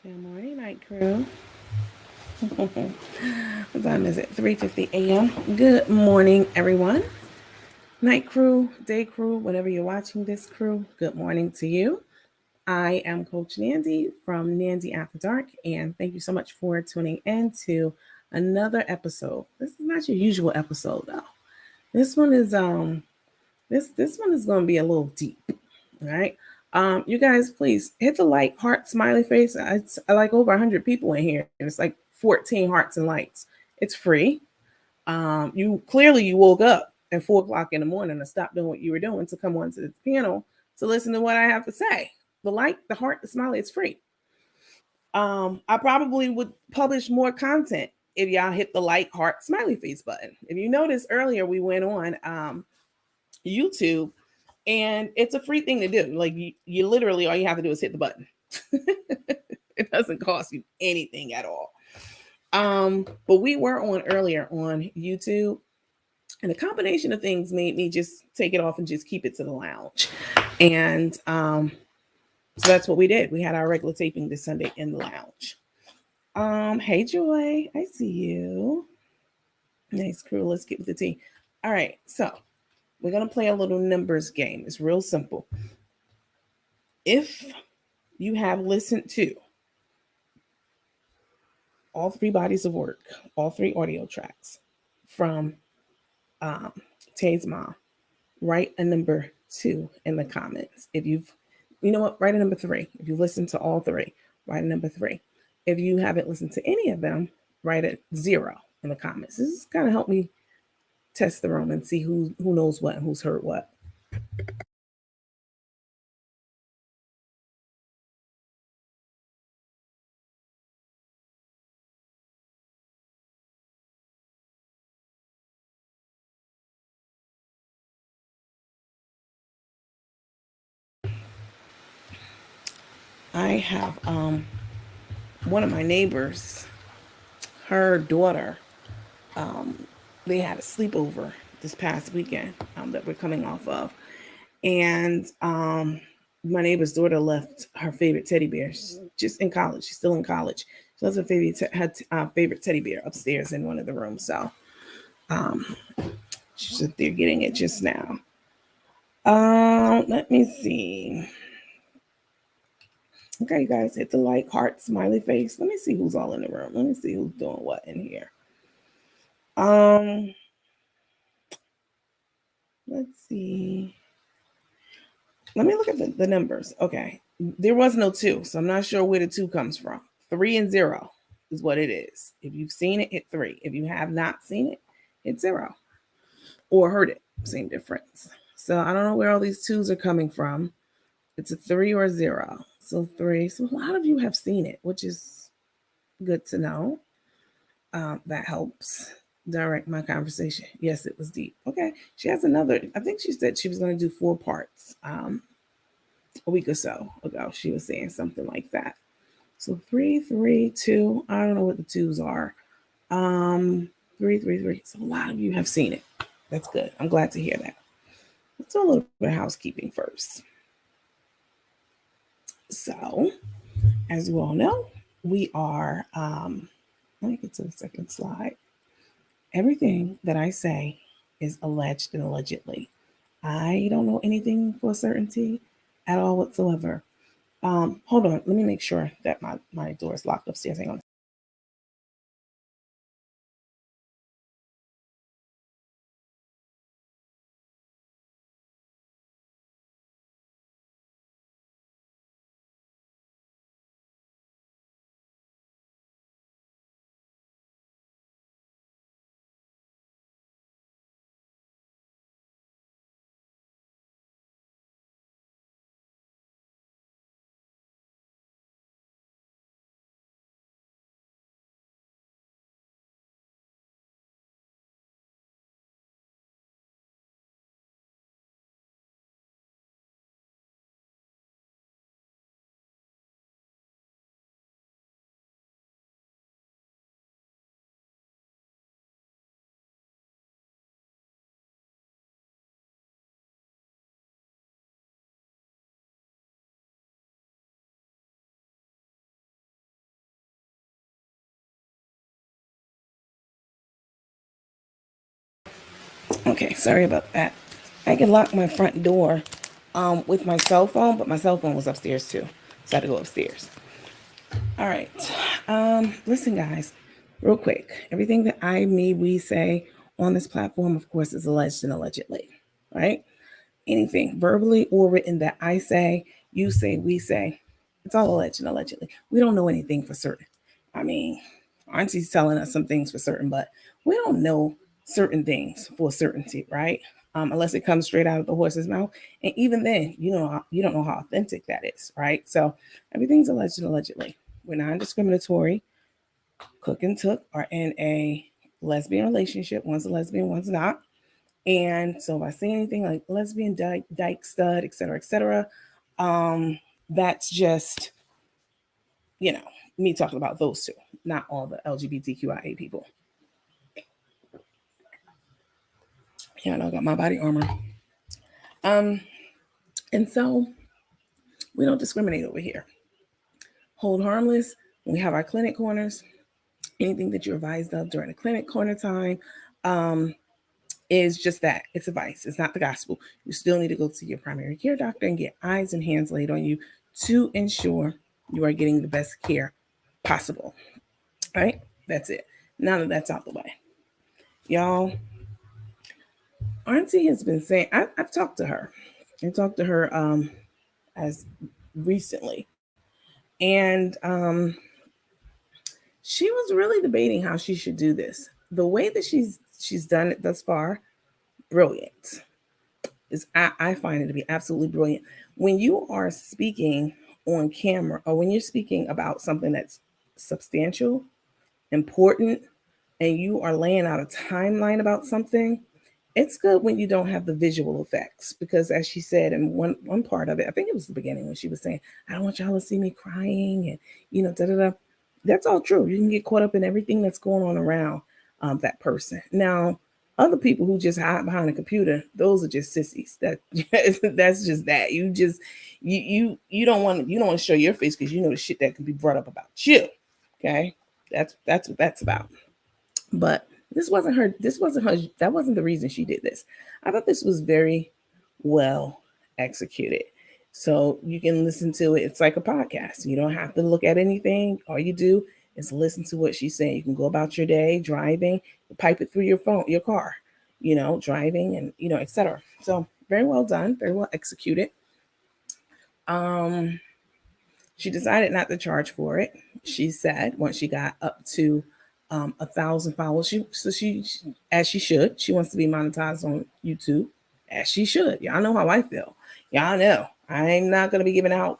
Good morning, night crew. What time is it? 3:50 a.m. Good morning, everyone. Night crew, day crew, whenever you're watching this crew, good morning to you. I am Coach Nandy from Nandy After Dark, and thank you so much for tuning in to another episode. This is not your usual episode though. This one is this one is gonna be a little deep. All right. You guys, please hit the like, heart, smiley face. It's like over 100 people in here, and it's like 14 hearts and likes. It's free. You clearly you woke up at 4 o'clock in the morning to stop doing what you were doing to come onto this panel to listen to what I have to say. The like, the heart, the smiley, it's free. I probably would publish more content if y'all hit the like, heart, smiley face button. If you noticed earlier, we went on YouTube, and it's a free thing to do. Like you literally all you have to do is hit the button. It doesn't cost you anything at all. But we were on earlier on YouTube, and a combination of things made me just take it off and just keep it to the lounge. And so that's what we did. We had our regular taping this Sunday in the lounge. Hey Joy, I see you. Nice crew. Let's get with the tea. All right, so we're gonna play a little numbers game. It's real simple. If you have listened to all three bodies of work, all three audio tracks from um, Tay's mom, write a number 2 in the comments. If you've, you know what, write a number 3. If you've listened to all three, write a number 3. If you haven't listened to any of them, write a 0 in the comments. This is kind of help me test the room and see who knows what and who's heard what. I have one of my neighbors, her daughter, um, they had a sleepover this past weekend that we're coming off of, and my neighbor's daughter left her favorite teddy bear. She's just in college. She's still in college. She has her favorite teddy bear upstairs in one of the rooms. So um, she's just there getting it just now. Let me see. Okay, you guys, hit the like, heart, smiley face. Let me see who's all in the room. Let me see who's doing what in here. Um, let's see. Let me look at the numbers. Okay. There was no 2, so I'm not sure where the 2 comes from. 3 and 0 is what it is. If you've seen it, hit 3. If you have not seen it, hit 0. Or heard it. Same difference. So I don't know where all these 2s are coming from. It's a 3 or a 0. So 3. So a lot of you have seen it, which is good to know. That helps direct my conversation. Yes, it was deep. Okay. She has another, I think she said she was going to do 4 parts. A week or so ago. She was saying something like that. So 3, 3, 2. I don't know what the 2s are. 3, 3, 3. So a lot of you have seen it. That's good. I'm glad to hear that. Let's do a little bit of housekeeping first. So, as you all know, we are, let me get to the second slide. Everything that I say is alleged and allegedly. I don't know anything for certainty at all whatsoever. Hold on. Let me make sure that my door is locked upstairs. Hang on. Okay, sorry about that. I can lock my front door with my cell phone, but my cell phone was upstairs too. So I had to go upstairs. All right. Listen, guys, real quick. Everything that we say on this platform, of course, is alleged and allegedly, right? Anything verbally or written that I say, you say, we say, it's all alleged and allegedly. We don't know anything for certain. I mean, Auntie's telling us some things for certain, but we don't know certain things for certainty, right? Unless it comes straight out of the horse's mouth, and even then, you don't know how authentic that is, right? So everything's alleged and allegedly. We're non-discriminatory. Cook and Took are in a lesbian relationship. One's a lesbian, one's not. And so if I say anything like lesbian, dyke, stud, etc., that's just, you know, me talking about those two, not all the LGBTQIA people. Yeah, I got my body armor. Um, and so we don't discriminate over here. Hold harmless. We have our clinic corners. Anything that you're advised of during the clinic corner time, is just that. It's advice. It's not the gospel. You still need to go to your primary care doctor and get eyes and hands laid on you to ensure you are getting the best care possible. Right? That's it. Now that that's out the way. Y'all, Auntie has been saying, I've talked to her. I talked to her as recently. And she was really debating how she should do this. The way that she's done it thus far, brilliant. I find it to be absolutely brilliant. When you are speaking on camera or when you're speaking about something that's substantial, important, and you are laying out a timeline about something, it's good when you don't have the visual effects because as she said in one part of it, I think it was the beginning when she was saying, I don't want y'all to see me crying and da da da. That's all true. You can get caught up in everything that's going on around that person. Now, other people who just hide behind a computer, those are just sissies. That that's just that. You don't want to show your face because you know the shit that can be brought up about you. Okay, that's what that's about. But this wasn't her. This wasn't her. That wasn't the reason she did this. I thought this was very well executed. So you can listen to it. It's like a podcast. You don't have to look at anything. All you do is listen to what she's saying. You can go about your day driving, pipe it through your phone, your car, driving and etc. So very well done, very well executed. Um, she decided not to charge for it. She said once she got up to 1,000 followers, as she should. She wants to be monetized on YouTube, as she should. Y'all know how I feel. Y'all know I'm not gonna be giving out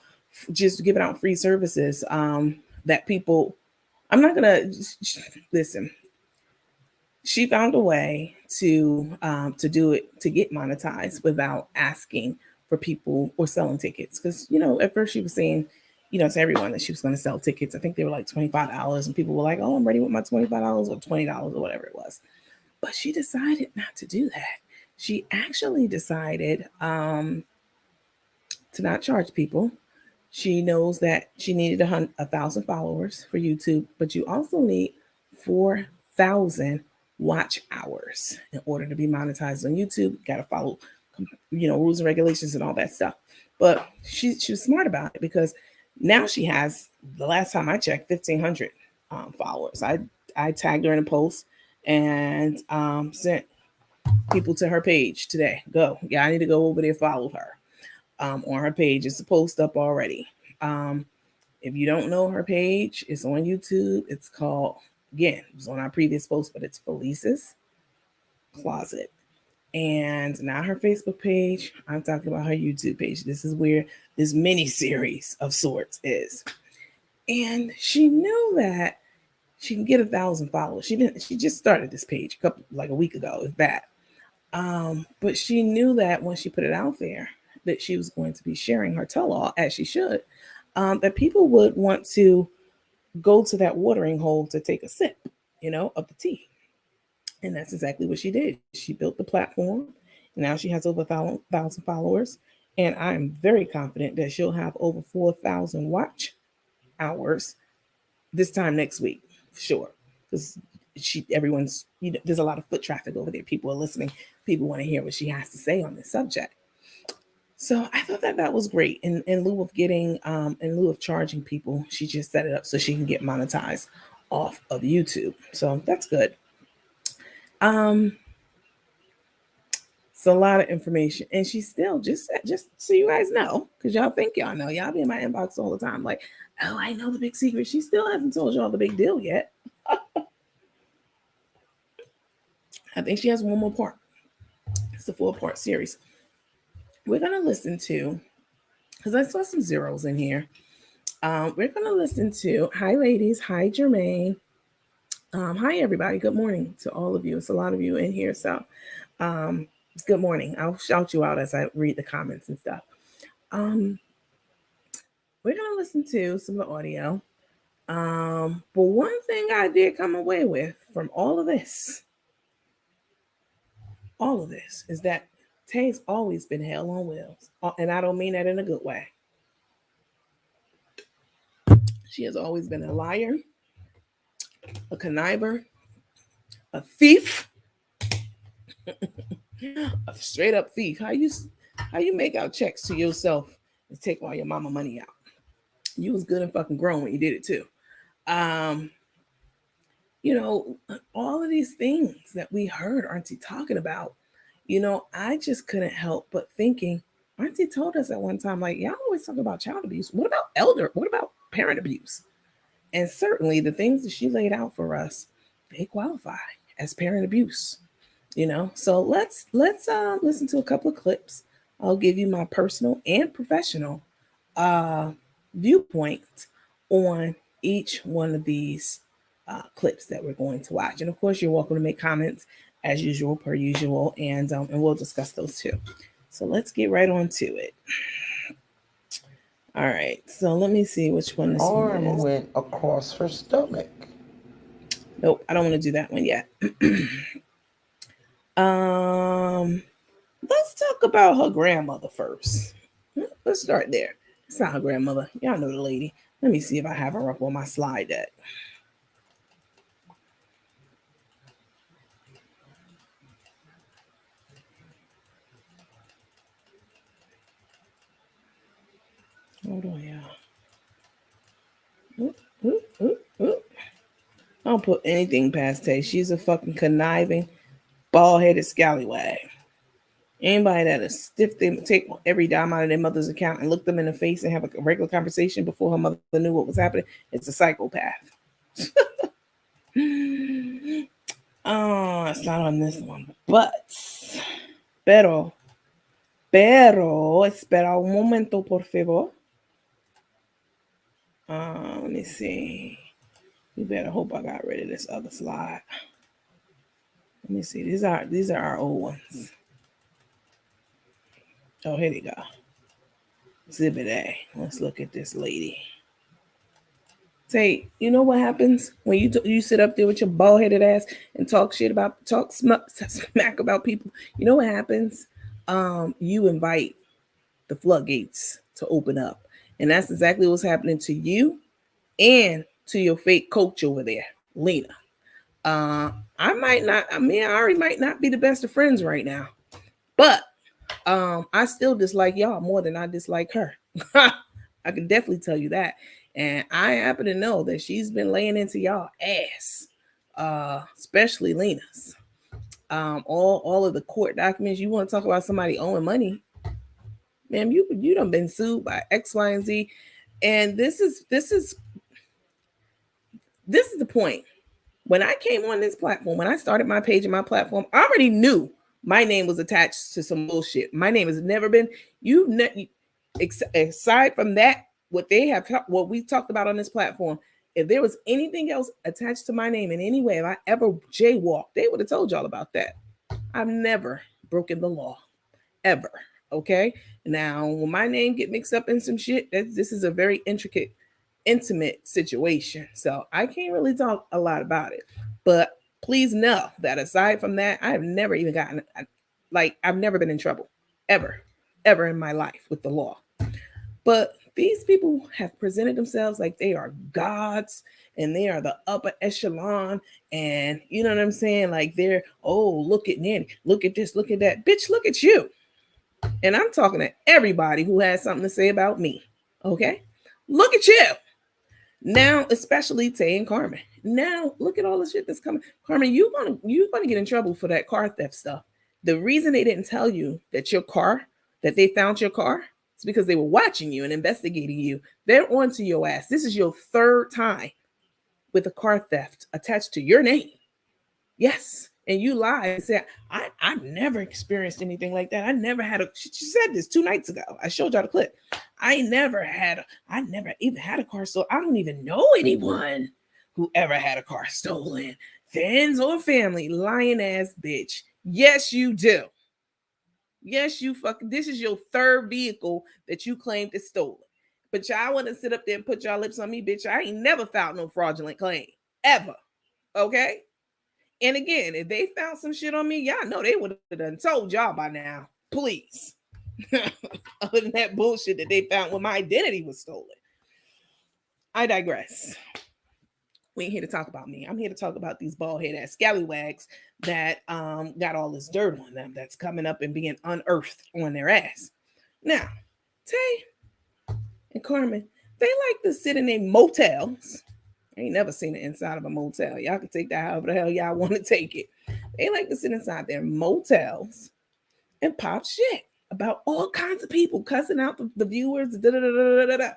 free services that people. I'm not gonna listen. She found a way to do it to get monetized without asking for people or selling tickets because at first she was saying to everyone that she was going to sell tickets. I think they were like $25 and people were like, oh, I'm ready with my $25 or $20 or whatever it was. But she decided not to do that. She actually decided to not charge people. She knows that she needed 1,000 followers for YouTube, but you also need 4,000 watch hours in order to be monetized on YouTube. Got to follow, rules and regulations and all that stuff. But she was smart about it because now she has, the last time I checked, 1,500 followers. I tagged her in a post and sent people to her page today. Go, yeah, I need to go over there follow her on her page. It's a post up already. If you don't know her page, it's on YouTube. It's called, again, it was on our previous post, but it's Felice's Closet. And not her Facebook page. I'm talking about her YouTube page. This is where this mini series of sorts is. And she knew that she can get 1,000 followers. She didn't. She just started this page a week ago. If that. But she knew that when she put it out there, that she was going to be sharing her tell-all as she should. That people would want to go to that watering hole to take a sip, of the tea. And that's exactly what she did. She built the platform. Now she has over 1,000 followers. And I'm very confident that she'll have over 4,000 watch hours this time next week, for sure. Because there's a lot of foot traffic over there. People are listening. People want to hear what she has to say on this subject. So I thought that was great. In lieu of charging people, she just set it up so she can get monetized off of YouTube. So that's good. Um, it's a lot of information, and she still just so you guys know, because y'all think y'all know, y'all be in my inbox all the time, like, oh, I know the big secret. She still hasn't told y'all the big deal yet. I think she has one more part. It's a 4-part series. We're gonna listen to, because I saw some zeros in here. We're gonna listen to, hi ladies, hi Jermaine, hi everybody. Good morning to all of you. It's a lot of you in here, so um, good morning. I'll shout you out as I read the comments and stuff. Um, we're gonna listen to some of the audio. But one thing I did come away with from all of this, is that Tay's always been hell on wheels, and I don't mean that in a good way. She has always been a liar, a conniver, a thief, a straight up thief. How you make out checks to yourself and take all your mama money out? You was good and fucking grown when you did it too. Um, you know, all of these things that we heard Auntie talking about, I just couldn't help but thinking, Auntie told us at one time, like, y'all always talk about child abuse. What about parent abuse? And certainly the things that she laid out for us, they qualify as parent abuse. So let's listen to a couple of clips. I'll give you my personal and professional uh viewpoint on each one of these clips that we're going to watch. And of course, you're welcome to make comments as usual, per usual, and we'll discuss those too. So let's get right on to it. All right, so let me see which one this one Arm is. went across her stomach. Nope, I don't want to do that one yet. um, let's talk about her grandmother first. Let's start there. It's not her grandmother. Y'all know the lady. Let me see if I have her up on my slide deck. Hold on, y'all. Oop, oop, oop, oop. I don't put anything past Tay. She's a fucking conniving, bald-headed scallywag. Anybody that is stiff, they take every dime out of their mother's account and look them in the face and have a regular conversation before her mother knew what was happening. It's a psychopath. Oh, it's not on this one, but pero espera un momento, por favor. Let me see. You better hope I got rid of this other slide. Let me see. These are our old ones. Oh, here they go. Exhibit A. Let's look at this lady. Say, you know what happens when you sit up there with your bald headed ass and talk smack about people? You know what happens? You invite the floodgates to open up, and that's exactly what's happening to you and to your fake coach over there, Lena. I might not. I mean, Ari might not be the best of friends right now, but I still dislike y'all more than I dislike her. I can definitely tell you that. And I happen to know that she's been laying into y'all ass, especially Lena's. All of the court documents. You want to talk about somebody owing money, ma'am? You done been sued by X, Y, and Z, and this is the point. When I came on this platform, when I started my page and my platform, I already knew my name was attached to some bullshit. My name has never been aside from that, what we talked about on this platform. If there was anything else attached to my name in any way, if I ever jaywalked, they would have told y'all about that. I've never broken the law, ever. Okay. Now, when my name get mixed up in some shit, this is a very intimate situation. So I can't really talk a lot about it. But please know that aside from that, I have never even I've never been in trouble ever, ever in my life with the law. But These people have presented themselves like they are gods and they are the upper echelon. And you know what I'm saying? Like they're, oh, look at Nanny, look at this, look at that. Bitch, look at you. And I'm talking to everybody who has something to say about me. Okay? Look at you. Now, especially Tay and Carmen. Now, look at all the shit that's coming. Carmen, you're gonna get in trouble for that car theft stuff. The reason they didn't tell you that they found your car, is because they were watching you and investigating you. They're onto your ass. This is your third time with a car theft attached to your name. Yes. And you lied and said, I never experienced anything like that. I never had a, she said this 2 nights ago. I showed y'all the clip. I never even had a car stolen. I don't even know anyone who ever had a car stolen. Friends or family, lying ass bitch. Yes, you do. Yes, you fucking, this is your third vehicle that you claimed is stolen. But y'all want to sit up there and put y'all lips on me, bitch. I ain't never filed no fraudulent claim. Ever. Okay? And again, if they found some shit on me, y'all know they would have done told y'all by now. Please. Other than that bullshit that they found when my identity was stolen. I digress. We ain't here to talk about me. I'm here to talk about these bald head ass scallywags that got all this dirt on them that's coming up and being unearthed on their ass. Now, Tay and Carmen, they like to sit in their motels. I ain't never seen the inside of a motel. Y'all can take that however the hell y'all want to take it. They like to sit inside their motels and pop shit about all kinds of people, cussing out the viewers. Da, da, da, da, da, da.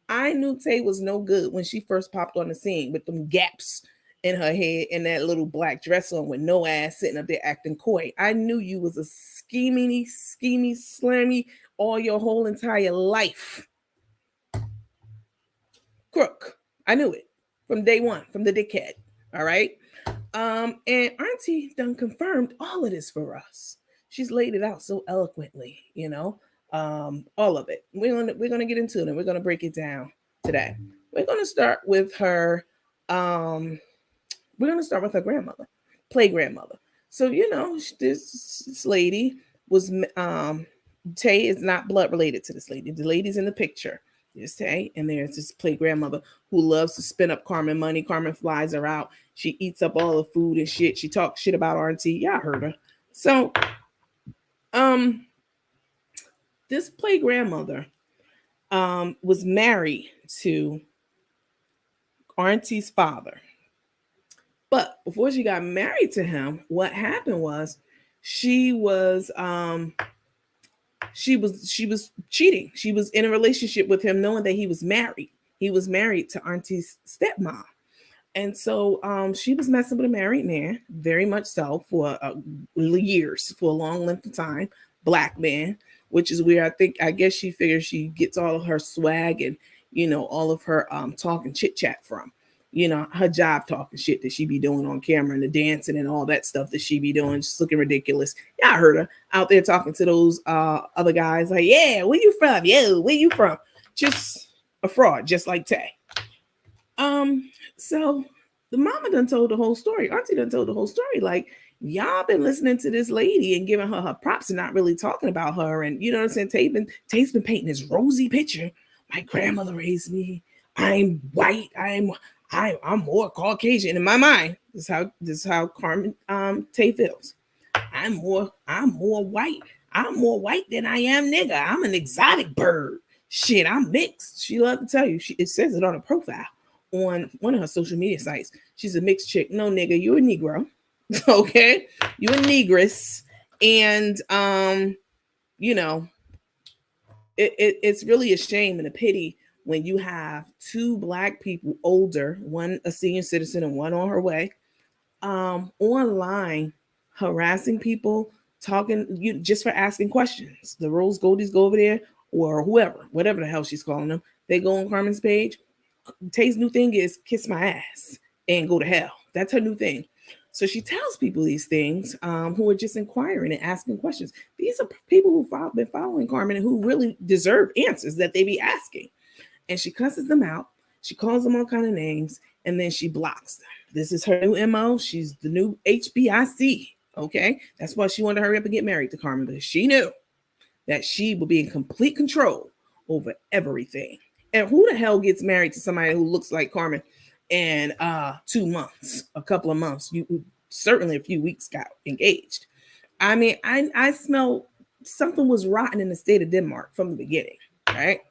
I knew Tay was no good when she first popped on the scene with them gaps in her head and that little black dress on with no ass sitting up there acting coy. I knew you was a schemy, slammy all your whole entire life. Crook. I knew it from day one, from the dickhead. All right. And Auntie done confirmed all of this for us. She's laid it out so eloquently, all of it. We're gonna get into it and we're gonna break it down today. We're gonna start with her. We're gonna start with her grandmother, play grandmother. So this lady was Tay is not blood related to this lady. The lady's in the picture. There's Tay, and there's this play grandmother who loves to spend up Carmen money. Carmen flies her out. She eats up all the food and shit. She talks shit about Auntie. Yeah, I heard her. So, this play grandmother, was married to Auntie's father. But before she got married to him, what happened was she was she was cheating. She was in a relationship with him knowing that he was married. He was married to Auntie's stepmom. And so she was messing with a married man, very much so, for years, for a long length of time, black man, which is where I guess she figures she gets all of her swag and, all of her talk and chit chat from. Her job talking shit that she be doing on camera and the dancing and all that stuff that she be doing, just looking ridiculous. Yeah, I heard her out there talking to those other guys like, yeah, where you from? Yeah, where you from? Just a fraud, just like Tay. So the mama done told the whole story. Auntie done told the whole story. Like, y'all been listening to this lady and giving her props and not really talking about her. And you know what I'm saying? Tay's been painting this rosy picture. My grandmother raised me. I'm white. I'm more Caucasian in my mind. This is how Carmen Tay feels. I'm more white. I'm more white than I am nigga. I'm an exotic bird. Shit, I'm mixed. She loved to tell you. It says it on her profile on one of her social media sites. She's a mixed chick. No, nigga, you a Negro. Okay? You a negress. And it's really a shame and a pity when you have two black people older, one a senior citizen and one on her way, online harassing people, talking you just for asking questions. The Rose Goldies go over there, or whoever, whatever the hell she's calling them. They go on Carmen's page. Tay's new thing is kiss my ass and go to hell. That's her new thing. So she tells people these things who are just inquiring and asking questions. These are people who've been following Carmen and who really deserve answers that they be asking. And she cusses them out. She calls them all kind of names, and then she blocks them. This is her new MO. She's the new HBIC. Okay, that's why she wanted to hurry up and get married to Carmen, because she knew that she would be in complete control over everything. And who the hell gets married to somebody who looks like Carmen in 2 months, a couple of months? You certainly a few weeks got engaged. I mean, I smell something was rotten in the state of Denmark from the beginning, right?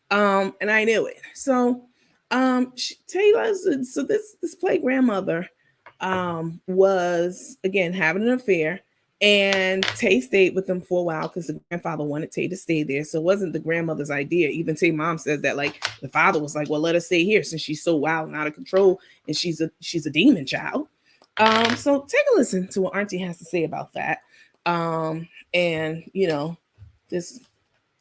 And I knew it. So, Taylor, so this play grandmother, was again having an affair, and Tay stayed with them for a while because the grandfather wanted Tay to stay there. So it wasn't the grandmother's idea. Even Tay mom says that like the father was like, "Well, let her stay here since she's so wild and out of control, and she's a demon child." So take a listen to what Auntie has to say about that. And this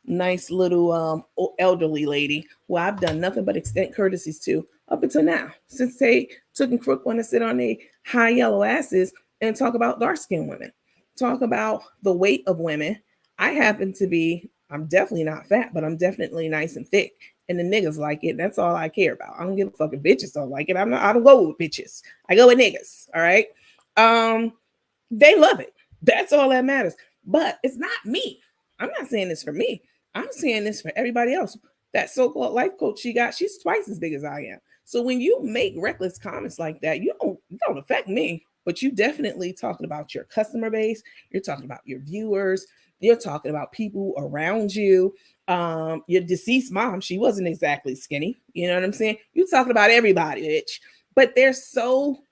nice little elderly lady who I've done nothing but extend courtesies to up until now, since they took and crook want to sit on their high yellow asses and talk about dark skinned women, talk about the weight of women. I happen to be, I'm definitely not fat, but I'm definitely nice and thick. And the niggas like it. That's all I care about. I don't give a fucking bitches don't like it. I don't go with bitches. I go with niggas. All right. Um, they love it. That's all that matters. But it's not me. I'm not saying this for me. I'm saying this for everybody else. That so-called life coach she got, she's twice as big as I am. So when you make reckless comments like that, you don't affect me, but you definitely talking about your customer base. You're talking about your viewers. You're talking about people around you. Your deceased mom, she wasn't exactly skinny. You know what I'm saying? You talking about everybody, bitch. But they're so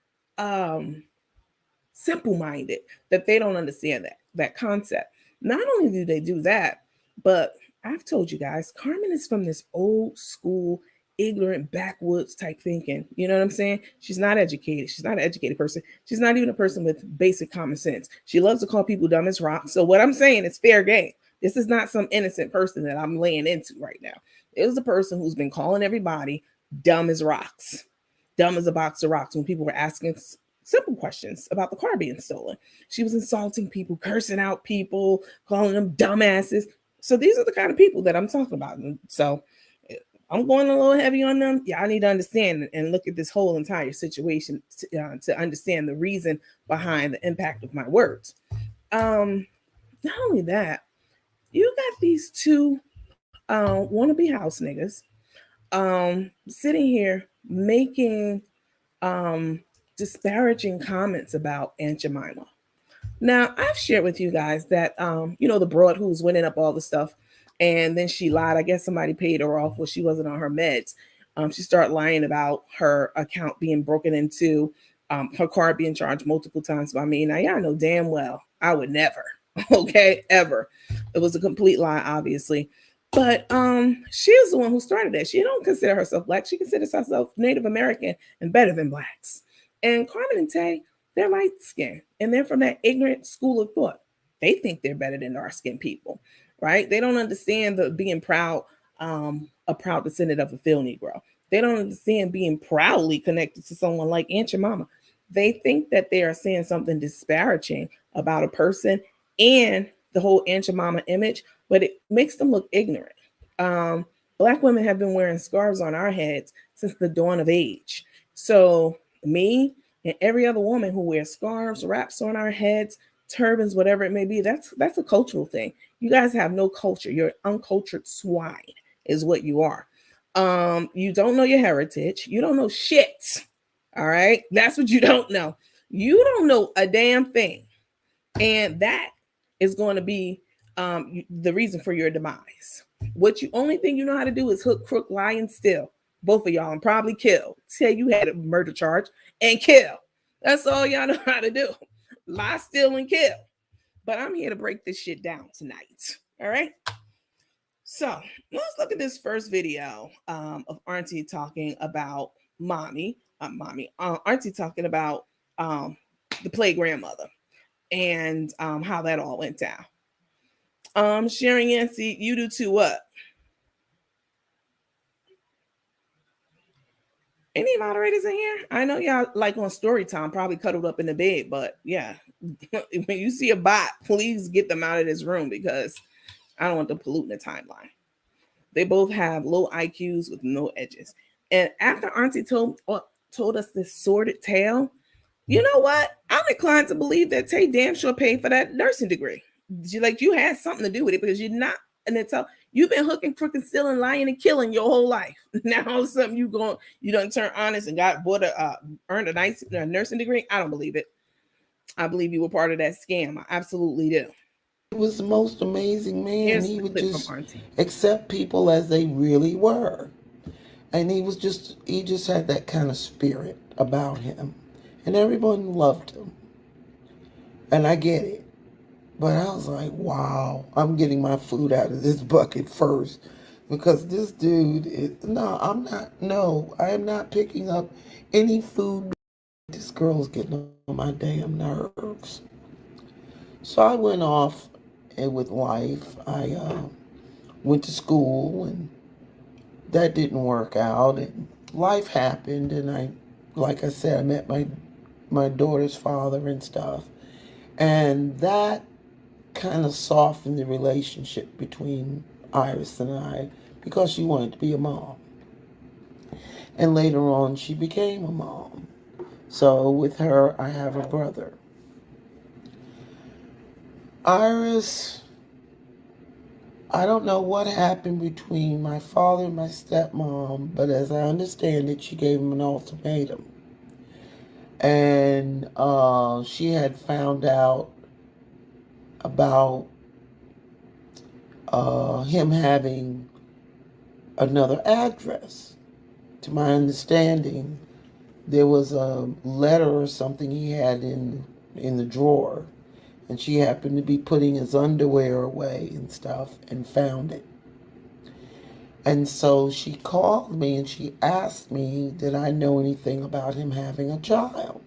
simple minded that they don't understand that concept. Not only do they do that, but I've told you guys, Carmen is from this old school, ignorant backwoods type thinking. You know what I'm saying? She's not educated. She's not an educated person. She's not even a person with basic common sense. She loves to call people dumb as rocks. So what I'm saying is fair game. This is not some innocent person that I'm laying into right now. It was a person who's been calling everybody dumb as rocks, dumb as a box of rocks when people were asking simple questions about the car being stolen. She was insulting people, cursing out people, calling them dumbasses. So these are the kind of people that I'm talking about. And so I'm going a little heavy on them. Yeah, I need to understand and look at this whole entire situation to understand the reason behind the impact of my words. Not only that, you got these two wannabe house niggas sitting here making disparaging comments about Aunt Jemima. Now, I've shared with you guys that, the broad who's winning up all the stuff, and then she lied. I guess somebody paid her off while she wasn't on her meds. She started lying about her account being broken into, her card being charged multiple times by me. Now, y'all know damn well I would never, okay, ever. It was a complete lie, obviously. But she is the one who started that. She don't consider herself black. She considers herself Native American and better than blacks. And Carmen and Tay, they're light skinned and they're from that ignorant school of thought. They think they're better than dark skinned people, right? They don't understand the being proud, a proud descendant of a field Negro. They don't understand being proudly connected to someone like Aunt Jemima. They think that they are saying something disparaging about a person and the whole Aunt Jemima image, but it makes them look ignorant. Um, Black women have been wearing scarves on our heads since the dawn of age. So me and every other woman who wears scarves, wraps on our heads, turbans, whatever it may be, that's a cultural thing. You guys have no culture. You're uncultured swine, is what you are. You don't know your heritage. You don't know shit. All right, that's what you don't know. You don't know a damn thing, and that is going to be the reason for your demise. What you only thing you know how to do is hook, crook, lie, and steal. Both of y'all, and probably kill. Say you had a murder charge and kill. That's all y'all know how to do. Lie, steal, and kill. But I'm here to break this shit down tonight. All right. So let's look at this first video of Auntie talking about Auntie talking about the play grandmother and how that all went down. Sharing Yancy, you do too. What? Any moderators in here? I know y'all like on story time, probably cuddled up in the bed, but yeah, when you see a bot, please get them out of this room because I don't want them polluting the timeline. They both have low IQs with no edges. And after Auntie told us this sordid tale, you know what? I'm inclined to believe that Tay damn sure paid for that nursing degree. You had something to do with it because you're not and then tell you've been hooking, crooking, stealing, lying, and killing your whole life. Now all of a sudden you don't turn honest and got earned a nice nursing degree. I don't believe it. I believe you were part of that scam. I absolutely do. He was the most amazing man. Here's He the would clip from just Auntie. accept people as they really were. And he just had that kind of spirit about him. And everyone loved him. And I get it. But I was like, wow, I'm getting my food out of this bucket first. Because this dude is, no, I am not picking up any food. This girl's getting on my damn nerves. So I went off with life. I went to school, and that didn't work out. And life happened, and like I said, I met my daughter's father and stuff. And that kind of softened the relationship between Iris and I because she wanted to be a mom. And later on, she became a mom. So with her, I have a brother. Iris, I don't know what happened between my father and my stepmom, but as I understand it, she gave him an ultimatum. And she had found out about him having another address. To my understanding, there was a letter or something he had in the drawer, and she happened to be putting his underwear away and stuff and found it. And so she called me and she asked me, did I know anything about him having a child?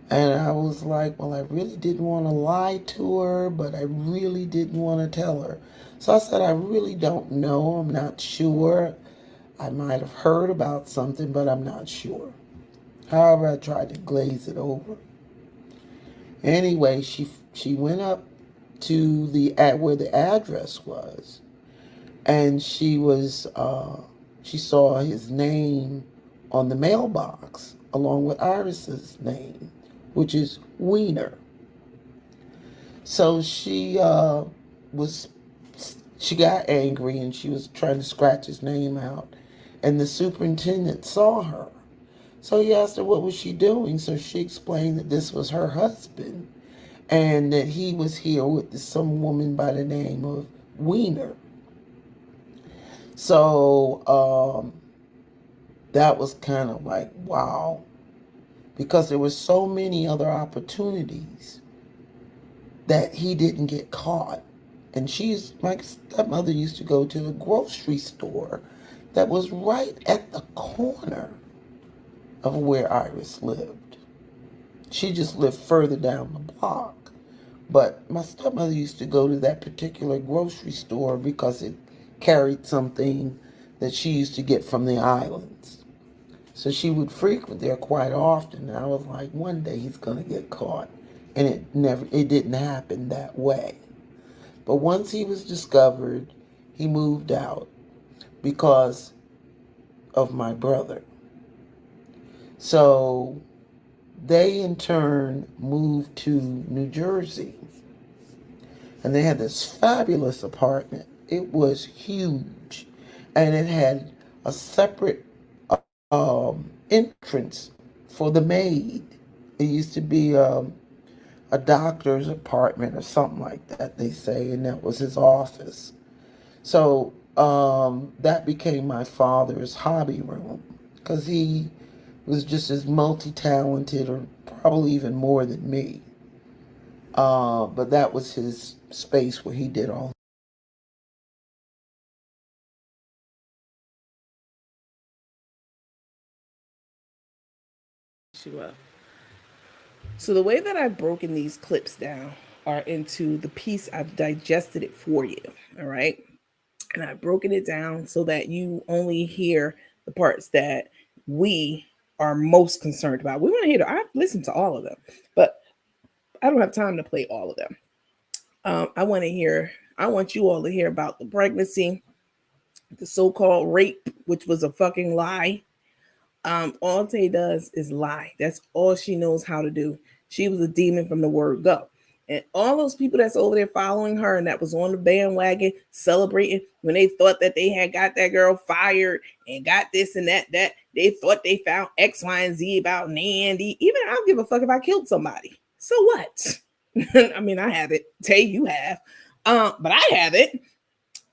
And I was like, well, I really didn't want to lie to her, but I really didn't want to tell her. So I said, I really don't know. I'm not sure. I might have heard about something, but I'm not sure. However, I tried to glaze it over. Anyway, she went up to the where the address was, and she saw his name on the mailbox along with Iris's name, which is Wiener. So was she got angry and she was trying to scratch his name out, and the superintendent saw her. So he asked her what was she doing. So she explained that this was her husband and that he was here with some woman by the name of Wiener. So that was kind of like, wow, because there were so many other opportunities that he didn't get caught. And my stepmother used to go to the grocery store that was right at the corner of where Iris lived. She just lived further down the block. But my stepmother used to go to that particular grocery store because it carried something that she used to get from the islands. So she would frequent there quite often. And I was like, one day he's going to get caught. And it didn't happen that way. But once he was discovered, he moved out because of my brother. So they in turn moved to New Jersey. And they had this fabulous apartment. It was huge. And it had a separate entrance for the maid. It used to be a doctor's apartment or something like that, they say, and that was his office. So that became my father's hobby room because he was just as multi-talented, or probably even more than me. But that was his space where he did all. You up. So the way that I've broken these clips down are into the piece. I've digested it for you. All right. And I've broken it down so that you only hear the parts that we are most concerned about. We want to hear. I've listened to all of them, but I don't have time to play all of them. I want to hear. I want you all to hear about the pregnancy, the so-called rape, which was a fucking lie. All Tay does is lie. That's all she knows how to do. She was a demon from the word go. And all those people that's over there following her and that was on the bandwagon celebrating when they thought that they had got that girl fired and got this and that, they thought they found X, Y, and Z about Nandy. Even I don't give a fuck if I killed somebody. So what? I mean, I have it. Tay, you have. But I have it.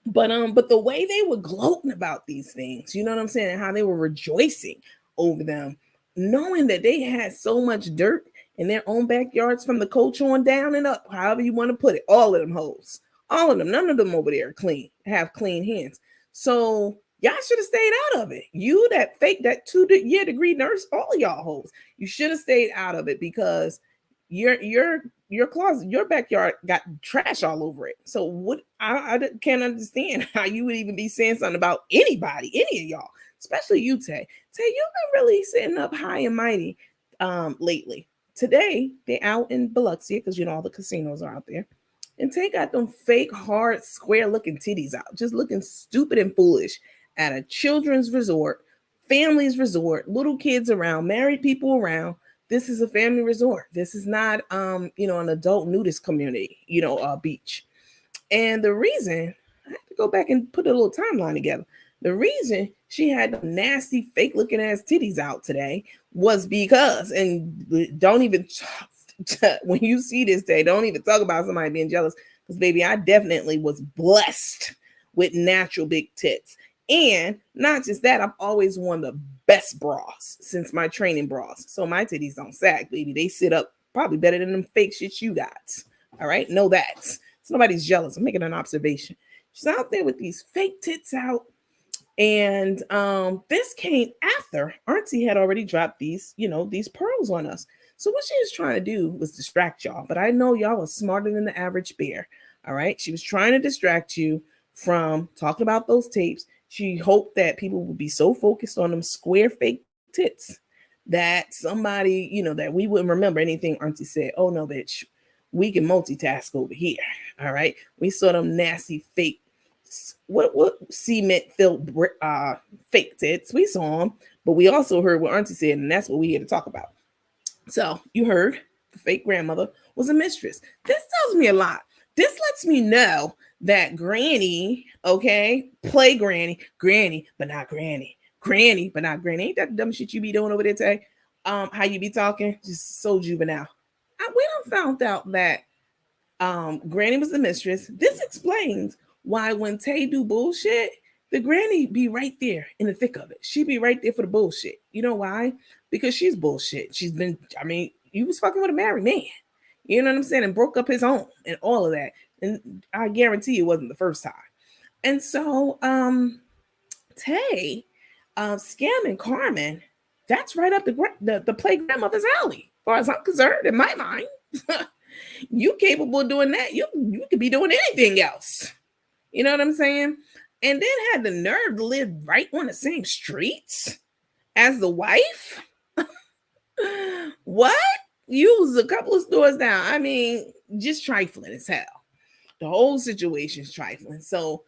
But the way they were gloating about these things, you know what I'm saying, and how they were rejoicing over them, knowing that they had so much dirt in their own backyards from the coach on down and up, however you want to put it, all of them hoes, all of them, none of them over there are clean, have clean hands. So y'all should have stayed out of it. You that fake that 2-year degree nurse, all of y'all hoes, you should have stayed out of it because your closet, your backyard got trash all over it. So what? I can't understand how you would even be saying something about anybody, any of y'all, especially you, Tay. Tay, you've been really sitting up high and mighty lately. Today they out in Biloxi because you know all the casinos are out there, and Tay got them fake, hard, square-looking titties out, just looking stupid and foolish at a children's resort, families resort, little kids around, married people around. This is a family resort. This is not an adult nudist community, beach. And the reason I have to go back and put a little timeline together. The reason she had the nasty fake looking ass titties out today was because, and don't even when you see this day, don't even talk about somebody being jealous because baby, I definitely was blessed with natural big tits. And not just that, I've always worn the best bras since my training bras. So my titties don't sag, baby. They sit up probably better than them fake shit you got. All right, know that. So nobody's jealous. I'm making an observation. She's out there with these fake tits out. And this came after Auntie had already dropped these pearls on us. So what she was trying to do was distract y'all. But I know y'all was smarter than the average bear. All right. She was trying to distract you from talking about those tapes. She hoped that people would be so focused on them square fake tits that somebody, that we wouldn't remember anything Auntie said. Oh no, bitch. We can multitask over here. All right. We saw them nasty fake what cement filled fake tits. We saw them, but we also heard what Auntie said, and that's what we here to talk about. So you heard the fake grandmother was a mistress. This tells me a lot. This lets me know that Granny, okay, play Granny, but not Granny, but not Granny. Ain't that the dumb shit you be doing over there, Tay? How you be talking? Just so juvenile. We don't found out that Granny was the mistress. This explains why when Tay do bullshit, the granny be right there in the thick of it. She be right there for the bullshit. You know why? Because she's bullshit. You was fucking with a married man. You know what I'm saying? And broke up his home and all of that. And I guarantee it wasn't the first time. And so Tay, scamming Carmen, that's right up the play grandmother's alley, as far as I'm concerned, in my mind. You capable of doing that. You could be doing anything else. You know what I'm saying? And then had the nerve to live right on the same streets as the wife. What? You was a couple of stores down. I mean, just trifling as hell. The whole situation's trifling. So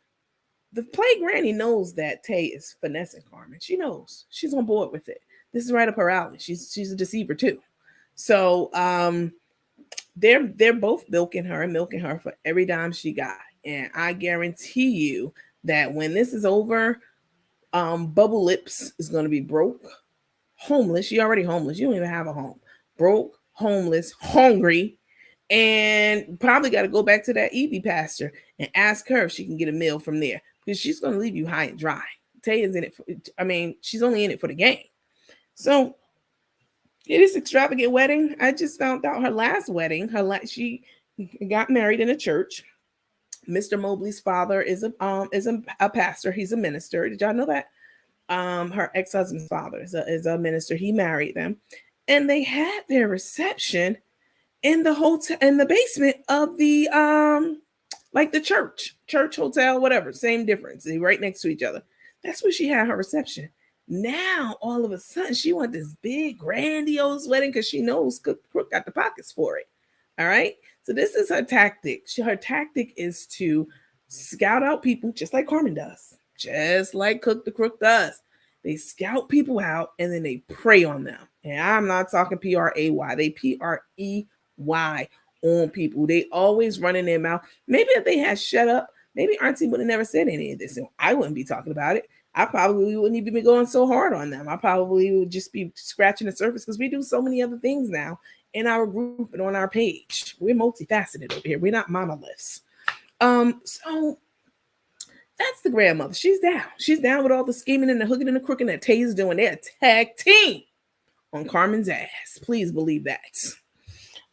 the play granny knows that Tay is finessing Carmen. She knows. She's on board with it. This is right up her alley. She's a deceiver too. So they're both milking her for every dime she got. And I guarantee you that when this is over, Bubble Lips is going to be broke, homeless. She already homeless. You don't even have a home. Broke, homeless, hungry, and probably got to go back to that Evie pastor and ask her if she can get a meal from there because she's going to leave you high and dry. Tay is in it. She's only in it for the game. So this extravagant wedding. I just found out her last wedding. She got married in a church. Mr. Mobley's father is a pastor. He's a minister. Did y'all know that? Her ex-husband's father is a minister. He married them, and they had their reception in the hotel in the basement of the like the church hotel, whatever. Same difference. They right next to each other. That's where she had her reception. Now all of a sudden she wants this big grandiose wedding because she knows Crook got the pockets for it. All right. So this is her tactic. Her tactic is to scout out people just like Carmen does, just like Cook the Crook does. They scout people out and then they prey on them. And I'm not talking Pray. They Prey on people. They always running their mouth. Maybe if they had shut up, maybe Auntie would have never said any of this. And I wouldn't be talking about it. I probably wouldn't even be going so hard on them. I probably would just be scratching the surface because we do so many other things now in our group and on our page. We're multifaceted over here. We're not monoliths. So that's the grandmother. She's down. She's down with all the scheming and the hooking and the crooking that Tay's doing. They're a tag team on Carmen's ass. Please believe that.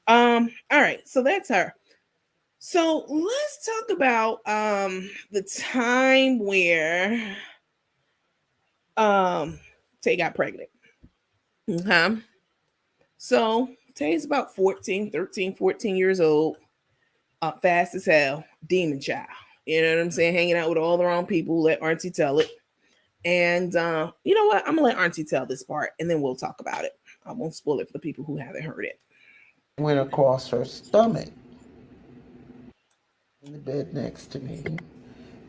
All right, so that's her. So let's talk about the time where um Tay got pregnant. Okay. So Tay's about 14, 13, 14 years old, fast as hell, demon child. You know what I'm saying? Hanging out with all the wrong people, let Auntie tell it. And you know what? I'm gonna let Auntie tell this part and then we'll talk about it. I won't spoil it for the people who haven't heard it. Went across her stomach in the bed next to me.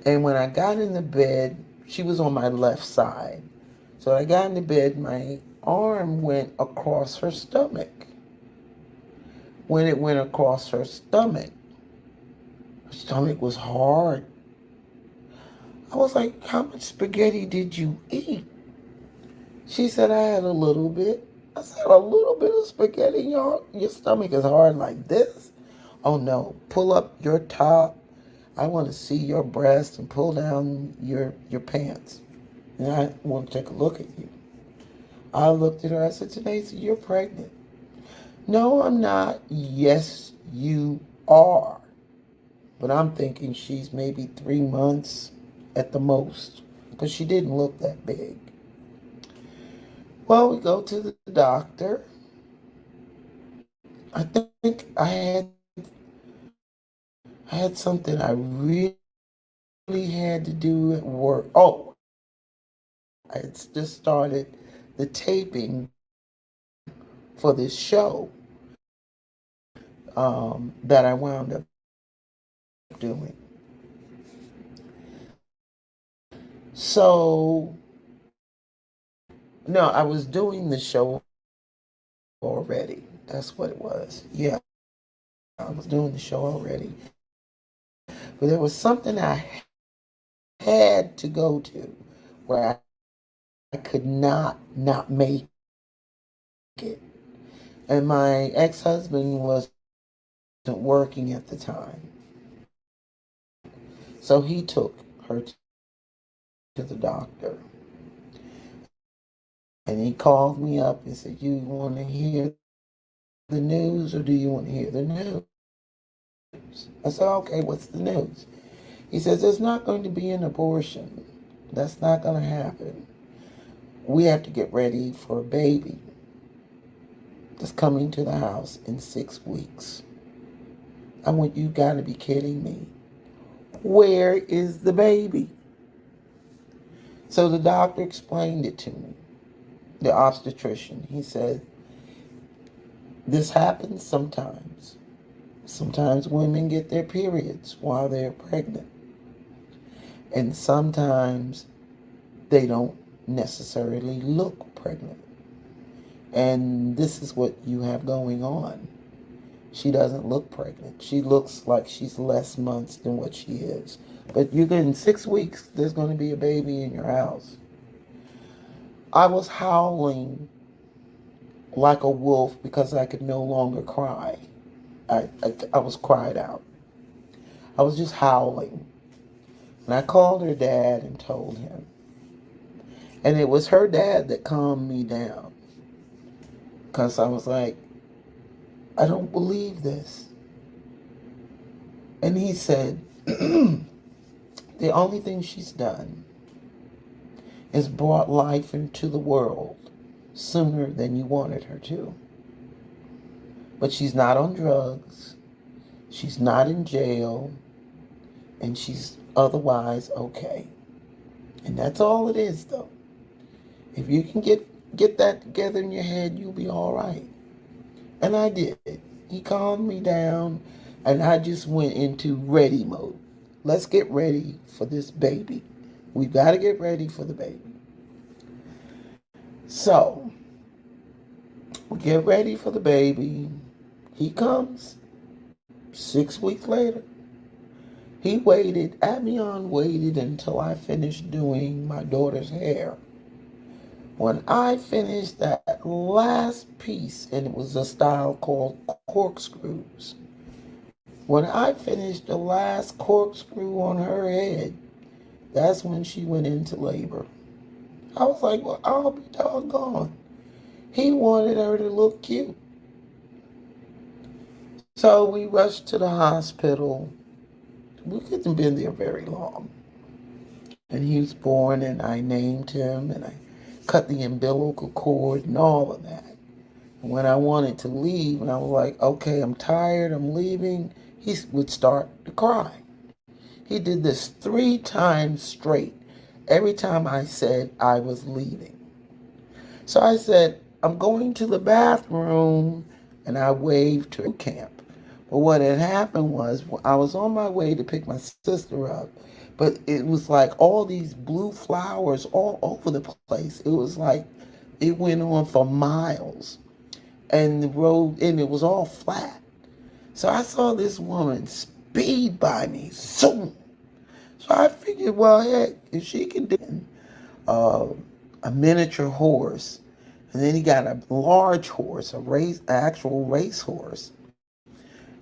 And when I got in the bed, she was on my left side. So I got in the bed, my arm went across her stomach. When it went across her stomach was hard. I was like, how much spaghetti did you eat? She said, I had a little bit. I said, a little bit of spaghetti? Your stomach is hard like this? Oh no, pull up your top. I want to see your breast and pull down your pants. And I want to take a look at you. I looked at her. I said, Tanasi, you're pregnant. No, I'm not. Yes, you are. But I'm thinking she's maybe 3 months at the most because she didn't look that big. Well, we go to the doctor. I think I had something I really had to do at work. Oh, I had just started the taping for this show that I wound up doing. So, no, I was doing the show already. That's what it was. Yeah, I was doing the show already. But there was something I had to go to where I could not make it. And my ex-husband wasn't working at the time. So he took her to the doctor. And he called me up and said, you want to hear the news or do you want to hear the news? I said, okay, what's the news? He says, there's not going to be an abortion. That's not going to happen. We have to get ready for a baby that's coming to the house in 6 weeks. I went, you got to be kidding me. Where is the baby? So the doctor explained it to me, the obstetrician. He said, this happens sometimes. Sometimes women get their periods while they're pregnant. And sometimes they don't necessarily look pregnant. And this is what you have going on. She doesn't look pregnant. She looks like she's less months than what she is. But you're getting 6 weeks, there's going to be a baby in your house. I was howling like a wolf because I could no longer cry. I was cried out. I was just howling. And I called her dad and told him. And it was her dad that calmed me down. Because I was like, I don't believe this. And he said, the only thing she's done is brought life into the world sooner than you wanted her to. But she's not on drugs. She's not in jail. And she's otherwise okay. And that's all it is, though. If you can get that together in your head, you'll be all right. And I did. He calmed me down, and I just went into ready mode. Let's get ready for this baby. We've got to get ready for the baby. So, we get ready for the baby. He comes. 6 weeks later, Abion waited until I finished doing my daughter's hair. When I finished that last piece, and it was a style called corkscrews, when I finished the last corkscrew on her head, that's when she went into labor. I was like, well, I'll be doggone. He wanted her to look cute. So we rushed to the hospital. We couldn't have been there very long. And he was born, and I named him, and I cut the umbilical cord and all of that. And when I wanted to leave, and I was like, okay, I'm tired, I'm leaving, he would start to cry. He did this 3 times straight, every time I said I was leaving. So I said, I'm going to the bathroom, and I waved to camp. But what had happened was, I was on my way to pick my sister up, but it was like all these blue flowers all over the place. It was like it went on for miles, and the road, and it was all flat. So I saw this woman speed by me, zoom. So I figured, well, heck, if she can do uh, a miniature horse, and then he got a large horse, an actual race horse,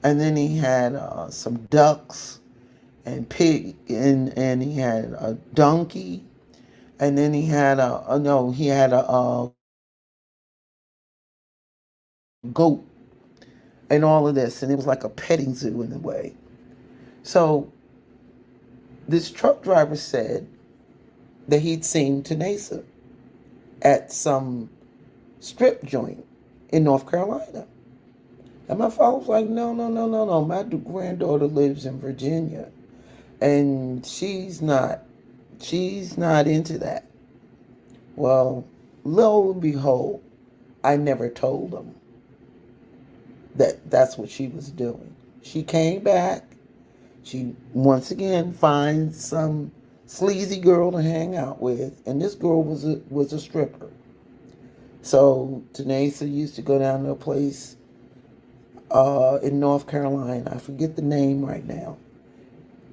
and then he had some ducks and pig, and he had a donkey, and then he had a goat, and all of this, and it was like a petting zoo in a way. So this truck driver said that he'd seen Tanesa at some strip joint in North Carolina. And my father was like, no, no, no, no, no. My granddaughter lives in Virginia, and she's not into that. Well, lo and behold, I never told him that that's what she was doing. She came back. She once again finds some sleazy girl to hang out with, and this girl was a stripper. So Tanesa used to go down to a place in North Carolina. I forget the name right now,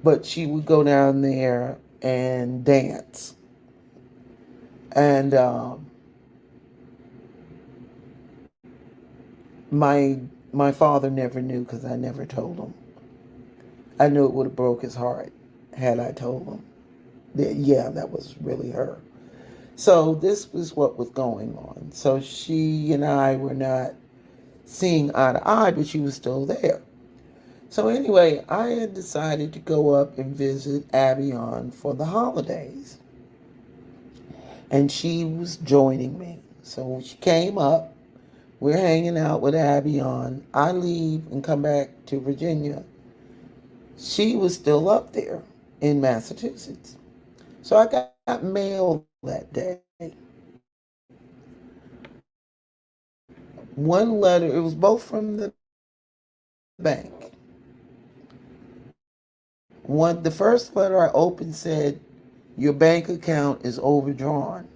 but she would go down there and dance. And my my father never knew because I never told him. I knew it would have broke his heart had I told him that, yeah, that was really her. So this was what was going on. So she and I were not seeing eye to eye, but she was still there. So anyway, I had decided to go up and visit Abion for the holidays. And she was joining me. So she came up. We're hanging out with Abion. I leave and come back to Virginia. She was still up there in Massachusetts. So I got mail that day. One letter, it was both from the bank. The first letter I opened said, your bank account is overdrawn.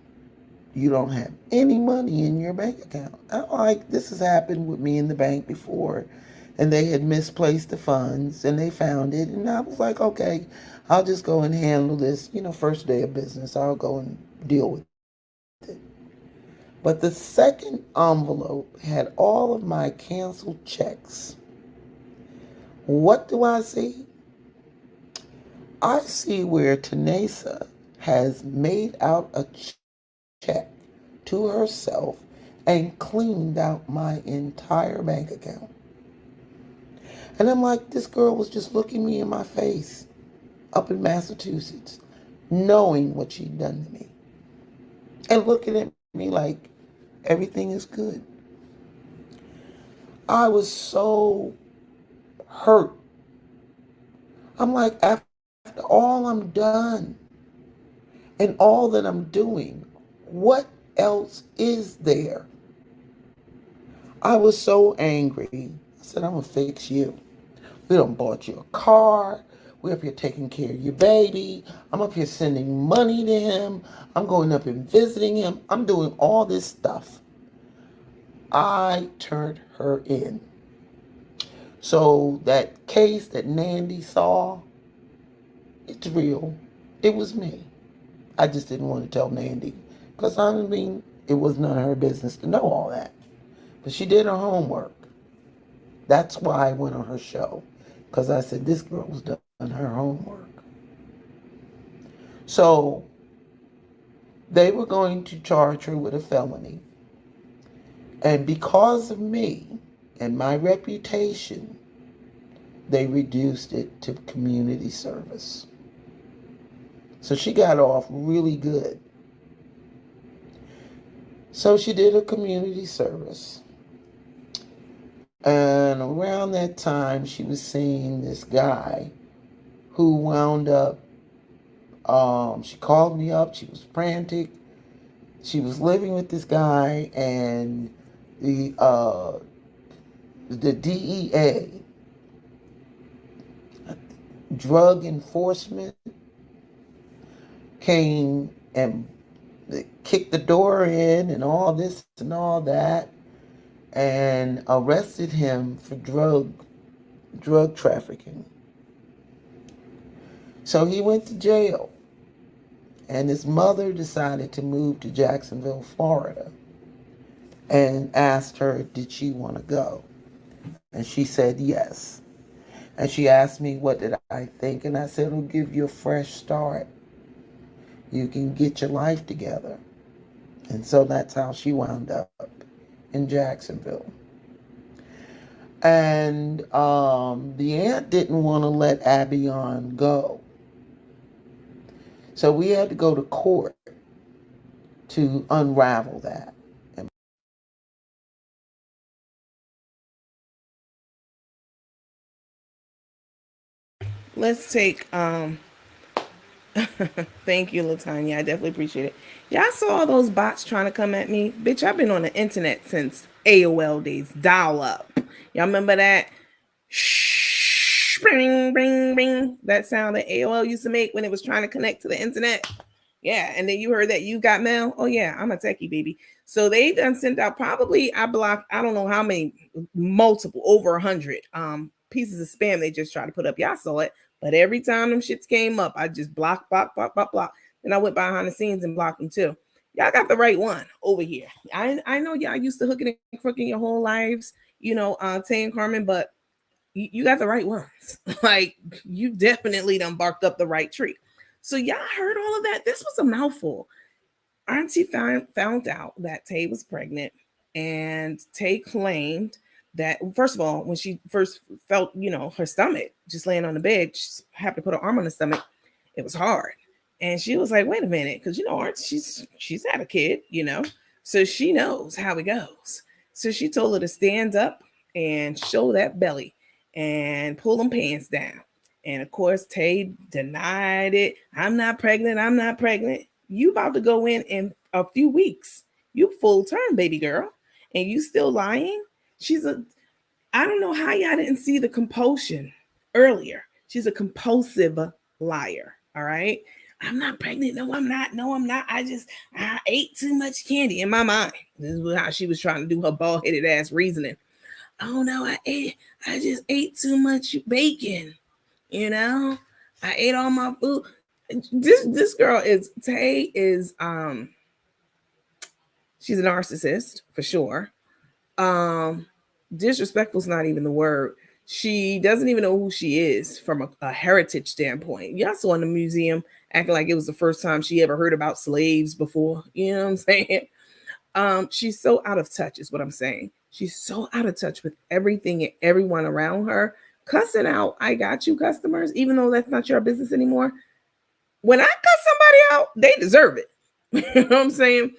You don't have any money in your bank account. I'm like, this has happened with me in the bank before. And they had misplaced the funds, and they found it. And I was like, okay, I'll just go and handle this. First day of business, I'll go and deal with it. But the second envelope had all of my canceled checks. What do I see? I see where Tanesa has made out a check to herself and cleaned out my entire bank account. And I'm like, this girl was just looking me in my face up in Massachusetts, knowing what she'd done to me, and looking at me like everything is good. I was so hurt. I'm like, after all I'm done and all that I'm doing, what else is there? I was so angry. I said, I'm going to fix you. We done bought you a car. We're up here taking care of your baby. I'm up here sending money to him. I'm going up and visiting him. I'm doing all this stuff. I turned her in. So that case that Nandy saw, it's real. It was me. I just didn't want to tell Nandy because I mean it was none of her business to know all that. But she did her homework. That's why I went on her show because I said this girl's done her homework. So they were going to charge her with a felony. And because of me and my reputation, they reduced it to community service. So she got off really good. So she did a community service. And around that time, she was seeing this guy who wound up, she called me up. She was frantic. She was living with this guy, and the uh, the DEA, drug enforcement, came and kicked the door in and all this and all that, and arrested him for drug trafficking. So he went to jail, and his mother decided to move to Jacksonville, Florida, and asked her, did she want to go? And she said yes. And she asked me, what did I think? And I said, it'll give you a fresh start. You can get your life together. And so that's how she wound up in Jacksonville. And the aunt didn't want to let Abion go. So we had to go to court to unravel that. Let's take thank you, Latanya. I definitely appreciate it. Y'all saw all those bots trying to come at me? Bitch, I've been on the internet since AOL days, dial up. Y'all remember that? Shh, bing, bing, bing. That sound that AOL used to make when it was trying to connect to the internet. Yeah, and then you heard that you got mail. Oh yeah, I'm a techie baby. So they done sent out probably I blocked I don't know how many multiple over 100 pieces of spam they just tried to put up. Y'all saw it, but every time them shits came up, I just block. Then I went behind the scenes and blocked them too. Y'all got the right one over here. I know y'all used to hooking and crooking your whole lives, Tay and Carmen, but you got the right ones. Like you definitely done barked up the right tree. So y'all heard all of that. This was a mouthful. Auntie found out that Tay was pregnant, and Tay claimed that first of all, when she first felt, her stomach just laying on the bed, she happened to put her arm on the stomach. It was hard, and she was like, "Wait a minute," because Auntie, she's had a kid, so she knows how it goes. So she told her to stand up and show that belly and pull them pants down. And of course, Tay denied it. I'm not pregnant. I'm not pregnant. You about to go in a few weeks. You full term, baby girl, and you still lying. She's a. I don't know how y'all didn't see the compulsion earlier. She's a compulsive liar. All right. I'm not pregnant. No, I'm not. No, I'm not. I ate too much candy in my mind. This is how she was trying to do her bald headed ass reasoning. Oh no, I just ate too much bacon. You know, I ate all my food. This girl is Tay is she's a narcissist for sure. Um Disrespectful is not even the word. She doesn't even know who she is from a heritage standpoint. Y'all saw in the museum acting like it was the first time she ever heard about slaves before. You know what I'm saying? She's so out of touch, is what I'm saying. She's so out of touch with everything and everyone around her. Cussing out, I got you customers, even though that's not your business anymore. When I cuss somebody out, they deserve it. You know what I'm saying?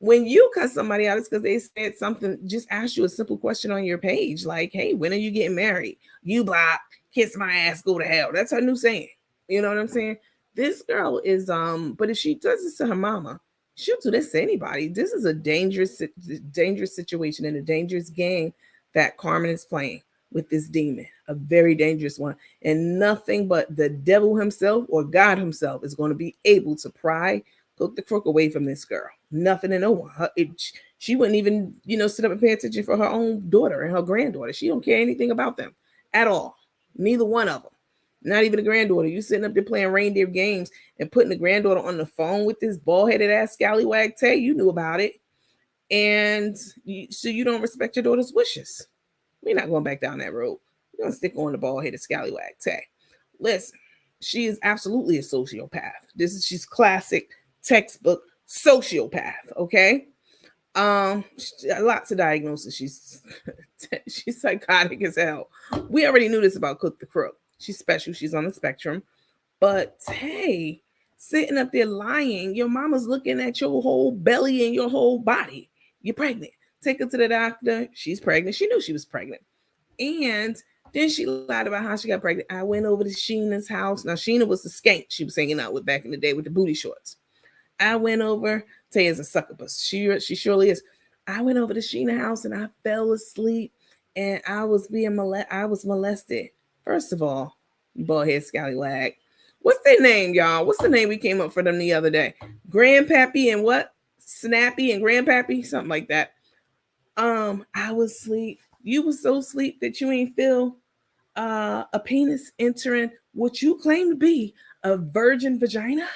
When you cuss somebody out, it's because they said something, just ask you a simple question on your page, like, hey, when are you getting married? You block, kiss my ass, go to hell. That's her new saying. You know what I'm saying? This girl is but if she does this to her mama, she'll do this to anybody. This is a dangerous situation and a dangerous game that Carmen is playing with this demon, a very dangerous one. And nothing but the devil himself or God himself is going to be able to pry, hook the crook away from this girl. Nothing and no one. She wouldn't even, sit up and pay attention for her own daughter and her granddaughter. She don't care anything about them. at all. Neither one of them. Not even the granddaughter. You sitting up there playing reindeer games and putting the granddaughter on the phone with this bald headed ass scallywag Tay. You knew about it, and so you don't respect your daughter's wishes. We're not going back down that road. We're gonna stick on the bald headed scallywag Tay. Listen, she is absolutely a sociopath. She's classic textbook sociopath. Okay, lots of diagnoses. She's psychotic as hell. We already knew this about Cook the Crook. She's special. She's on the spectrum. But hey, sitting up there lying, your mama's looking at your whole belly and your whole body. You're pregnant. Take her to the doctor. She's pregnant. She knew she was pregnant. And then she lied about how she got pregnant. I went over to Sheena's house. Now, Sheena was the skank she was hanging out with back in the day with the booty shorts. I went over. Taya's a succubus. She surely is. I went over to Sheena's house and I fell asleep and I was molested. First of all, you bald head scallywag. What's their name, y'all? What's the name we came up for them the other day? Grandpappy and what? Snappy and Grandpappy, something like that. I was asleep. You was so asleep that you ain't feel a penis entering what you claim to be a virgin vagina.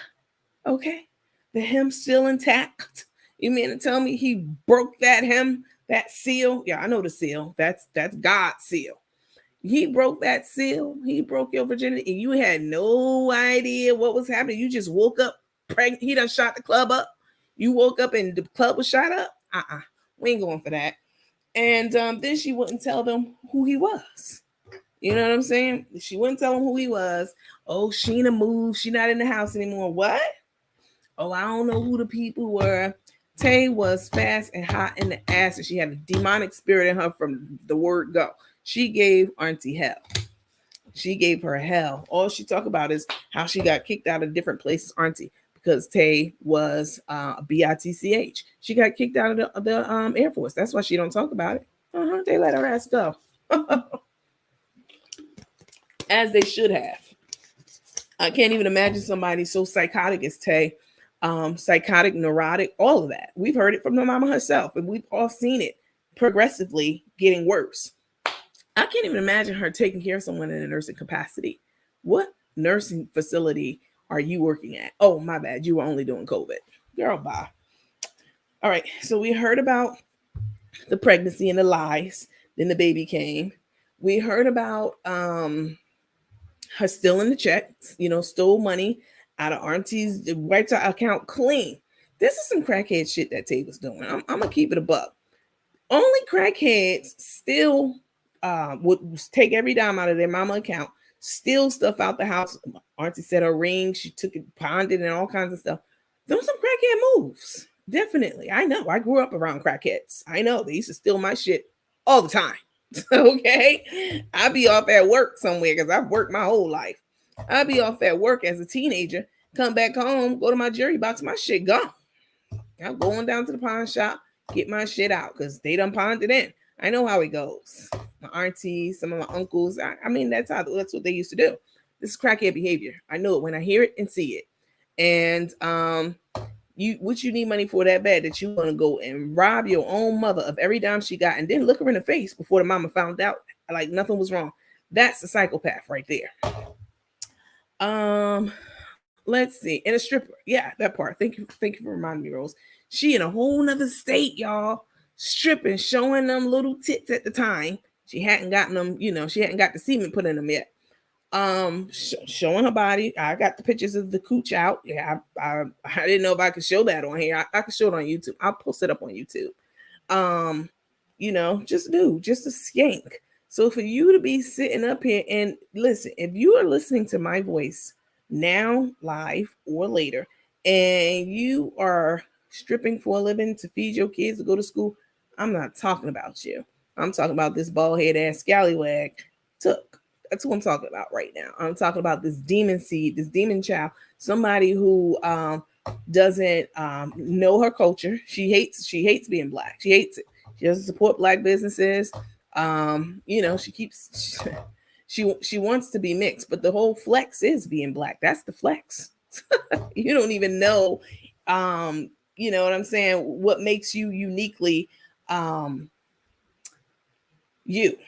Okay, the hem still intact. You mean to tell me he broke that hem, that seal? Yeah, I know the seal. That's God's seal. He broke that seal. He broke your virginity, and you had no idea what was happening. You just woke up pregnant. He done shot the club up. You woke up and the club was shot up. We ain't going for that. And then she wouldn't tell them who he was. You know what I'm saying? She wouldn't tell him who he was. Oh, Sheena moved. She not in the house anymore. What? Oh, I don't know who the people were. Tay was fast and hot in the ass, and she had a demonic spirit in her from the word go. She gave Auntie hell. She gave her hell. All she talk about is how she got kicked out of different places, Auntie, because Tay was a bitch. She got kicked out of the Air Force. That's why she don't talk about it. They let her ass go, as they should have. I can't even imagine somebody so psychotic as Tay, psychotic, neurotic, all of that. We've heard it from the mama herself, and we've all seen it progressively getting worse. I can't even imagine her taking care of someone in a nursing capacity. What nursing facility are you working at? Oh, my bad. You were only doing COVID. Girl, bye. All right. So we heard about the pregnancy and the lies. Then the baby came. We heard about her stealing the checks, stole money out of Auntie's right to account clean. This is some crackhead shit that Tay was doing. I'm gonna keep it a buck. Only crackheads still would take every dime out of their mama account, steal stuff out the house. Auntie said her ring, she took it, pawned it, and all kinds of stuff. Those some crackhead moves. Definitely. I know. I grew up around crackheads. I know. They used to steal my shit all the time. Okay? I'd be off at work somewhere because I've worked my whole life. I'd be off at work as a teenager, come back home, go to my jury box, my shit gone. I'm going down to the pawn shop, get my shit out because they done pawned it in. I know how it goes. My aunties, some of my uncles. I mean, that's what they used to do. This is crackhead behavior. I know it when I hear it and see it. And you need money for that bad that you want to go and rob your own mother of every dime she got, and then look her in the face before the mama found out like nothing was wrong. That's a psychopath right there. Let's see. And a stripper. Yeah, that part. Thank you for reminding me, Rose. She in a whole nother state, y'all, stripping, showing them little tits at the time. She hadn't gotten them, she hadn't got the semen put in them yet. Showing her body. I got the pictures of the cooch out. Yeah, I didn't know if I could show that on here. I could show it on YouTube. I'll post it up on YouTube. Um, just a skank. So for you to be sitting up here and listen, if you are listening to my voice now, live or later, and you are stripping for a living to feed your kids to go to school, I'm not talking about you. I'm talking about this bald head ass scallywag took. That's who I'm talking about right now. I'm talking about this demon seed, this demon child, somebody who doesn't know her culture. She hates being black. She hates it. She doesn't support black businesses. She keeps she wants to be mixed, but the whole flex is being black. That's the flex. You don't even know, you know what I'm saying, what makes you uniquely you.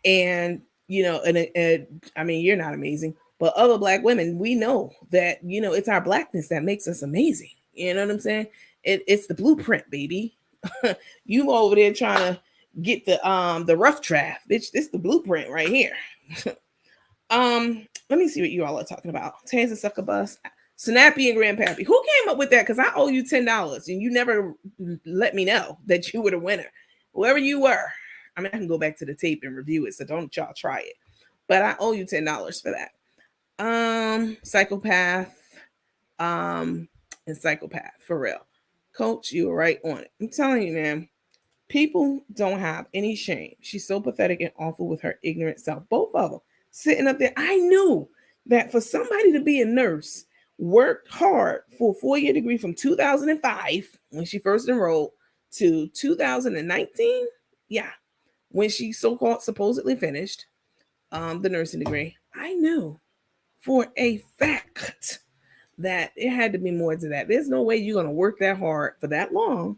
And And I mean, you're not amazing, but other black women, we know that, it's our blackness that makes us amazing. You know what I'm saying? It's the blueprint, baby. You over there trying to get the rough draft, bitch. This the blueprint right here. Let me see what you all are talking about. Tans and Succubus, Snappy and Grandpappy. Who came up with that? Because I owe you $10 and you never let me know that you were the winner. Whoever you were. I mean, I can go back to the tape and review it, so don't y'all try it. But I owe you $10 for that. Psychopath, um, and Psychopath for real. Coach, you were right on it. I'm telling you, man. People don't have any shame. She's so pathetic and awful with her ignorant self. Both of them sitting up there. I knew that for somebody to be a nurse, worked hard for a 4-year degree from 2005 when she first enrolled to 2019. Yeah, when she so-called supposedly finished the nursing degree. I knew for a fact that it had to be more to that. There's no way you're going to work that hard for that long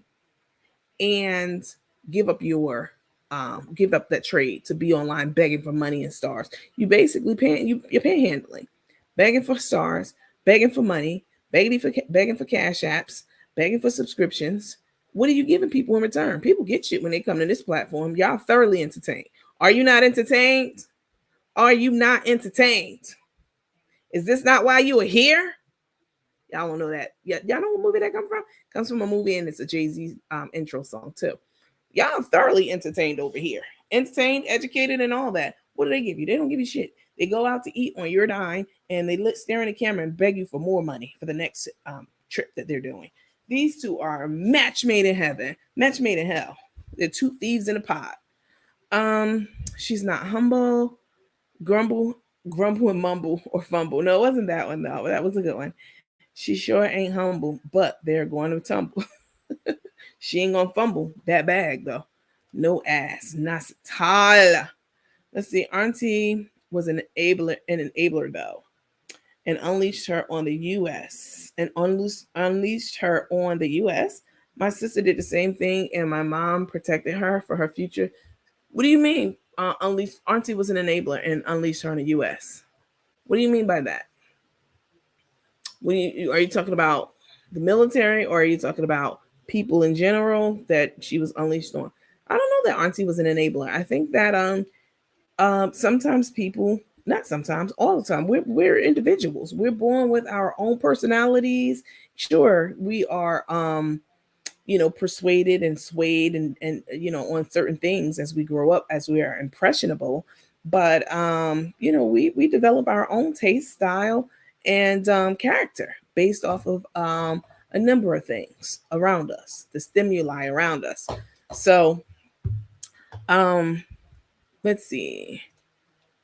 and give up give up that trade to be online begging for money and stars. You basically you're panhandling, begging for stars, begging for money, begging for cash apps, begging for subscriptions. What are you giving people in return? People get shit when they come to this platform. Y'all thoroughly entertained. Are you not entertained? Are you not entertained? Is this not why you are here? Y'all don't know that. Y'all know what movie that comes from? Comes from a movie, and it's a Jay-Z intro song too. Y'all thoroughly entertained over here. Entertained, educated, and all that. What do they give you? They don't give you shit. They go out to eat on your dime, and they stare in the camera and beg you for more money for the next trip that they're doing. These two are match made in heaven, match made in hell. They're two thieves in a pot. She's not humble, grumble and mumble or fumble. No, it wasn't that one though. That was a good one. She sure ain't humble, but they're going to tumble. She ain't gonna fumble that bag though. No ass, not tall. Let's see. Auntie was an enabler though, and unleashed her on the U.S. and unleashed her on the U.S. My sister did the same thing, and my mom protected her for her future. What do you mean? Unleashed Auntie was an enabler and unleashed her on the U.S. What do you mean by that? Are you talking about the military, or are you talking about people in general that she was unleashed on? I don't know that Auntie was an enabler. I think that sometimes people, not sometimes, all the time, we're individuals. We're born with our own personalities. Sure, we are persuaded and swayed and on certain things as we grow up, as we are impressionable. But we develop our own taste, style, and character based off of a number of things around us, the stimuli around us. So um let's see.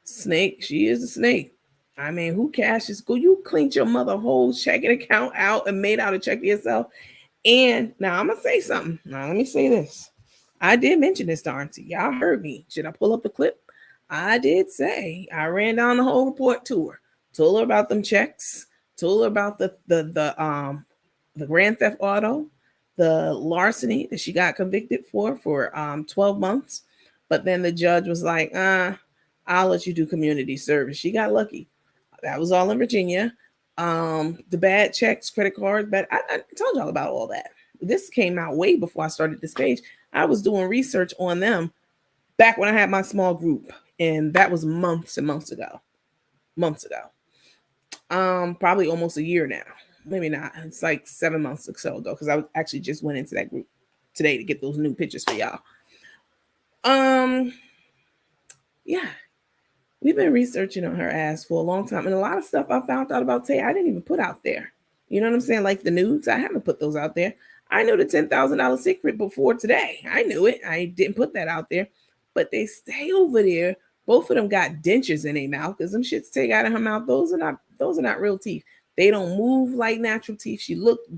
Snake, she is a snake. I mean, who cashes? Go, you cleaned your mother whole checking account out and made out a check to yourself. And now I'm gonna say something. Now let me say this. I did mention this to Auntie. Y'all heard me. Should I pull up the clip? I did say I ran down the whole report to her, told her about them checks, told her about the grand theft auto, the larceny that she got convicted for 12 months. But then the judge was like, I'll let you do community service. She got lucky. That was all in Virginia. The bad checks, credit cards, but I told y'all about all that. This came out way before I started this page. I was doing research on them back when I had my small group, and that was months and months ago. Months ago. Probably almost a year now. Maybe not. It's like 7 months or so ago, because I actually just went into that group today to get those new pictures for y'all. Yeah, we've been researching on her ass for a long time, and a lot of stuff I found out about Tay I didn't even put out there. You know what I'm saying? Like the nudes, I haven't put those out there. I knew the $10,000 secret before today. I knew it. I didn't put that out there, but they stay over there. Both of them got dentures in their mouth because them shits take out of her mouth. Those are not real teeth. They don't move like natural teeth. She looked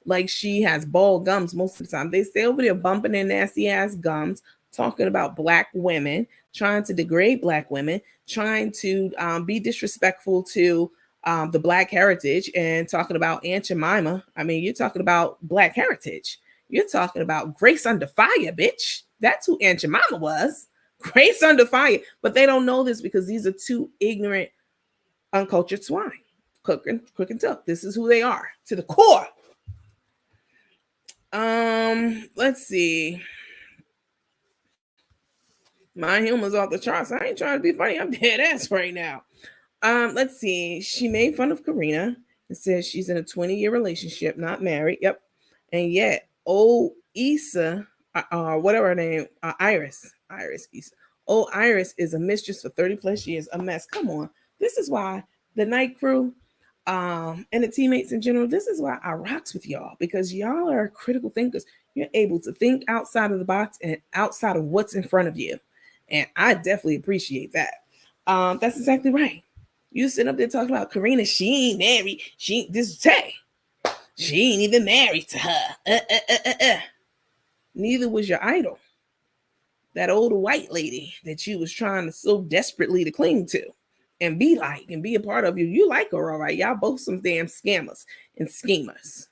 like she has bald gums most of the time. They stay over there bumping their nasty ass gums, talking about black women, trying to degrade black women, trying to be disrespectful to the black heritage, and talking about Aunt Jemima. I mean, you're talking about black heritage. You're talking about Grace Under Fire, bitch. That's who Aunt Jemima was. Grace under fire. But they don't know this because these are two ignorant, uncultured swine. Quick and tough. This is who they are to the core. Let's see. My humor's off the charts. I ain't trying to be funny. I'm dead ass right now. Let's see. She made fun of Karina and says she's in a 20-year relationship, not married. Yep. And yet, old Issa, whatever her name, Iris Issa. Old Iris is a mistress for 30 plus years. A mess. Come on. This is why the night crew, and the teammates in general, this is why I rocks with y'all because y'all are critical thinkers. You're able to think outside of the box and outside of what's in front of you. And I definitely appreciate that. That's exactly right. You sitting up there talking about Karina, she ain't married. This is Tay. She ain't even married to her. Neither was your idol, that older white lady that you was trying to so desperately to cling to and be like and be a part of you. You like her, all right. Y'all both some damn scammers and schemers.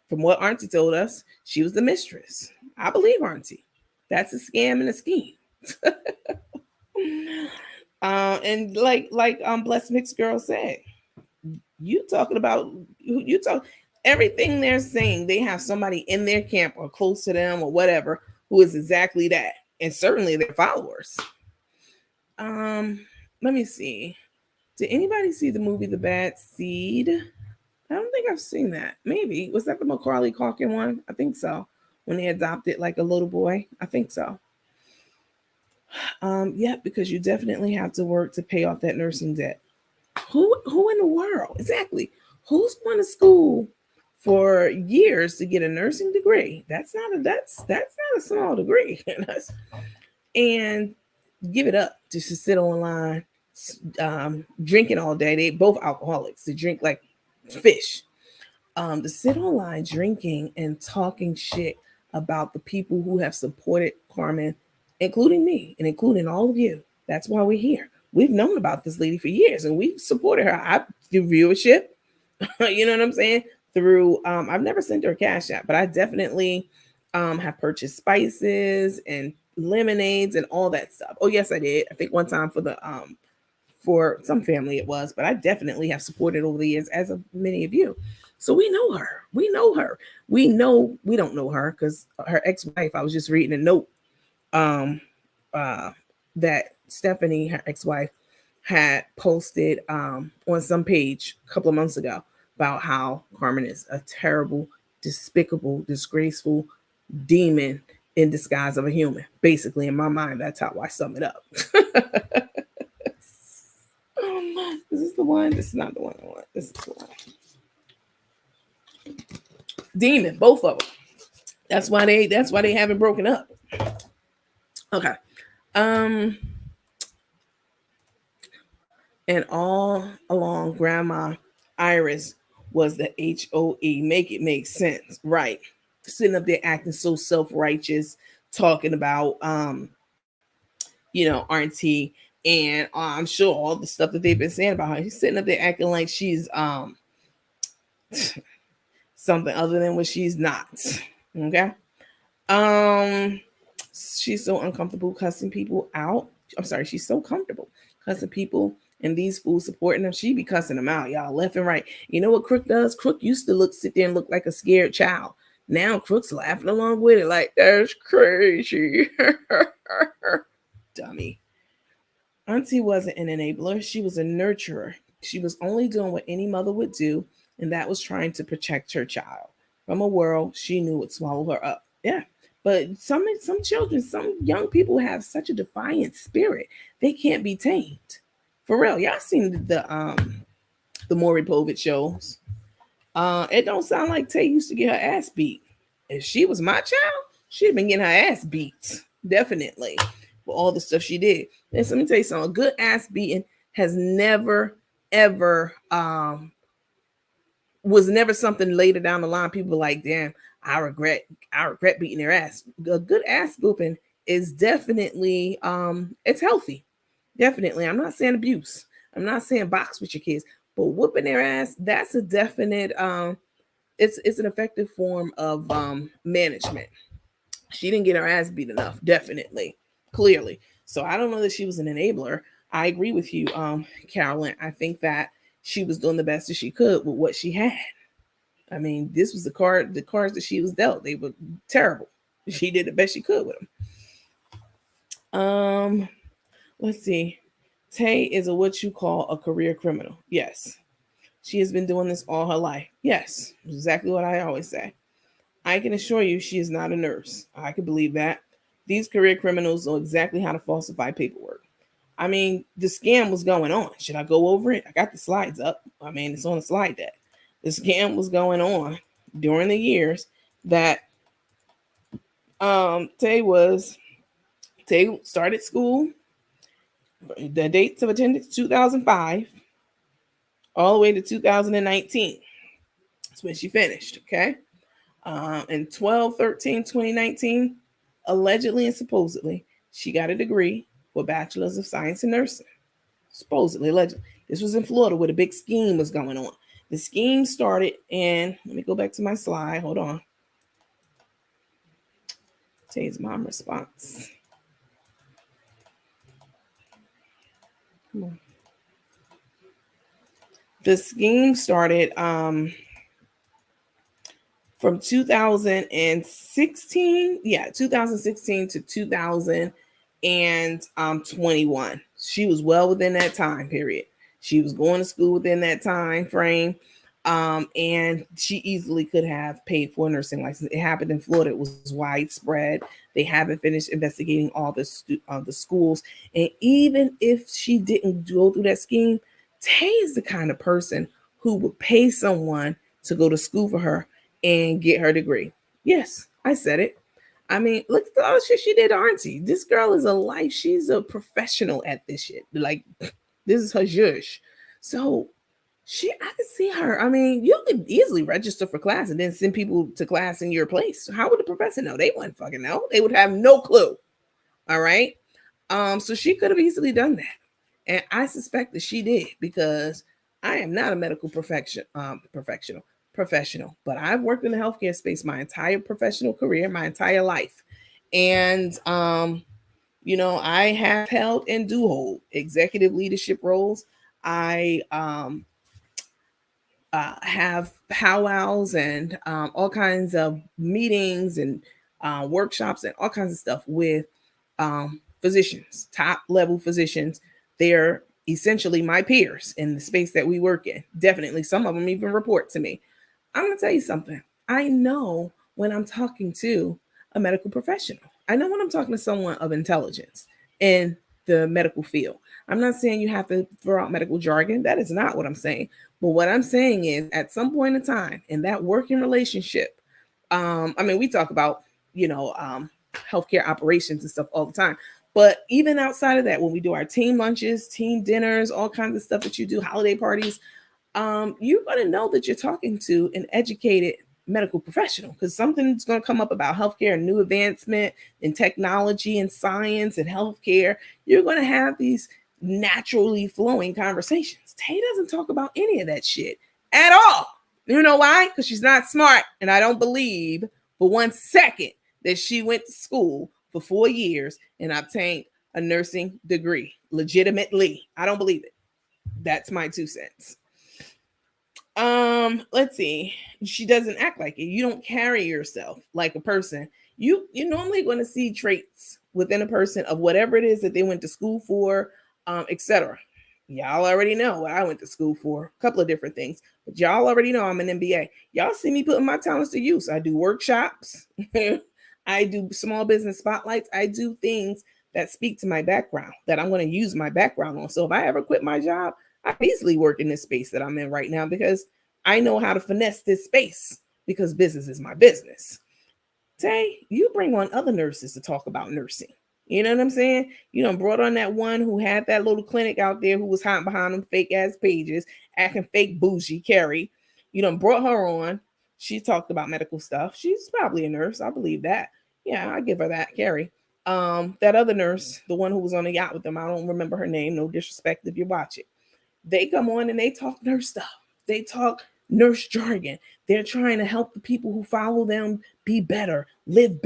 From what Auntie told us, she was the mistress. I believe Auntie. That's a scam and a scheme. And Blessed Mixed Girl said, you talking about you talk everything they're saying, they have somebody in their camp or close to them or whatever who is exactly that. And certainly their followers. Um, Let me see. Did anybody see the movie The Bad Seed? I don't think I've seen that. Maybe. Was that the Macaulay Culkin one? I think so. When they adopted like a little boy. I think so. Yeah, because you definitely have to work to pay off that nursing debt. Who in the world? Exactly. Who's going to school for years to get a nursing degree? That's not a small degree. And give it up just to sit online drinking all day. They both alcoholics. They drink like fish. To sit online drinking and talking shit about the people who have supported Carmen, including me and including all of you. That's why we're here. We've known about this lady for years and we've supported her. I do viewership, you know what I'm saying? Through I've never sent her a cash app, but I definitely have purchased spices and lemonades and all that stuff. Oh yes, I did. I think one time for some family it was, but I definitely have supported over the years, as of many of you. So we know her. We know her. We know we don't know her because her ex-wife. I was just reading a note um, uh, that Stephanie, her ex-wife, had posted on some page a couple of months ago about how Carmen is a terrible, despicable, disgraceful demon in disguise of a human. Basically, in my mind, that's how I sum it up. Is this the one? This is not the one I want. This is the one. Demon, both of them. That's why they haven't broken up. Okay. Um and all along Grandma Iris was the HOE. Make it make sense. Right. Sitting up there acting so self-righteous, talking about Auntie, and I'm sure all the stuff that they've been saying about her. He's sitting up there acting like she's something other than what she's not. Okay. Um, she's so uncomfortable cussing people out. I'm sorry, she's so comfortable cussing people and these fools supporting them. She be cussing them out, y'all, left and right. You know what Crook does? Crook used to sit there and look like a scared child. Now Crook's laughing along with it, like that's crazy. Dummy. Auntie wasn't an enabler, she was a nurturer. She was only doing what any mother would do, and that was trying to protect her child from a world she knew would swallow her up. Yeah. But some children, some young people have such a defiant spirit, they can't be tamed. For real. Y'all seen the Maury Povich shows. It don't sound like Tay used to get her ass beat. If she was my child, she'd have been getting her ass beat. Definitely. For all the stuff she did. And let me tell you something, a good ass beating has never, ever was never something later down the line. People like, damn, I regret beating their ass. A good ass whooping is definitely it's healthy. Definitely. I'm not saying abuse. I'm not saying box with your kids, but whooping their ass, that's a definite it's an effective form of management. She didn't get her ass beat enough, definitely. Clearly. So I don't know that she was an enabler. I agree with you, Carolyn. I think that she was doing the best that she could with what she had. I mean, this was the cards that she was dealt. They were terrible. She did the best she could with them. Let's see. Tay is a what you call a career criminal. Yes. She has been doing this all her life. Yes. Exactly what I always say. I can assure you she is not a nurse. I can believe that. These career criminals know exactly how to falsify paperwork. I mean, the scam was going on. Should I go over it? I got the slides up. I mean, it's on the slide deck. The scam was going on during the years that Tay started school. The dates of attendance 2005 all the way to 2019. That's when she finished. Okay. In 12/13/2019, allegedly and supposedly, she got a degree for Bachelor's of Science in Nursing. Supposedly, allegedly. This was in Florida where the big scheme was going on. The scheme started, and let me go back to my slide. Hold on. Today's mom response. Come on. The scheme started from 2016, 2016 to 2021. She was well within that time period. She was going to school within that time frame. And she easily could have paid for a nursing license. It happened in Florida. It was widespread. They haven't finished investigating all the schools. And even if she didn't go through that scheme, Tay is the kind of person who would pay someone to go to school for her and get her degree. Yes, I said it. I mean, look at all the shit she did to Auntie. This girl is a life. She's a professional at this shit. Like, this is her zhush. So I could see her. I mean, you could easily register for class and then send people to class in your place. How would the professor know? They wouldn't fucking know. They would have no clue. All right. So she could have easily done that. And I suspect that she did because I am not a medical professional, but I've worked in the healthcare space my entire professional career, my entire life. And I have held and do hold executive leadership roles. I have powwows and all kinds of meetings and workshops and all kinds of stuff with physicians, top level physicians. They're essentially my peers in the space that we work in. Definitely, some of them even report to me. I'm going to tell you something. I know when I'm talking to a medical professional. I know when I'm talking to someone of intelligence in the medical field. I'm not saying you have to throw out medical jargon. That is not what I'm saying. But what I'm saying is, at some point in time in that working relationship, I mean, we talk about, healthcare operations and stuff all the time. But even outside of that, when we do our team lunches, team dinners, all kinds of stuff that you do, holiday parties, you're going to know that you're talking to an educated medical professional because something's going to come up about healthcare and new advancement in technology and science and healthcare. You're going to have these naturally flowing conversations. Tay doesn't talk about any of that shit at all. You know why? Because she's not smart. And I don't believe for 1 second that she went to school for 4 years and obtained a nursing degree legitimately. I don't believe it. That's my 2 cents. Let's see. She doesn't act like it. You don't carry yourself like a person. You're normally going to see traits within a person of whatever it is that they went to school for, etc. Y'all already know what I went to school for. A couple of different things, but y'all already know I'm an MBA. Y'all see me putting my talents to use. I do workshops. I do small business spotlights. I do things that speak to my background that I'm going to use my background on. So if I ever quit my job, I easily work in this space that I'm in right now because I know how to finesse this space because business is my business. Tay, you bring on other nurses to talk about nursing. You know what I'm saying? You done brought on that one who had that little clinic out there who was hiding behind them fake ass pages, acting fake bougie, Carrie. You done brought her on. She talked about medical stuff. She's probably a nurse. I believe that. Yeah, I give her that, Carrie. That other nurse, the one who was on the yacht with them, I don't remember her name. No disrespect if you watch it. They come on and they talk nurse stuff. They talk nurse jargon. They're trying to help the people who follow them be better, live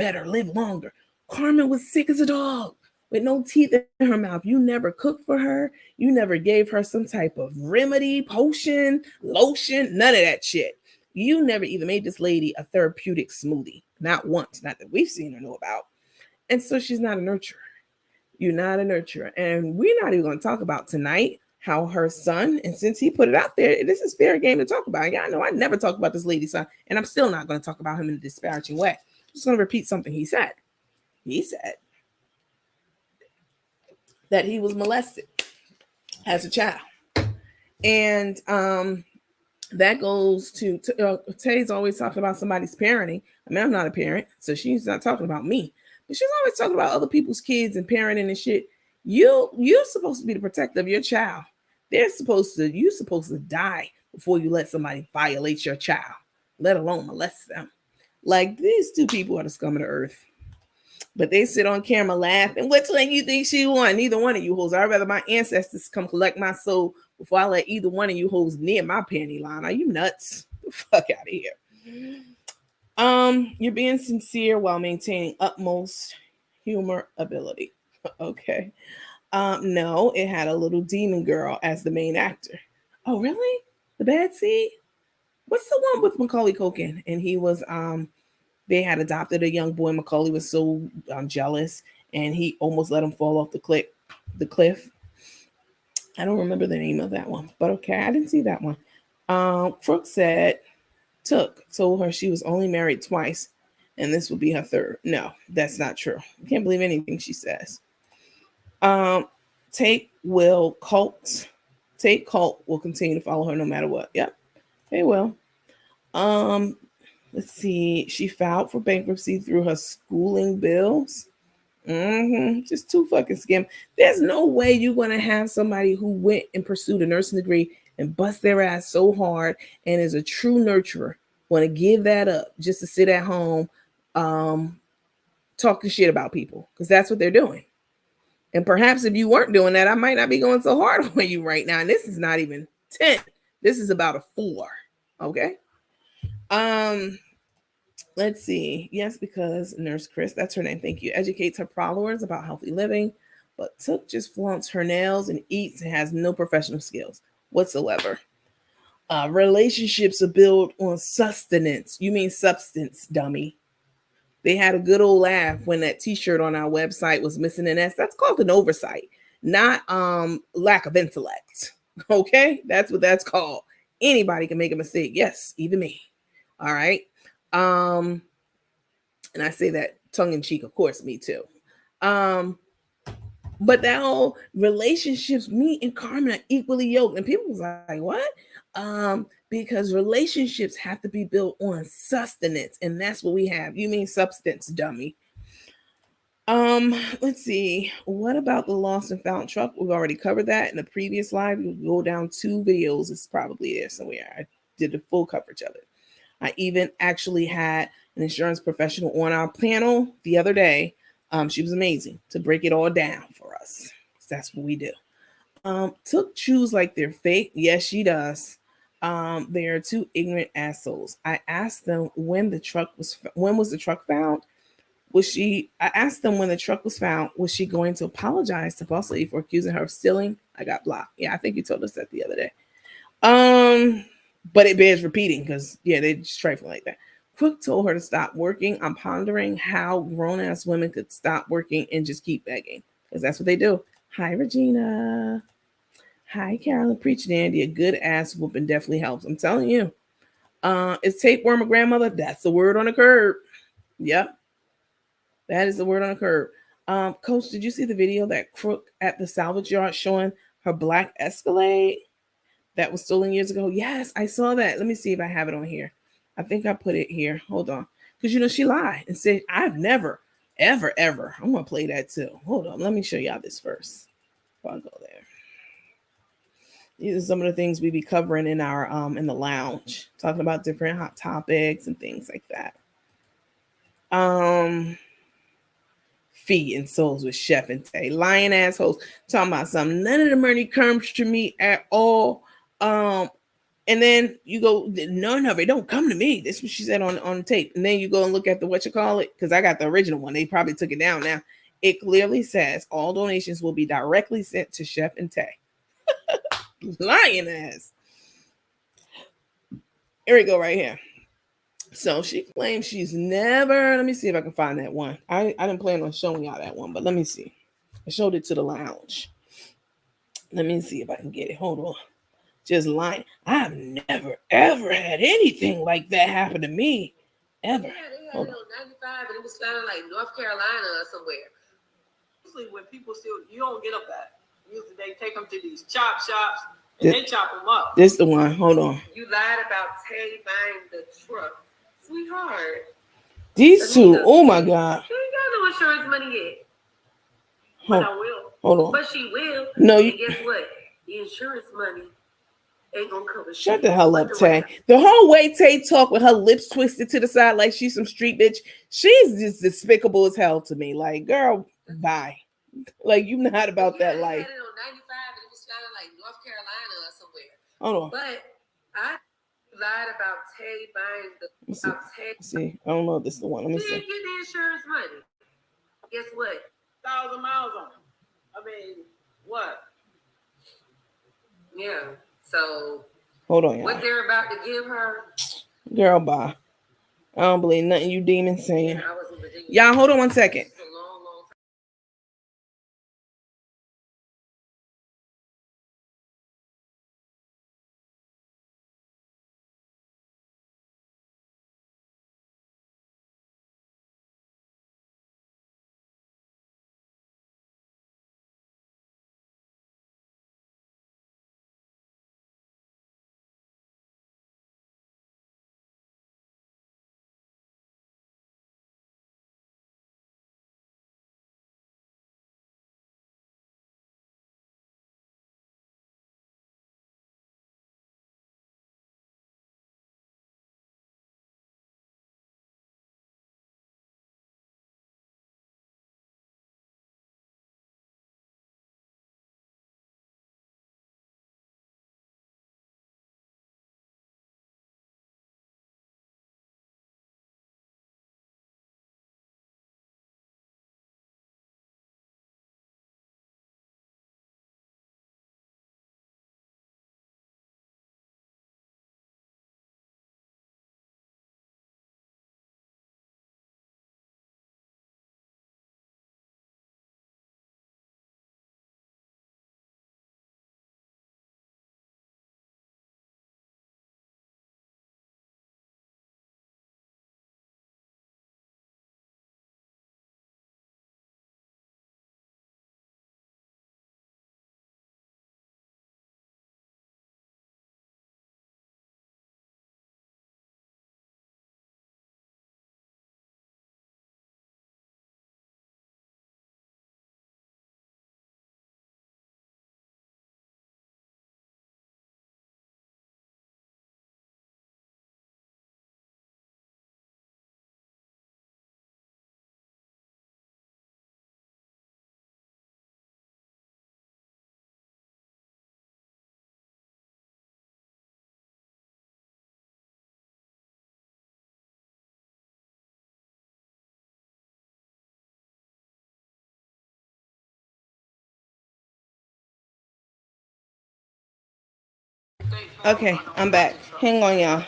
longer. Carmen was sick as a dog. with no teeth in her mouth. You never cooked for her. You never gave her some type of remedy, potion, lotion, none of that shit. You never even made this lady a therapeutic smoothie. Not once, not that we've seen or know about. And so she's not a nurturer. You're not a nurturer. And we're not even going to talk about tonight how her son, and since he put it out there, this is fair game to talk about. Y'all know I never talk about this lady's son, and I'm still not going to talk about him in a disparaging way. I'm just going to repeat something he said. He said that he was molested as a child. And that goes to Tay's always talking about somebody's parenting. I mean, I'm not a parent, so she's not talking about me, but she's always talking about other people's kids and parenting and shit. You're supposed to be the protector of your child. You're supposed to die before you let somebody violate your child, let alone molest them. Like these two people are the scum of the earth. But they sit on camera laughing. Which one you think she won? Neither one of you hoes. I'd rather my ancestors come collect my soul before I let either one of you hoes near my panty line. Are you nuts? The fuck out of here. You're being sincere while maintaining utmost humor ability. Okay. No, it had a little demon girl as the main actor. Oh, really? The Bad Seed? What's the one with Macaulay Culkin? And he was they had adopted a young boy. Macaulay was so jealous, and he almost let him fall off the cliff. The cliff. I don't remember the name of that one, but okay, I didn't see that one. Crook said told her she was only married twice, and this would be her third. No, that's not true. I can't believe anything she says. Um, Take will cults. Take cult will continue to follow her no matter what. Yep, they will. Um, let's see. She filed for bankruptcy through her schooling bills. Just too fucking scam. There's no way you're gonna have somebody who went and pursued a nursing degree and bust their ass so hard and is a true nurturer want to give that up just to sit at home, um, talking shit about people because that's what they're doing. And perhaps if you weren't doing that, I might not be going so hard on you right now. And this is not even 10. This is about a 4. Okay. Um, let's see. Yes, because Nurse Chris, that's her name. Thank you. Educates her followers about healthy living, but Took just flaunts her nails and eats and has no professional skills whatsoever. Relationships are built on sustenance. You mean substance, dummy. They had a good old laugh when that T-shirt on our website was missing an S. That's called an oversight, not lack of intellect. Okay, that's what that's called. Anybody can make a mistake. Yes, even me. All right. Um, and I say that tongue in cheek, of course, me too. Um, but that whole relationships, me and Carmen are equally yoked, and people was like, "What?" Because relationships have to be built on sustenance, and that's what we have. You mean substance, dummy? Let's see. What about the lost and found truck? We've already covered that in the previous live. You go down 2 videos. It's probably there somewhere. I did the full coverage of it. I even actually had an insurance professional on our panel the other day. She was amazing to break it all down for us. That's what we do. Took choose like they're fake. Yes, she does. They are two ignorant assholes. I asked them when was the truck found? I asked them when the truck was found, was she going to apologize to Boss Lady for accusing her of stealing? I got blocked. Yeah, I think you told us that the other day. But it bears repeating because yeah, they just trifling like that. Cook told her to stop working. I'm pondering how grown ass women could stop working and just keep begging because that's what they do. Hi, Regina. Hi, Carolyn. Preaching Andy. A good ass whooping definitely helps. I'm telling you. Is tapeworm a grandmother? That's the word on the curb. Yep, that is the word on the curb. Coach, did you see the video that Crook at the salvage yard showing her black Escalade that was stolen years ago? Yes, I saw that. Let me see if I have it on here. I think I put it here. Hold on. Because, she lied and said, I've never, ever, ever. I'm going to play that too. Hold on. Let me show y'all this first before I go there. These are some of the things we be covering in our in the lounge, talking about different hot topics and things like that. Feet and souls with Chef and Tay. Lying assholes talking about something. None of the money comes to me at all. And then you go, none of it don't come to me. This is what she said on tape. And then you go and look at the what you call it, because I got the original one. They probably took it down now. It clearly says all donations will be directly sent to Chef and Tay. Lying ass. Here we go, right here. So she claims she's never. Let me see if I can find that one. I didn't plan on showing y'all that one, but let me see. I showed it to the lounge. Let me see if I can get it. Hold on. Just lying. I've never ever had anything like that happen to me. Ever. Yeah, they had it on 95 and it was found in like North Carolina or somewhere. Usually when people still, you don't get up at. Usually they take them to these chop shops and they chop them up. This the one. Hold on. You lied about Tay buying the truck. Sweetheart. These two, oh my God. She ain't got no insurance money yet. But I will. Hold on. But she will. No, and guess what? The insurance money ain't gonna cover. Shut the hell up, Tay. The whole way Tay talk with her lips twisted to the side like she's some street bitch, she's just despicable as hell to me. Like, girl, bye. Like, you not about that life. I had it on 95 and it was found in like North Carolina or somewhere. Hold on. But I lied about Tay buying the. Let's see. I don't know if this is the one. Let me see. She didn't get the insurance money. Guess what? 1,000 miles on it. I mean, what? Yeah. So. Hold on, y'all. What they're about to give her. Girl, bye. I don't believe nothing you demons saying. Y'all, hold on one second. Okay, I'm back. Hang on, y'all.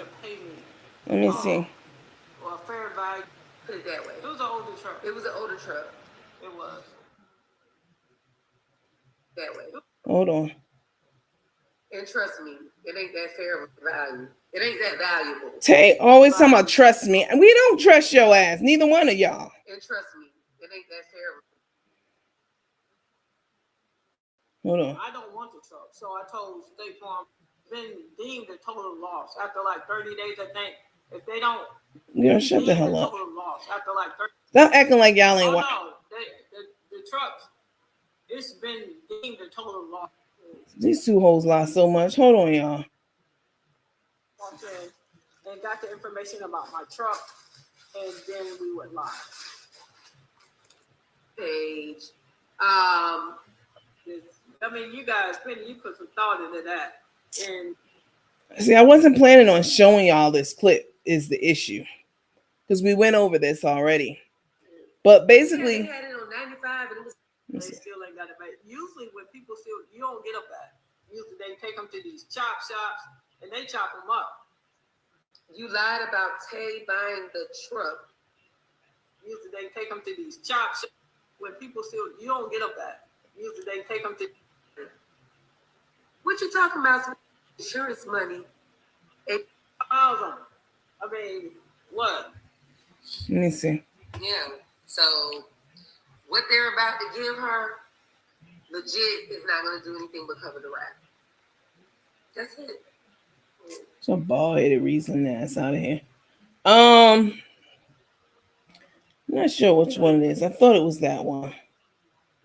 Let me see. Or fair value. Put it that way. It was an older truck. It was an older truck. It was. That way. Hold on. And trust me, it ain't that fair of a value. It ain't that valuable. Tay always talking about trust me. And we don't trust your ass. Neither one of y'all. And trust me, it ain't that fair. Hold on. I don't want the truck. So I told State Farm, been deemed a total loss. After like 30 days, I think. If they don't. Yeah, shut the hell up. Total loss. After like 30. Stop acting like y'all ain't watching. No, the trucks, it's been deemed a total loss. These two hoes lie so much. Hold on, y'all. And got the information about my truck, and then we went live. Page. I mean, you guys, Penny, you put some thought into that. And see, I wasn't planning on showing y'all this clip is the issue. Because we went over this already. But basically, they had it on 95 They still ain't got it back. Usually, when people steal, you don't get them back. Usually, they take them to these chop shops and they chop them up. You lied about Tay buying the truck. Usually, they take them to these chop shops. When people steal, you don't get them back. Usually, they take them to. What you talking about? Some insurance money. I mean, what? Let me see. Yeah. So what they're about to give her, legit, is not going to do anything but cover the rap. That's it. Some bald-headed Riesling ass out of here. I'm not sure which one it is. I thought it was that one.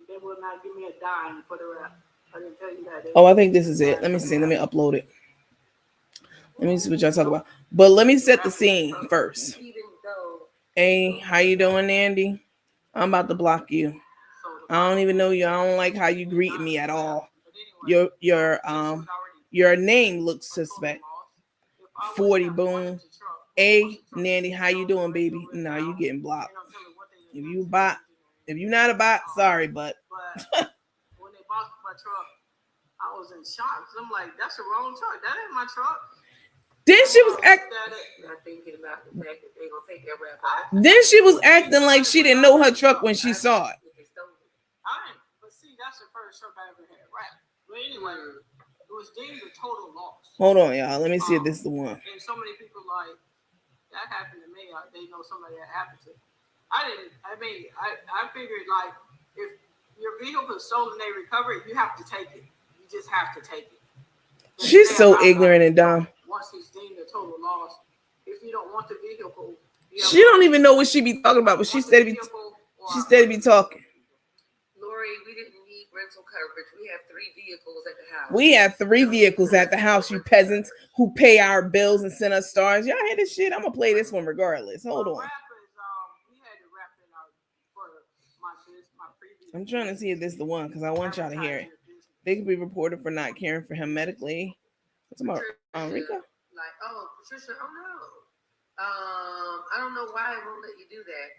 They will not give me a dime for the rap. I didn't tell you that. Oh, I think this is it. Let me see. Let me upload it. Let me see what y'all talk about. But let me set the scene first. Hey, how you doing, Andy? I'm about to block you. I don't even know you. I don't like how you greet me at all. Your name looks suspect. 40 boom. Hey, Nandy, how you doing, baby? No, you getting blocked. If you not a bot, sorry, but when they bought my truck, I was in shock. I'm like, that's the wrong truck. That ain't my truck. Then she was acting. Not thinking about the fact that they're gonna take that rap off. Then she was acting like she didn't know her truck when she saw it. But see, that's the first truck I ever had rap. But anyway, it was deemed a total loss. Hold on, y'all. Let me see if this is the one. And so many people like that happened to me. They know somebody that happened to. I figured like if your vehicle is stolen, they recover it. You have to take it. You just have to take it. She's so ignorant and dumb. Once it's deemed a total loss, if you don't want the vehicle, she don't even know what she be talking about, but she steady be talking. Lori, we didn't need rental coverage. We have 3 vehicles at the house. We have 3 vehicles at the house, you peasants who pay our bills and send us stars. Y'all hear this shit? I'm gonna play this one regardless. Hold on. I'm trying to see if this is the one because I want y'all to hear it. They could be reported for not caring for him medically. What's about Rika? Like, oh, Patricia, oh no. I don't know why it won't let you do that.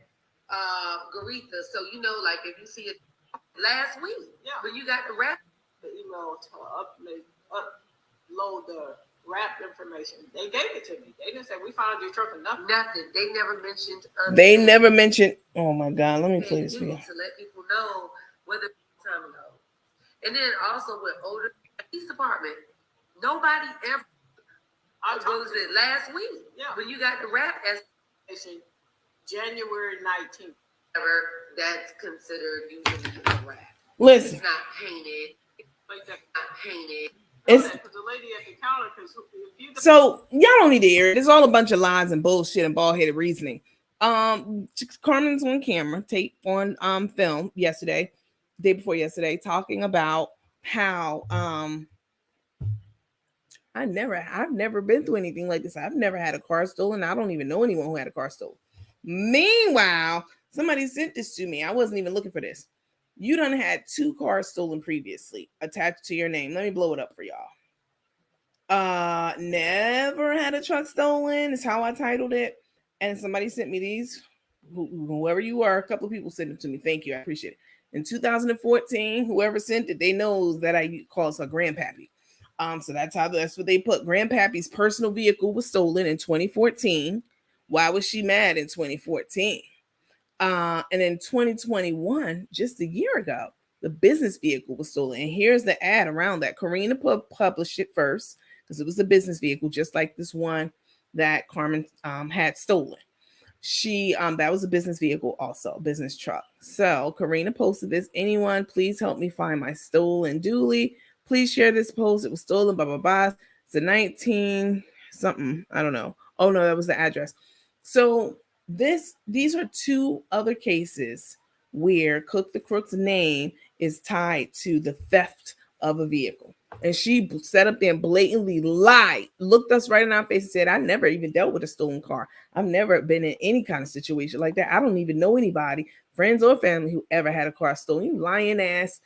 Garetha, so you know, like if you see it last week, when you got the rap, the email to upload the rap information. They gave it to me. They didn't say we found your truck or nothing. Nothing. They never mentioned. They never mentioned. Oh my God! Let me play this for you. To let people know whether time ago, and then also with older police department, nobody ever. What was it last week? Yeah. When you got the rap estimation, January 19th. That's considered usually a rap. Listen. It's not painted. It's not painted. It's the lady at the counter. So y'all don't need to hear it. It's all a bunch of lies and bullshit and bald-headed reasoning. Carmen's on camera, tape on film yesterday, day before yesterday, talking about how I've never been through anything like this. I've never had a car stolen. I don't even know anyone who had a car stolen. Meanwhile, somebody sent this to me. I wasn't even looking for this. You done had 2 cars stolen previously attached to your name. Let me blow it up for y'all. Never had a truck stolen is how I titled it. And somebody sent me these. Whoever you are, a couple of people sent it to me. Thank you. I appreciate it. In 2014, whoever sent it, they knows that I call us a grandpappy. So that's what they put. Grandpappy's personal vehicle was stolen in 2014. Why was she mad in 2014? And in 2021, just a year ago, the business vehicle was stolen. And here's the ad around that. Karina published it first because it was a business vehicle, just like this one that Carmen had stolen. That was a business vehicle, also a business truck. So Karina posted this. Anyone, please help me find my stolen dually. Please share this post. It was stolen, blah, blah, blah. It's a 19 something. I don't know. Oh, no, that was the address. So these are 2 other cases where Cook the Crook's name is tied to the theft of a vehicle. And she sat up there and blatantly lied, looked us right in our face and said, I never even dealt with a stolen car. I've never been in any kind of situation like that. I don't even know anybody, friends or family, who ever had a car stolen. You lying ass.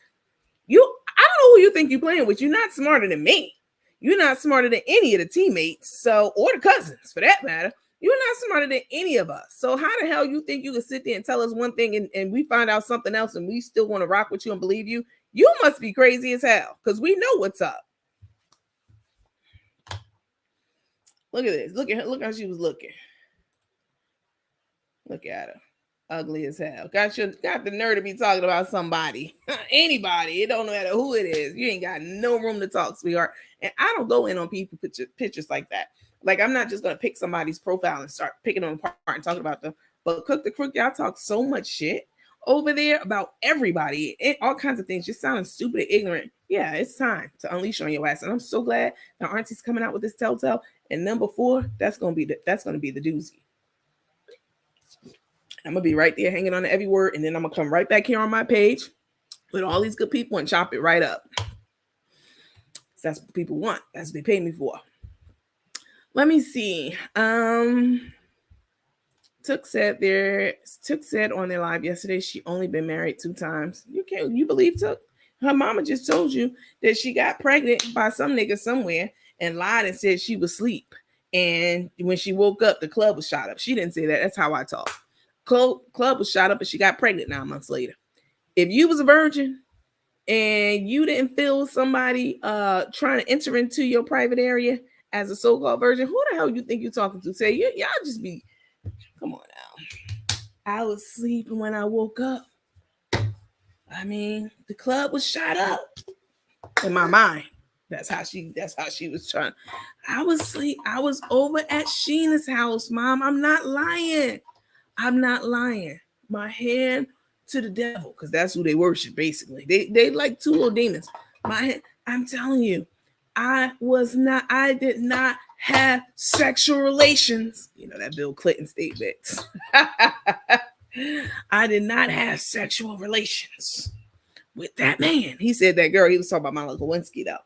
I don't know who you think you're playing with. You're not smarter than me. You're not smarter than any of the teammates, or the cousins for that matter. You're not smarter than any of us. So how the hell you think you can sit there and tell us one thing and we find out something else and we still want to rock with you and believe you? You must be crazy as hell because we know what's up. Look at this. Look at her. Look how she was looking. Look at her. Ugly as hell. Got the nerve to be talking about somebody. Anybody. It don't matter who it is. You ain't got no room to talk, sweetheart. And I don't go in on people pictures like that. Like, I'm not just gonna pick somebody's profile and start picking them apart and talking about them. But Cook the Crook, y'all talk so much shit over there about everybody and all kinds of things, just sounding stupid and ignorant. Yeah, it's time to unleash on your ass. And I'm so glad that Auntie's coming out with this telltale. And number 4, that's gonna be the doozy. I'm gonna be right there hanging on to every word, and then I'm gonna come right back here on my page with all these good people and chop it right up. That's what people want. That's what they pay me for. Let me see. Took said on their live yesterday she only been married 2 times. You believe Took? Her mama just told you that she got pregnant by some nigga somewhere and lied and said she was asleep. And when she woke up, the club was shot up. She didn't say that. That's how I talk. Club was shot up and she got pregnant 9 months later. If you was a virgin and you didn't feel somebody trying to enter into your private area as a so-called virgin, who the hell you think you're talking to? Say, y'all just be, come on now. I was sleeping when I woke up. I mean, the club was shot up. In my mind. That's how she was trying. I was asleep. I was over at Sheena's house, Mom. I'm not lying. My hand to the devil, because that's who they worship, basically. They like 2 little demons. I'm telling you, I did not have sexual relations. You know that Bill Clinton statement. I did not have sexual relations with that man. He said that, girl. He was talking about Monica Lewinsky, though.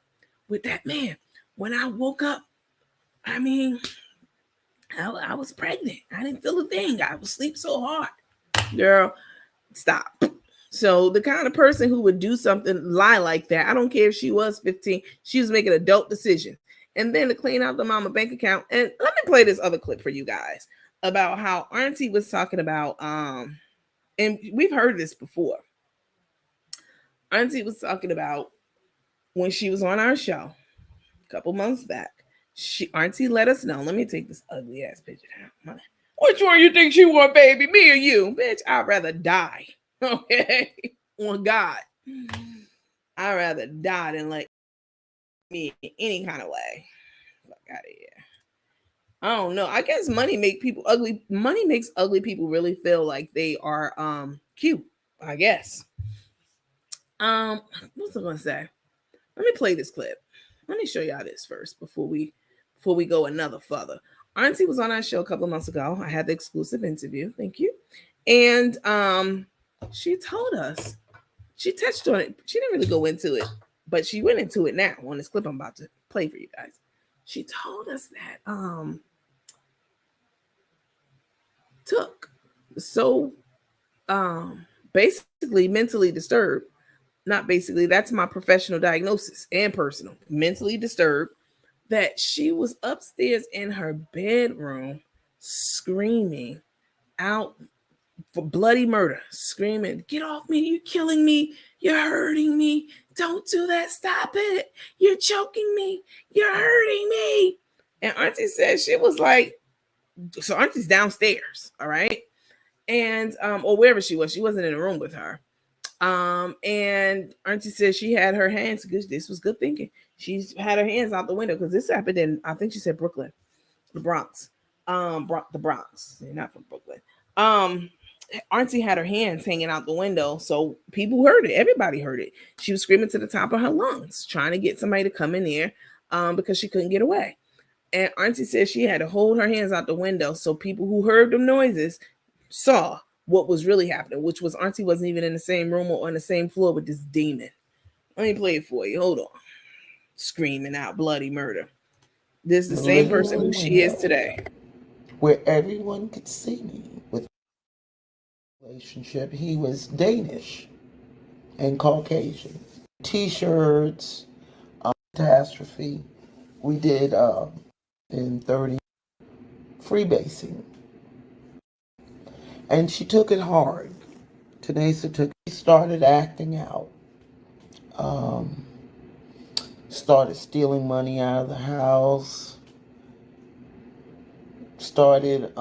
With that man. When I woke up, I mean, I was pregnant. I didn't feel a thing. I was asleep so hard. Girl, stop. So the kind of person who would do something, lie like that, I don't care if she was 15, she was making adult decisions. And then to clean out the mama bank account. And let me play this other clip for you guys about how Auntie was talking about, and we've heard this before. Auntie was talking about when she was on our show a couple months back. Auntie let us know. Let me take this ugly ass picture down. Which one you think she want, baby? Me or you? Bitch, I'd rather die. Okay? On God. I'd rather die than let me any kind of way. Fuck out of here. I don't know. I guess money makes people ugly. Money makes ugly people really feel like they are cute, I guess. What's I gonna say? Let me play this clip. Let me show y'all this first before we go another further. Auntie was on our show a couple of months ago. I had the exclusive interview. Thank you. And she told us, she touched on it. She didn't really go into it, but she went into it now on this clip I'm about to play for you guys. She told us that Took so basically mentally disturbed. Not basically, that's my professional diagnosis and personal. Mentally disturbed, that she was upstairs in her bedroom screaming out for bloody murder, screaming, "Get off me, you're killing me, you're hurting me, don't do that, stop it, you're choking me, you're hurting me." And Auntie said she was like, so Auntie's downstairs, all right? And or wherever she wasn't in the room with her. And Auntie said she had her hands, because this was good thinking. She's had her hands out the window because this happened in, I think she said Brooklyn, the Bronx. The Bronx, not from Brooklyn. Auntie had her hands hanging out the window, so people heard it. Everybody heard it. She was screaming to the top of her lungs, trying to get somebody to come in there, because she couldn't get away. And Auntie said she had to hold her hands out the window so people who heard the noises saw what was really happening, which was Auntie wasn't even in the same room or on the same floor with this demon. Let me play it for you. Hold on. Screaming out bloody murder. This is the same person who she is today. Where everyone could see me with relationship. He was Danish and Caucasian. T-shirts, catastrophe. We did in 30 freebasing. And she took it hard. She started acting out. Um, Started stealing money out of the house. Started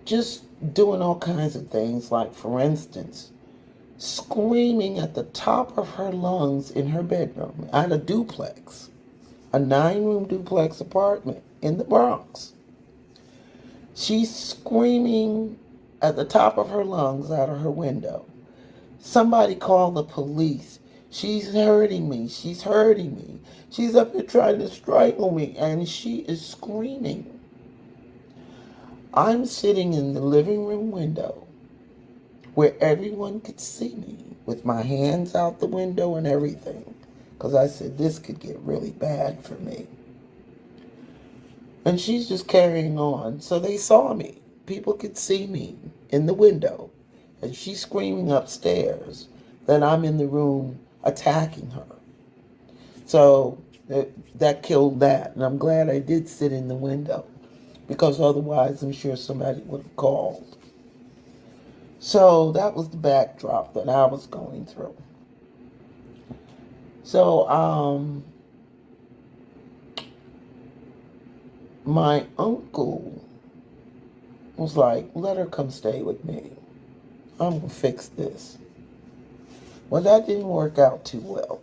just doing all kinds of things. Like, for instance, screaming at the top of her lungs in her bedroom at a duplex, a 9-room duplex apartment in the Bronx. She's screaming at the top of her lungs out of her window. Somebody call the police. She's hurting me. She's hurting me. She's up here trying to strangle me. And she is screaming. I'm sitting in the living room window where everyone could see me with my hands out the window and everything. Because I said, this could get really bad for me. And she's just carrying on. So they saw me. People could see me in the window. And she's screaming upstairs that I'm in the room attacking her. So that killed that. And I'm glad I did sit in the window, because otherwise I'm sure somebody would have called. So that was the backdrop that I was going through. So my uncle was like, let her come stay with me. I'm going to fix this. Well, that didn't work out too well,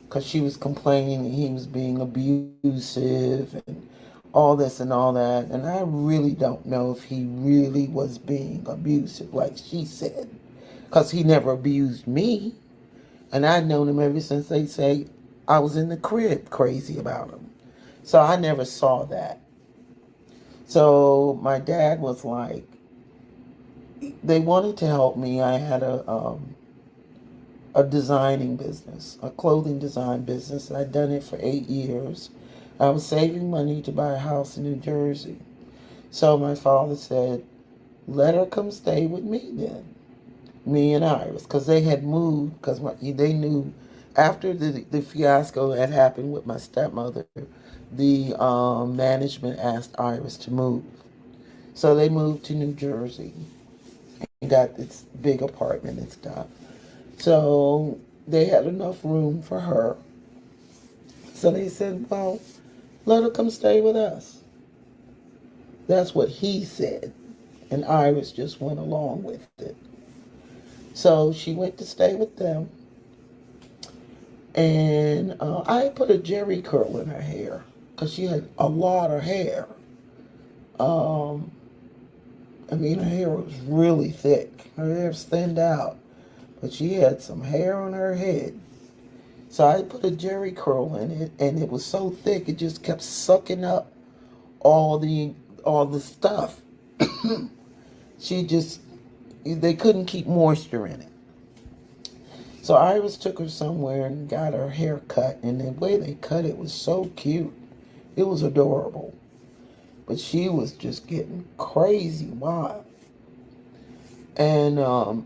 because she was complaining that he was being abusive and all this and all that. And I really don't know if he really was being abusive, like she said, because he never abused me. And I'd known him ever since they say I was in the crib crazy about him. So I never saw that. So my dad was like, they wanted to help me. I had a designing business, a clothing design business. I'd done it for 8 years. I was saving money to buy a house in New Jersey. So my father said, let her come stay with me then, me and Iris, because they had moved, because they knew after the fiasco had happened with my stepmother, the management asked Iris to move. So they moved to New Jersey and got this big apartment and stuff. So they had enough room for her. So they said, well, let her come stay with us. That's what he said. And Iris just went along with it. So she went to stay with them. And I put a jerry curl in her hair, because she had a lot of hair. I mean, her hair was really thick. Her hair thinned out. But she had some hair on her head. So I put a jerry curl in it, and it was so thick it just kept sucking up all the stuff. They couldn't keep moisture in it. So Iris took her somewhere and got her hair cut, and the way they cut it was so cute. It was adorable. But she was just getting crazy wild. And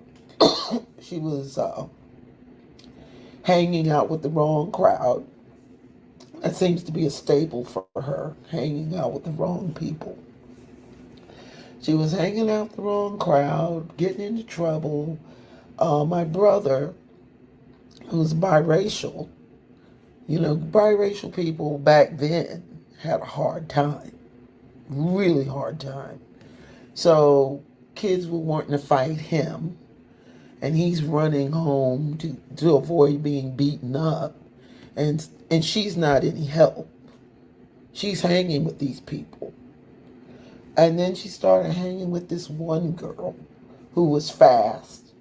she was hanging out with the wrong crowd. That seems to be a staple for her, hanging out with the wrong people. She was hanging out with the wrong crowd, getting into trouble. My brother, who's biracial, biracial people back then had a hard time, really hard time. So kids were wanting to fight him, and he's running home to avoid being beaten up, and she's not any help. She's hanging with these people. And then she started hanging with this one girl who was fast.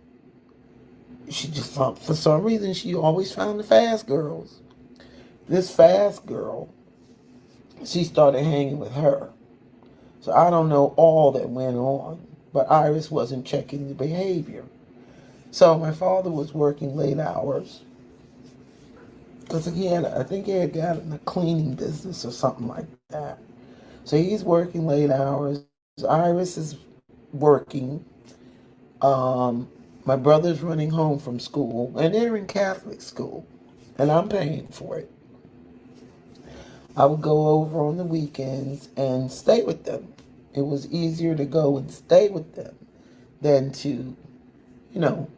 She just, for some reason, she always found the fast girls. This fast girl, she started hanging with her. So I don't know all that went on, but Iris wasn't checking the behavior. So my father was working late hours, because I think he had gotten a cleaning business or something like that. So he's working late hours. Iris is working. My brother's running home from school, and they're in Catholic school, and I'm paying for it. I would go over on the weekends and stay with them. It was easier to go and stay with them than to, you know,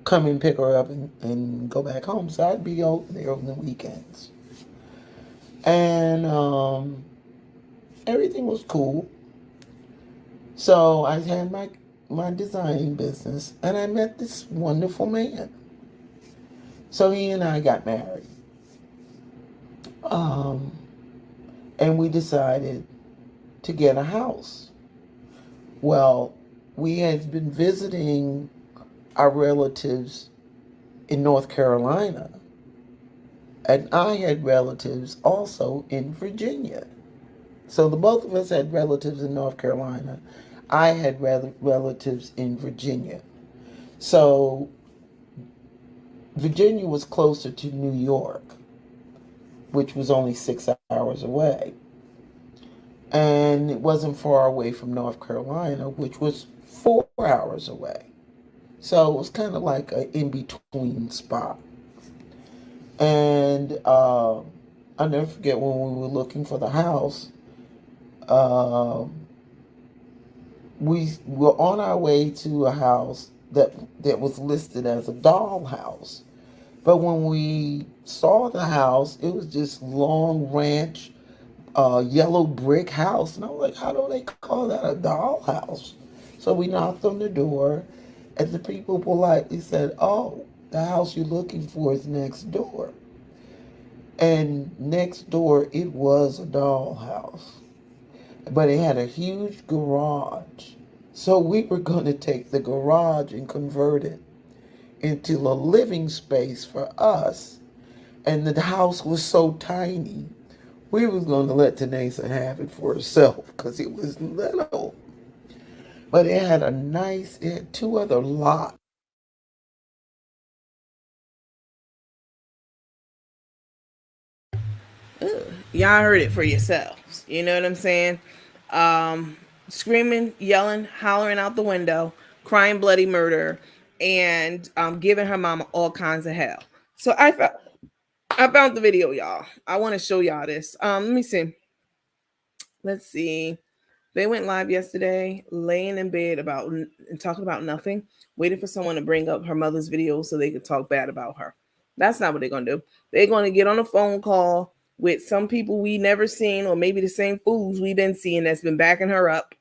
come and pick her up and go back home. So I'd be over there on the weekends. And everything was cool. So I had my designing business and I met this wonderful man. So he and I got married. Um, and we decided to get a house. Well, we had been visiting our relatives in North Carolina, and I had relatives also in Virginia. So the both of us had relatives in North Carolina. I had relatives in Virginia. So Virginia was closer to New York, which was only 6 hours away. And it wasn't far away from North Carolina, which was 4 hours away. So it was kind of like an in between spot. And I'll never forget when we were looking for the house, um, we were on our way to a house that was listed as a doll house. But when we saw the house, it was just long ranch, yellow brick house. And I was like, how do they call that a doll house? So we knocked on the door, and the people politely said, oh, the house you're looking for is next door. And next door, it was a dollhouse, but it had a huge garage. So we were going to take the garage and convert it into a living space for us. And the house was so tiny, we was going to let Tanesa have it for herself because it was little. But it had two other lots. Y'all heard it for yourselves. You know what I'm saying? Um, Screaming, yelling, hollering out the window, crying bloody murder, and giving her mama all kinds of hell. So I found the video, y'all. I want to show y'all this. Let me see. Let's see. They went live yesterday, laying in bed about and talking about nothing, waiting for someone to bring up her mother's video so they could talk bad about her. That's not what they're gonna do. They're gonna get on a phone call with some people we never seen, or maybe the same fools we've been seeing that's been backing her up,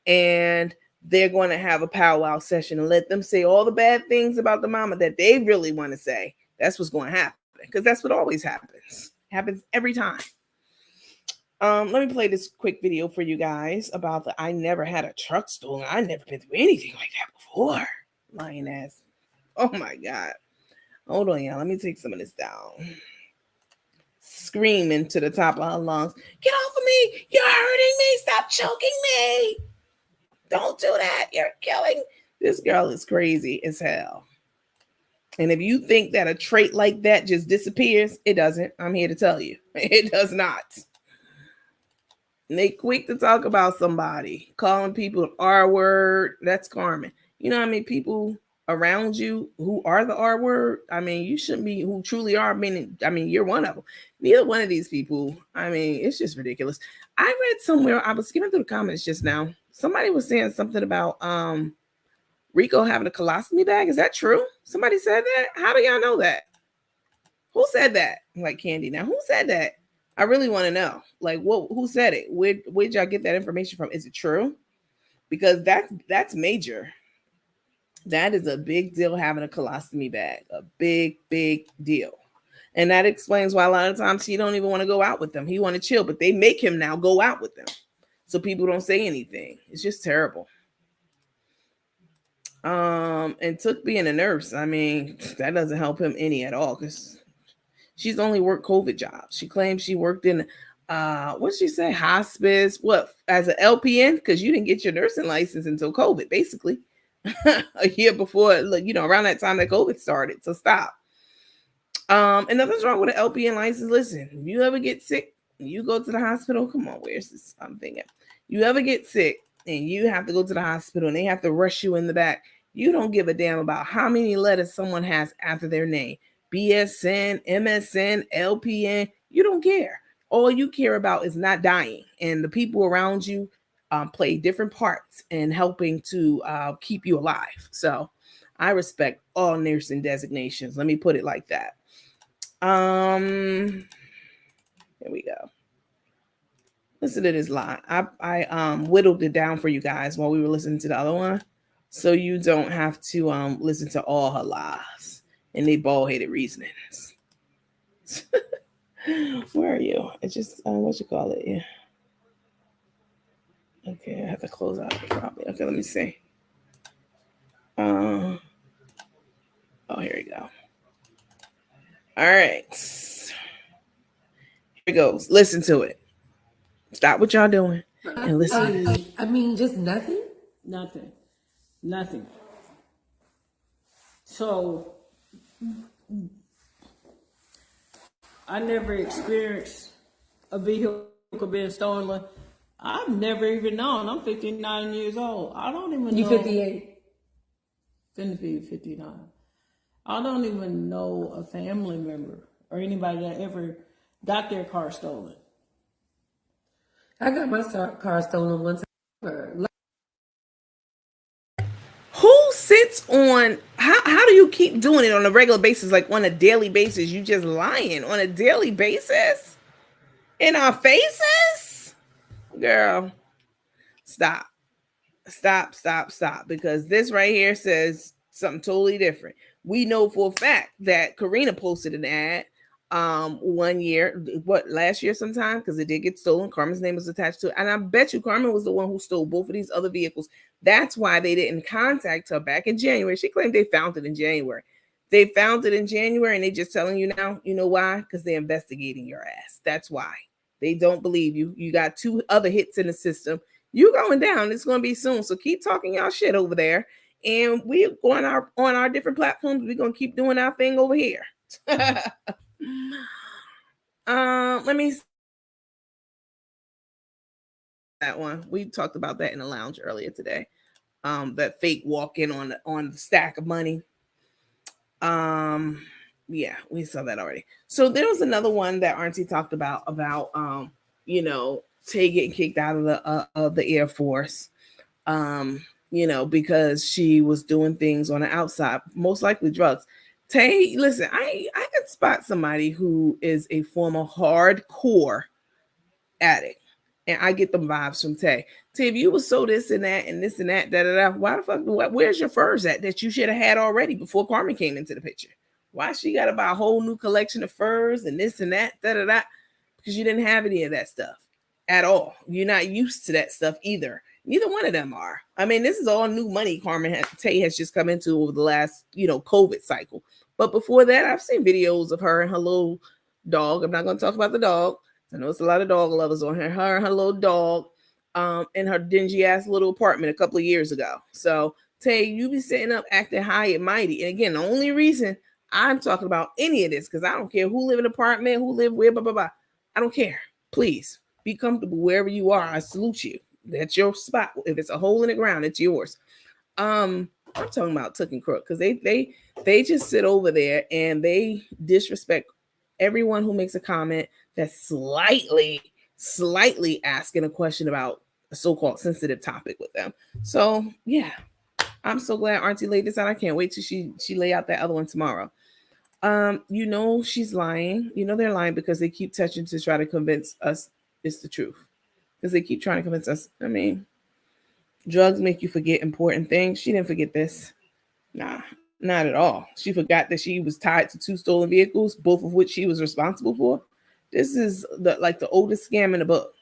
and they're going to have a powwow session and let them say all the bad things about the mama that they really want to say. That's what's going to happen because that's what always happens. Happens every time. Let me play this quick video for you guys about the I never had a truck stolen. I never been through anything like that before. Lying ass. Oh my god. Hold on, y'all. Let me take some of this down. Screaming to the top of her lungs. Get off of me! You're hurting me! Stop choking me! Don't do that! You're killing. This girl is crazy as hell. And if you think that a trait like that just disappears, it doesn't. I'm here to tell you. It does not. And they quick to talk about somebody, calling people an R word. That's Carmen. You know how many people around you who are the R word? I mean, you shouldn't be who truly are. I mean, you're one of them. Neither one of these people. I mean, it's just ridiculous. I read somewhere, I was skimming through the comments just now. Somebody was saying something about Rico having a colostomy bag. Is that true? Somebody said that? How do y'all know that? Who said that? Like Candy. Now, who said that? I really want to know. Like, what? Who said it? Where'd y'all get that information from? Is it true? Because that's major. That is a big deal having a colostomy bag. A big, big deal. And that explains why a lot of times he don't even want to go out with them. He want to chill, but they make him now go out with them. So people don't say anything. It's just terrible. And Took being a nurse, I mean, that doesn't help him any at all because she's only worked COVID jobs. She claims she worked in what did she say? Hospice, what, as an LPN? Because you didn't get your nursing license until COVID, basically. A year before, like, around that time that COVID started. So stop. And nothing's wrong with an LPN license. Listen, if you ever get sick, you go to the hospital. Come on, where's this? I'm thinking. You ever get sick and you have to go to the hospital and they have to rush you in the back. You don't give a damn about how many letters someone has after their name. BSN, MSN, LPN. You don't care. all you care about is not dying, and the people around you play different parts in helping to keep you alive. So I respect all nursing designations. Let me put it like that. Here we go. Listen to this line. I whittled it down for you guys while we were listening to the other one, so you don't have to listen to all her lies and they bald headed reasonings. Where are you? It's just what you call it? Yeah. Okay, I have to close out probably. Okay, let me see. Oh, here we go. All right. Here it goes. Listen to it. Stop what y'all doing and listen. I mean, just nothing? Nothing. So I never experienced a vehicle being stolen. I've never even known. I'm 59 years old. I don't even know. You 58? Finna be 59. I don't even know a family member or anybody that ever got their car stolen. I got my car stolen one time. Who sits on how do you keep doing it on a regular basis, like on a daily basis? You just lying on a daily basis in our faces? Girl, stop. Stop, because this right here says something totally different. We know for a fact that Karina posted an ad 1 year, last year sometime, because it did get stolen. Carmen's name was attached to it, and I bet you Carmen was the one who stole both of these other vehicles. That's why they didn't contact her back in January. She claimed they found it in January. They found it in January, and they just telling you now. You know why? Because they're investigating your ass. That's why. They don't believe you. You got 2 other hits in the system. You going down. It's going to be soon. So keep talking y'all shit over there. And we going on our different platforms. We're going to keep doing our thing over here. Let me see that one. We talked about that in the lounge earlier today. That fake walk-in on the stack of money. Yeah, we saw that already. So there was another one that Auntie talked about Tay getting kicked out of the Air Force, because she was doing things on the outside, most likely drugs. Tay, listen, I could spot somebody who is a former hardcore addict, and I get them vibes from Tay. Tay, if you was so this and that and this and that, why the fuck? Where's your furs at that you should have had already before Carmen came into the picture? Why she got to buy a whole new collection of furs and this and that, because you didn't have any of that stuff at all. You're not used to that stuff either. Neither one of them are. I mean, this is all new money Tay has just come into over the last, COVID cycle. But before that, I've seen videos of her and her little dog. I'm not going to talk about the dog. I know it's a lot of dog lovers on here. Her and her little dog in her dingy ass little apartment a couple of years ago. So, Tay, you be sitting up acting high and mighty. And again, the only reason I'm talking about any of this, because I don't care who live in an apartment, who live where, blah, blah, blah. I don't care. Please be comfortable wherever you are. I salute you. That's your spot. If it's a hole in the ground, it's yours. I'm talking about Tuck and Crook, because they just sit over there and they disrespect everyone who makes a comment that's slightly asking a question about a so-called sensitive topic with them. So yeah, I'm so glad Auntie laid this out. I can't wait till she lay out that other one tomorrow. She's lying. They're lying because they keep touching to try to convince us it's the truth. Because they keep trying to convince us. I mean, drugs make you forget important things. She didn't forget this. Nah, not at all. She forgot that she was tied to 2 stolen vehicles, both of which she was responsible for. This is the oldest scam in the book.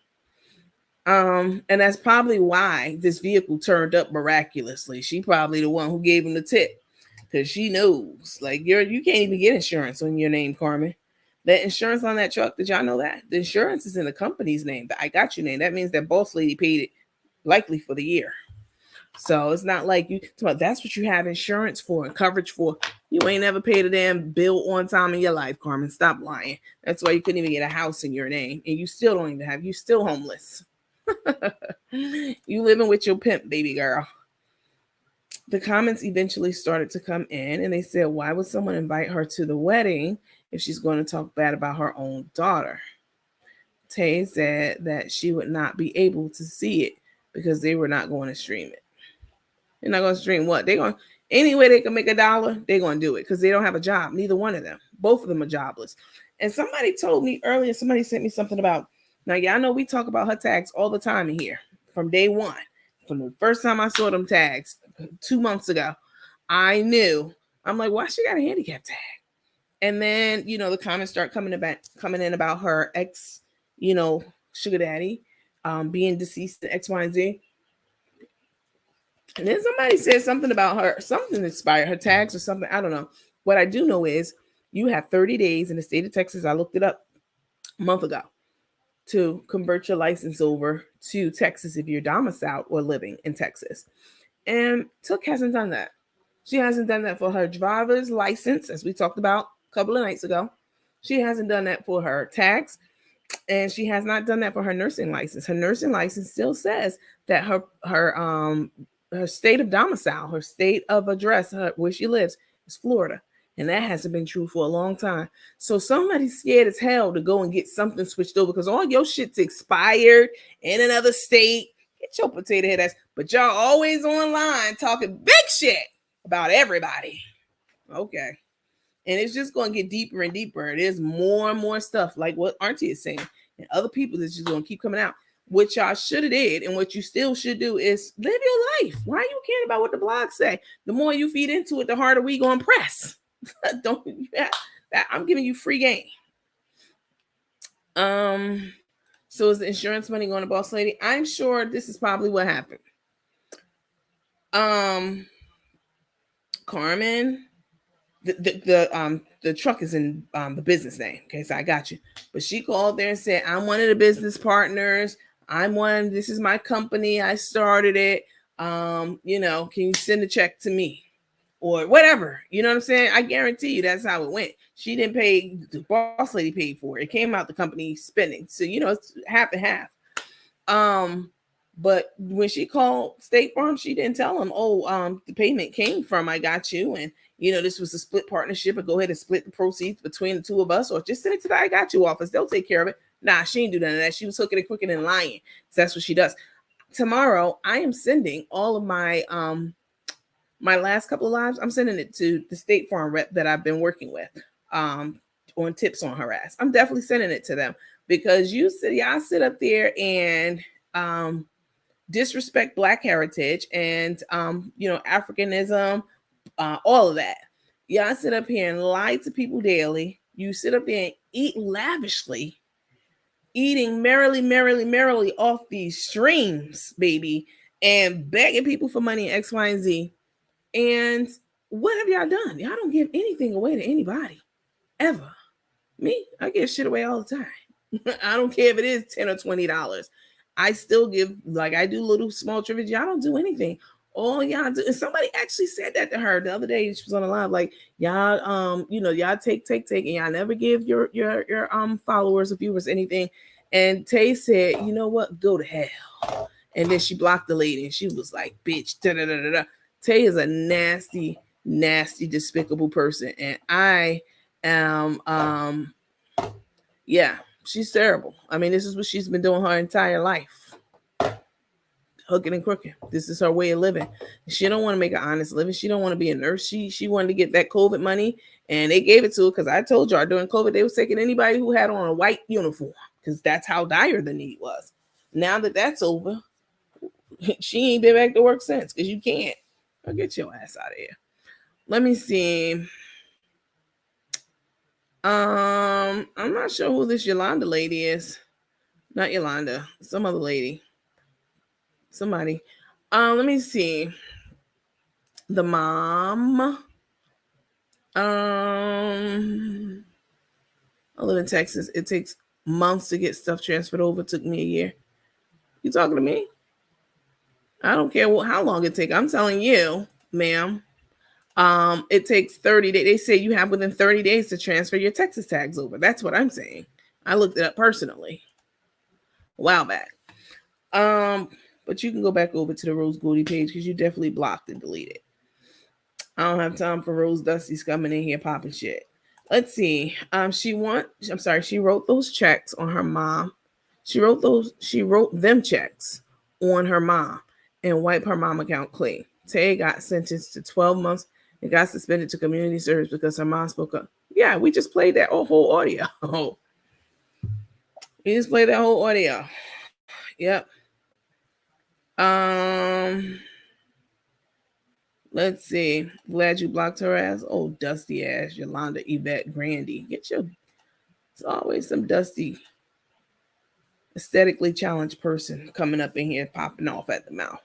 And that's probably why this vehicle turned up miraculously. She probably the one who gave him the tip, because she knows, you can't even get insurance on your name, Carmen. That insurance on that truck, did y'all know that? The insurance is in the company's name, the I got you name. That means that boss lady paid it likely for the year. So it's not like that's what you have insurance for and coverage for. You ain't never paid a damn bill on time in your life, Carmen. Stop lying. That's why you couldn't even get a house in your name, and you still don't even have. You still homeless. You living with your pimp, baby girl. The comments eventually started to come in, and they said, why would someone invite her to the wedding if she's going to talk bad about her own daughter? Tay said that she would not be able to see it because they were not going to stream it. They're not going to stream what? They're going any way they can make $1, they're going to do it because they don't have a job. Neither one of them. Both of them are jobless. And somebody told me earlier, somebody sent me something about, now y'all know we talk about her tags all the time in here from day one. From the first time I saw them tags 2 months ago, I knew. I'm like, why she got a handicap tag? And then, the comments start coming in about her ex, sugar daddy, being deceased, X, Y, and Z. And then somebody said something about her, something inspired her tags or something. I don't know. What I do know is you have 30 days in the state of Texas. I looked it up a month ago to convert your license over to Texas if you're domiciled or living in Texas. And Took hasn't done that. She hasn't done that for her driver's license, as we talked about a couple of nights ago. She hasn't done that for her tax, and she has not done that for her nursing license. Her nursing license still says that her state of domicile, her state of address, where she lives, is Florida. And that hasn't been true for a long time. So somebody's scared as hell to go and get something switched over because all your shit's expired in another state. Get your potato head ass. But y'all always online talking big shit about everybody. Okay. And it's just going to get deeper and deeper. There's more and more stuff like what Auntie is saying. And other people that's just going to keep coming out. What y'all should have did and what you still should do is live your life. Why are you caring about what the blogs say? The more you feed into it, the harder we going to press. Don't that I'm giving you free game. So is the insurance money going to Boss Lady? I'm sure this is probably what happened. Carmen, the truck is in the business name. Okay, so I got you. But she called there and said, I'm one of the business partners. This is my company. I started it. Can you send a check to me? Or whatever. You know what I'm saying? I guarantee you that's how it went. She didn't pay, the Boss Lady paid for it. It came out the company spending. So, it's half and half. But when she called State Farm, she didn't tell them, the payment came from I got you. And, this was a split partnership and go ahead and split the proceeds between the two of us or just send it to the I got you office. They'll take care of it. Nah, she didn't do none of that. She was hooking and crooking and lying. So that's what she does. Tomorrow, I am sending all of my last couple of lives, I'm sending it to the State Farm rep that I've been working with on tips on her ass. I'm definitely sending it to them because y'all sit up there and disrespect Black heritage and, Africanism, all of that. Y'all sit up here and lie to people daily. You sit up there and eat lavishly, eating merrily off these streams, baby, and begging people for money, X, Y, and Z. And what have y'all done? Y'all don't give anything away to anybody, ever. Me, I give shit away all the time. I don't care if it is $10 or $20. I still give, like I do little small trivia. Y'all don't do anything. All y'all do, and somebody actually said that to her the other day. She was on the live, like y'all, y'all take, and y'all never give your followers or viewers anything. And Tay said, you know what? Go to hell. And then she blocked the lady, and she was like, "Bitch, da da da da da." Tay is a nasty, despicable person, and I am, yeah, she's terrible. I mean, this is what she's been doing her entire life, hooking and crooking. This is her way of living. She don't want to make an honest living. She don't want to be a nurse. She wanted to get that COVID money, and they gave it to her because I told y'all during COVID they was taking anybody who had on a white uniform because that's how dire the need was. Now that that's over, she ain't been back to work since because you can't. I'll get your ass out of here. Let me see. I'm not sure who this Yolanda lady is. Not Yolanda. Some other lady. Somebody. Let me see. The mom. I live in Texas. It takes months to get stuff transferred over. It took me a year. You talking to me? I don't care how long it takes. I'm telling you, ma'am. It takes 30 days. They say you have within 30 days to transfer your Texas tags over. That's what I'm saying. I looked it up personally a while back. But you can go back over to the Rose Goldie page because you definitely blocked and deleted. I don't have time for Rose Dusty's coming in here popping shit. Let's see. She wrote those checks on her mom She wrote them checks on her mom and wiped her mom account clean. Tay got sentenced to 12 months and got suspended to community service because her mom spoke up. Yeah, we just played that whole audio. We just played that whole audio. Yep. Let's see. Glad you blocked her ass. Oh, dusty ass Yolanda Yvette Grandy. It's always some dusty, aesthetically challenged person coming up in here popping off at the mouth.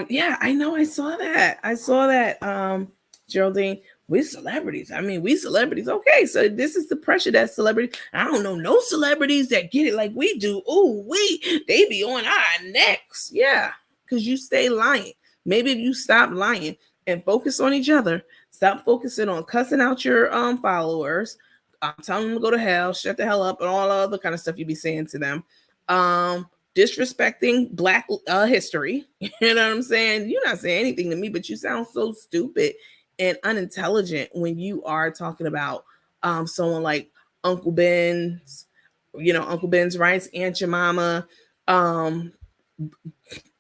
Yeah, I know. I saw that. Geraldine. We celebrities. I mean, we celebrities. Okay, so this is the pressure that celebrities. I don't know no celebrities that get it like we do. Oh, they be on our necks. Yeah, because you stay lying. Maybe if you stop lying and focus on each other, stop focusing on cussing out your followers, telling them to go to hell, shut the hell up, and all the other kind of stuff you be saying to them. Disrespecting Black history. You know what I'm saying? You're not saying anything to me, but you sound so stupid and unintelligent when you are talking about someone like Uncle Ben's, Uncle Ben's rights, Aunt Jemima,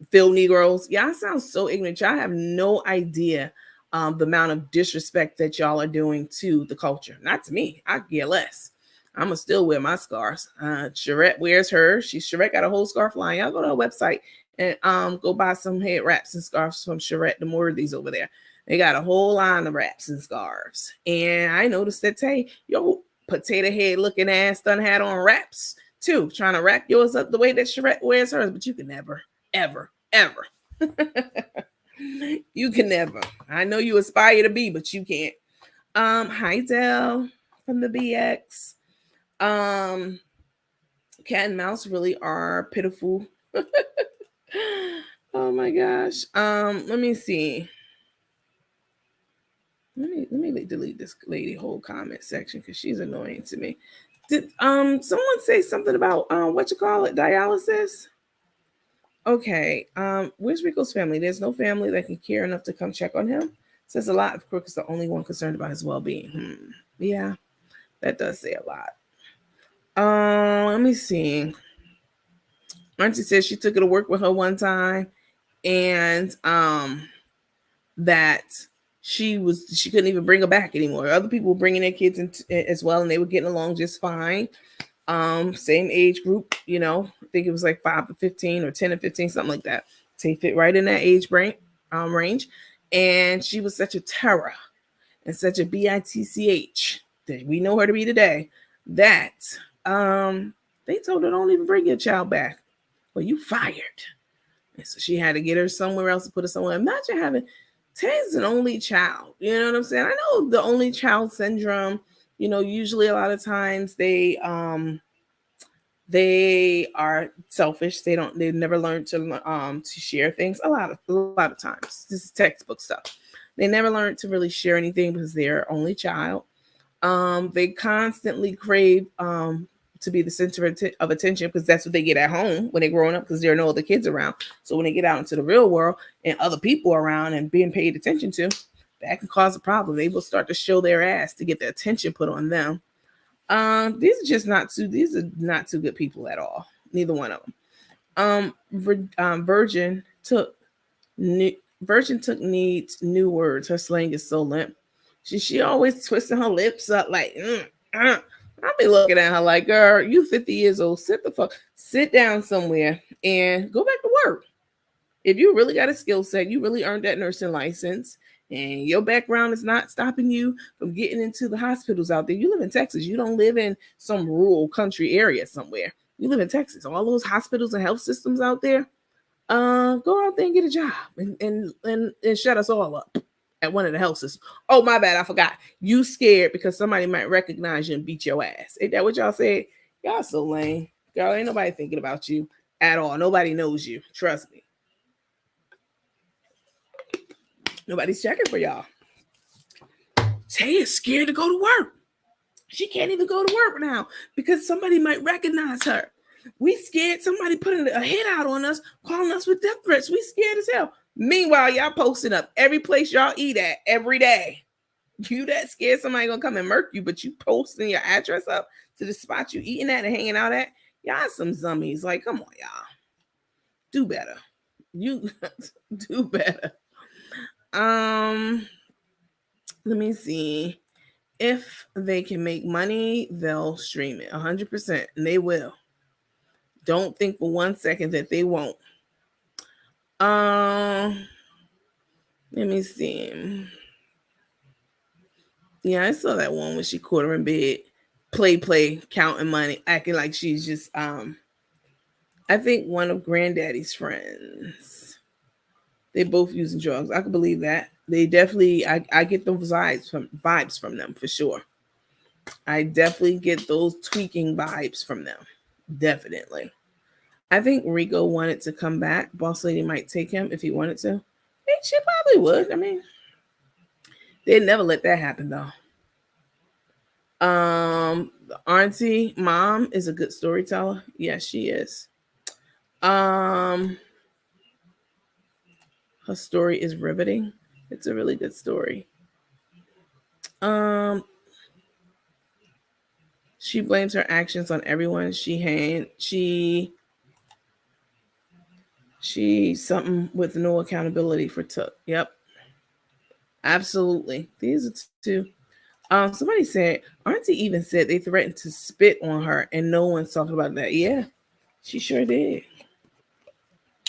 Phil Negroes. Y'all sound so ignorant. Y'all have no idea the amount of disrespect that y'all are doing to the culture. Not to me. I get less. I'm gonna still wear my scarves. Sharette wears hers. Sharette got a whole scarf line. Y'all go to our website and go buy some head wraps and scarves from Sharette the Worthies over there. They got a whole line of wraps and scarves. And I noticed that your potato head looking ass done had on wraps too, trying to wrap yours up the way that Sharette wears hers, but you can never, ever, ever. You can never. I know you aspire to be, but you can't. Hi Dell from the BX. Cat and mouse really are pitiful. Oh my gosh. Let me see. Let me delete this lady whole comment section because she's annoying to me. Did someone say something about dialysis? Okay. Where's Rico's family? There's no family that can care enough to come check on him. Says a lot if Crook is the only one concerned about his well-being. Yeah, that does say a lot. Let me see. Auntie says she took it to work with her one time, and that she couldn't even bring her back anymore. Other people were bringing their kids in as well, and they were getting along just fine. Same age group, I think it was like 5 to 15 or 10 to 15, something like that. They fit right in that age range. And she was such a terror and such a bitch that we know her to be today that they told her don't even bring your child back. Well, you fired. And so she had to get her somewhere else to put her somewhere. Imagine having Tay's an only child. You know what I'm saying? I know the only child syndrome, usually a lot of times they are selfish. They never learn to share things. A lot of times. This is textbook stuff. They never learn to really share anything because they're only child. They constantly crave to be the center of attention because that's what they get at home when they're growing up because there are no other kids around. So when they get out into the real world and other people around and being paid attention to, that can cause a problem. They will start to show their ass to get the attention put on them. These are not two good people at all. Neither one of them. Virgin took needs new words. Her slang is so limp. She always twisting her lips up like I'll be looking at her like, girl, you 50 years old. Sit down somewhere and go back to work. If you really got a skill set, you really earned that nursing license, and your background is not stopping you from getting into the hospitals out there. You live in Texas. You don't live in some rural country area somewhere. You live in Texas. All those hospitals and health systems out there, go out there and get a job and shut us all up at one of the health systems. Oh, my bad. I forgot. You scared because somebody might recognize you and beat your ass. Ain't that what y'all said? Y'all so lame. Girl, ain't nobody thinking about you at all. Nobody knows you. Trust me. Nobody's checking for y'all. Tay is scared to go to work. She can't even go to work now because somebody might recognize her. We scared somebody putting a hit out on us, calling us with death threats. We scared as hell. Meanwhile, y'all posting up every place y'all eat at every day. You that scared somebody gonna come and murk you, but you posting your address up to the spot you eating at and hanging out at. Y'all some zummies. Like, come on, y'all. Do better. You do better. Um, let me see. If they can make money, they'll stream it 100%, and they will. Don't think for 1 second that they won't. Um, let me see. Yeah, I saw that one when she caught her in bed, play, counting money, acting like she's just I think one of Granddaddy's friends. They both using drugs. I can believe that. They definitely I get those vibes from them for sure. I definitely get those tweaking vibes from them. Definitely. I think Rico wanted to come back. Boss Lady might take him if he wanted to. She probably would. I mean, they'd never let that happen though. The auntie mom is a good storyteller. Yes, she is. Um, her story is riveting. It's a really good story. Um, she blames her actions on everyone. She something with no accountability for took. Yep, absolutely. These are two. Somebody said Auntie even said they threatened to spit on her, and no one's talking about that. Yeah, she sure did.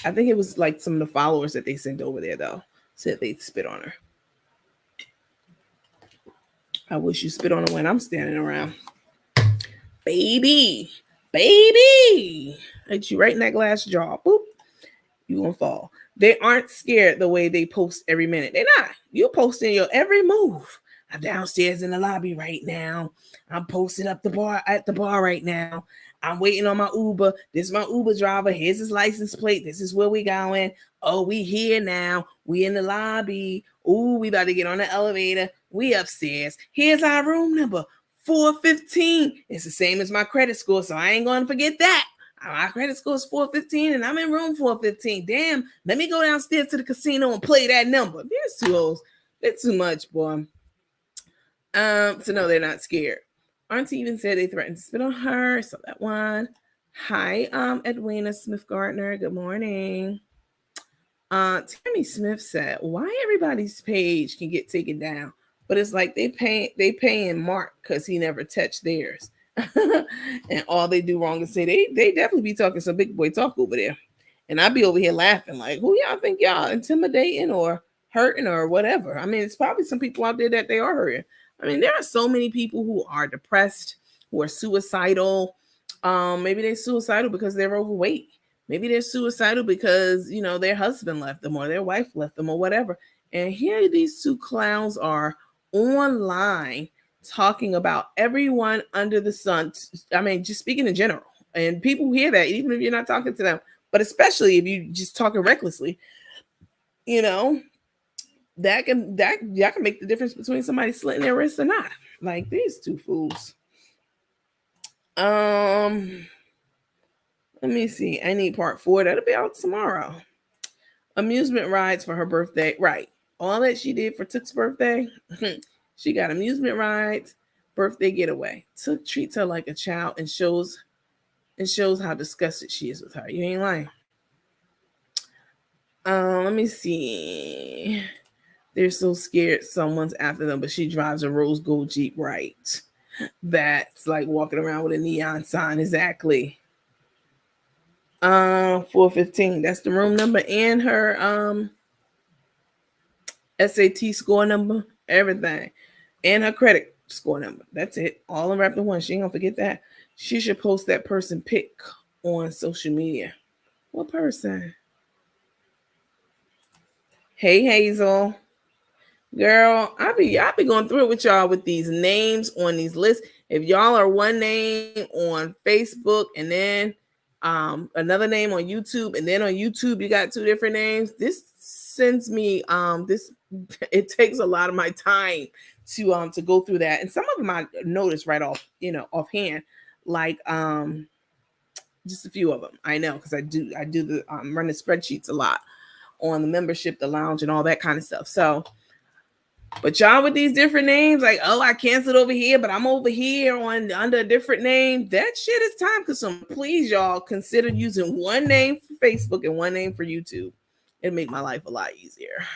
I think it was like some of the followers that they sent over there though said they'd spit on her. I wish you spit on her when I'm standing around. Baby, baby. Hit you right in that glass jaw. Boop. You gonna fall. They aren't scared the way they post every minute. They're not. You're posting your every move. I'm downstairs in the lobby right now. I'm posted up the bar at the bar right now. I'm waiting on my Uber. This is my Uber driver. Here's his license plate. This is where we going. Oh, we here now. We in the lobby. Ooh, we about to get on the elevator. We upstairs. Here's our room number 415. It's the same as my credit score, so I ain't gonna forget that. My credit score is 415 and I'm in room 415. Damn, let me go downstairs to the casino and play that number. There's too old. It's too much, boy. So no, they're not scared. Auntie even said they threatened to spit on her. So that one. Hi, Edwina Smith Gardner. Good morning. Tammy Smith said, why everybody's page can get taken down, but it's like they paying Mark because he never touched theirs. And all they do wrong is say they definitely be talking some big boy talk over there. And I'd be over here laughing like, who y'all think y'all intimidating or hurting or whatever? I mean, it's probably some people out there that they are hurting. I mean, there are so many people who are depressed, who are suicidal. Maybe they're suicidal because they're overweight. Maybe they're suicidal because, their husband left them or their wife left them or whatever. And here these two clowns are online talking about everyone under the sun. I mean, just speaking in general. And people hear that even if you're not talking to them, but especially if you just talking recklessly, that can make the difference between somebody slitting their wrist or not. Like these two fools. Let me see. I need part 4. That'll be out tomorrow. Amusement rides for her birthday. Right. All that she did for Took's birthday. She got amusement rides, birthday getaway. Took treats her like a child and shows how disgusted she is with her. You ain't lying. Let me see. They're so scared someone's after them, but she drives a rose gold Jeep, right? That's like walking around with a neon sign. Exactly. 415. That's the room number and her SAT score number, everything. And her credit score number. That's it. All in wrapped in one. She ain't gonna forget that. She should post that person pic on social media. What person? Hey Hazel. Girl, I be going through it with y'all with these names on these lists. If y'all are one name on Facebook and then another name on YouTube, and then on YouTube you got 2 different names, this sends me it takes a lot of my time to go through that. And some of them I notice right off, offhand, like just a few of them I know because I do the run the spreadsheets a lot on the membership, the lounge, and all that kind of stuff. So But y'all with these different names, like, oh, I canceled over here, but I'm over here on under a different name. That shit is time consuming. Please, y'all, consider using one name for Facebook and one name for YouTube. It'll make my life a lot easier.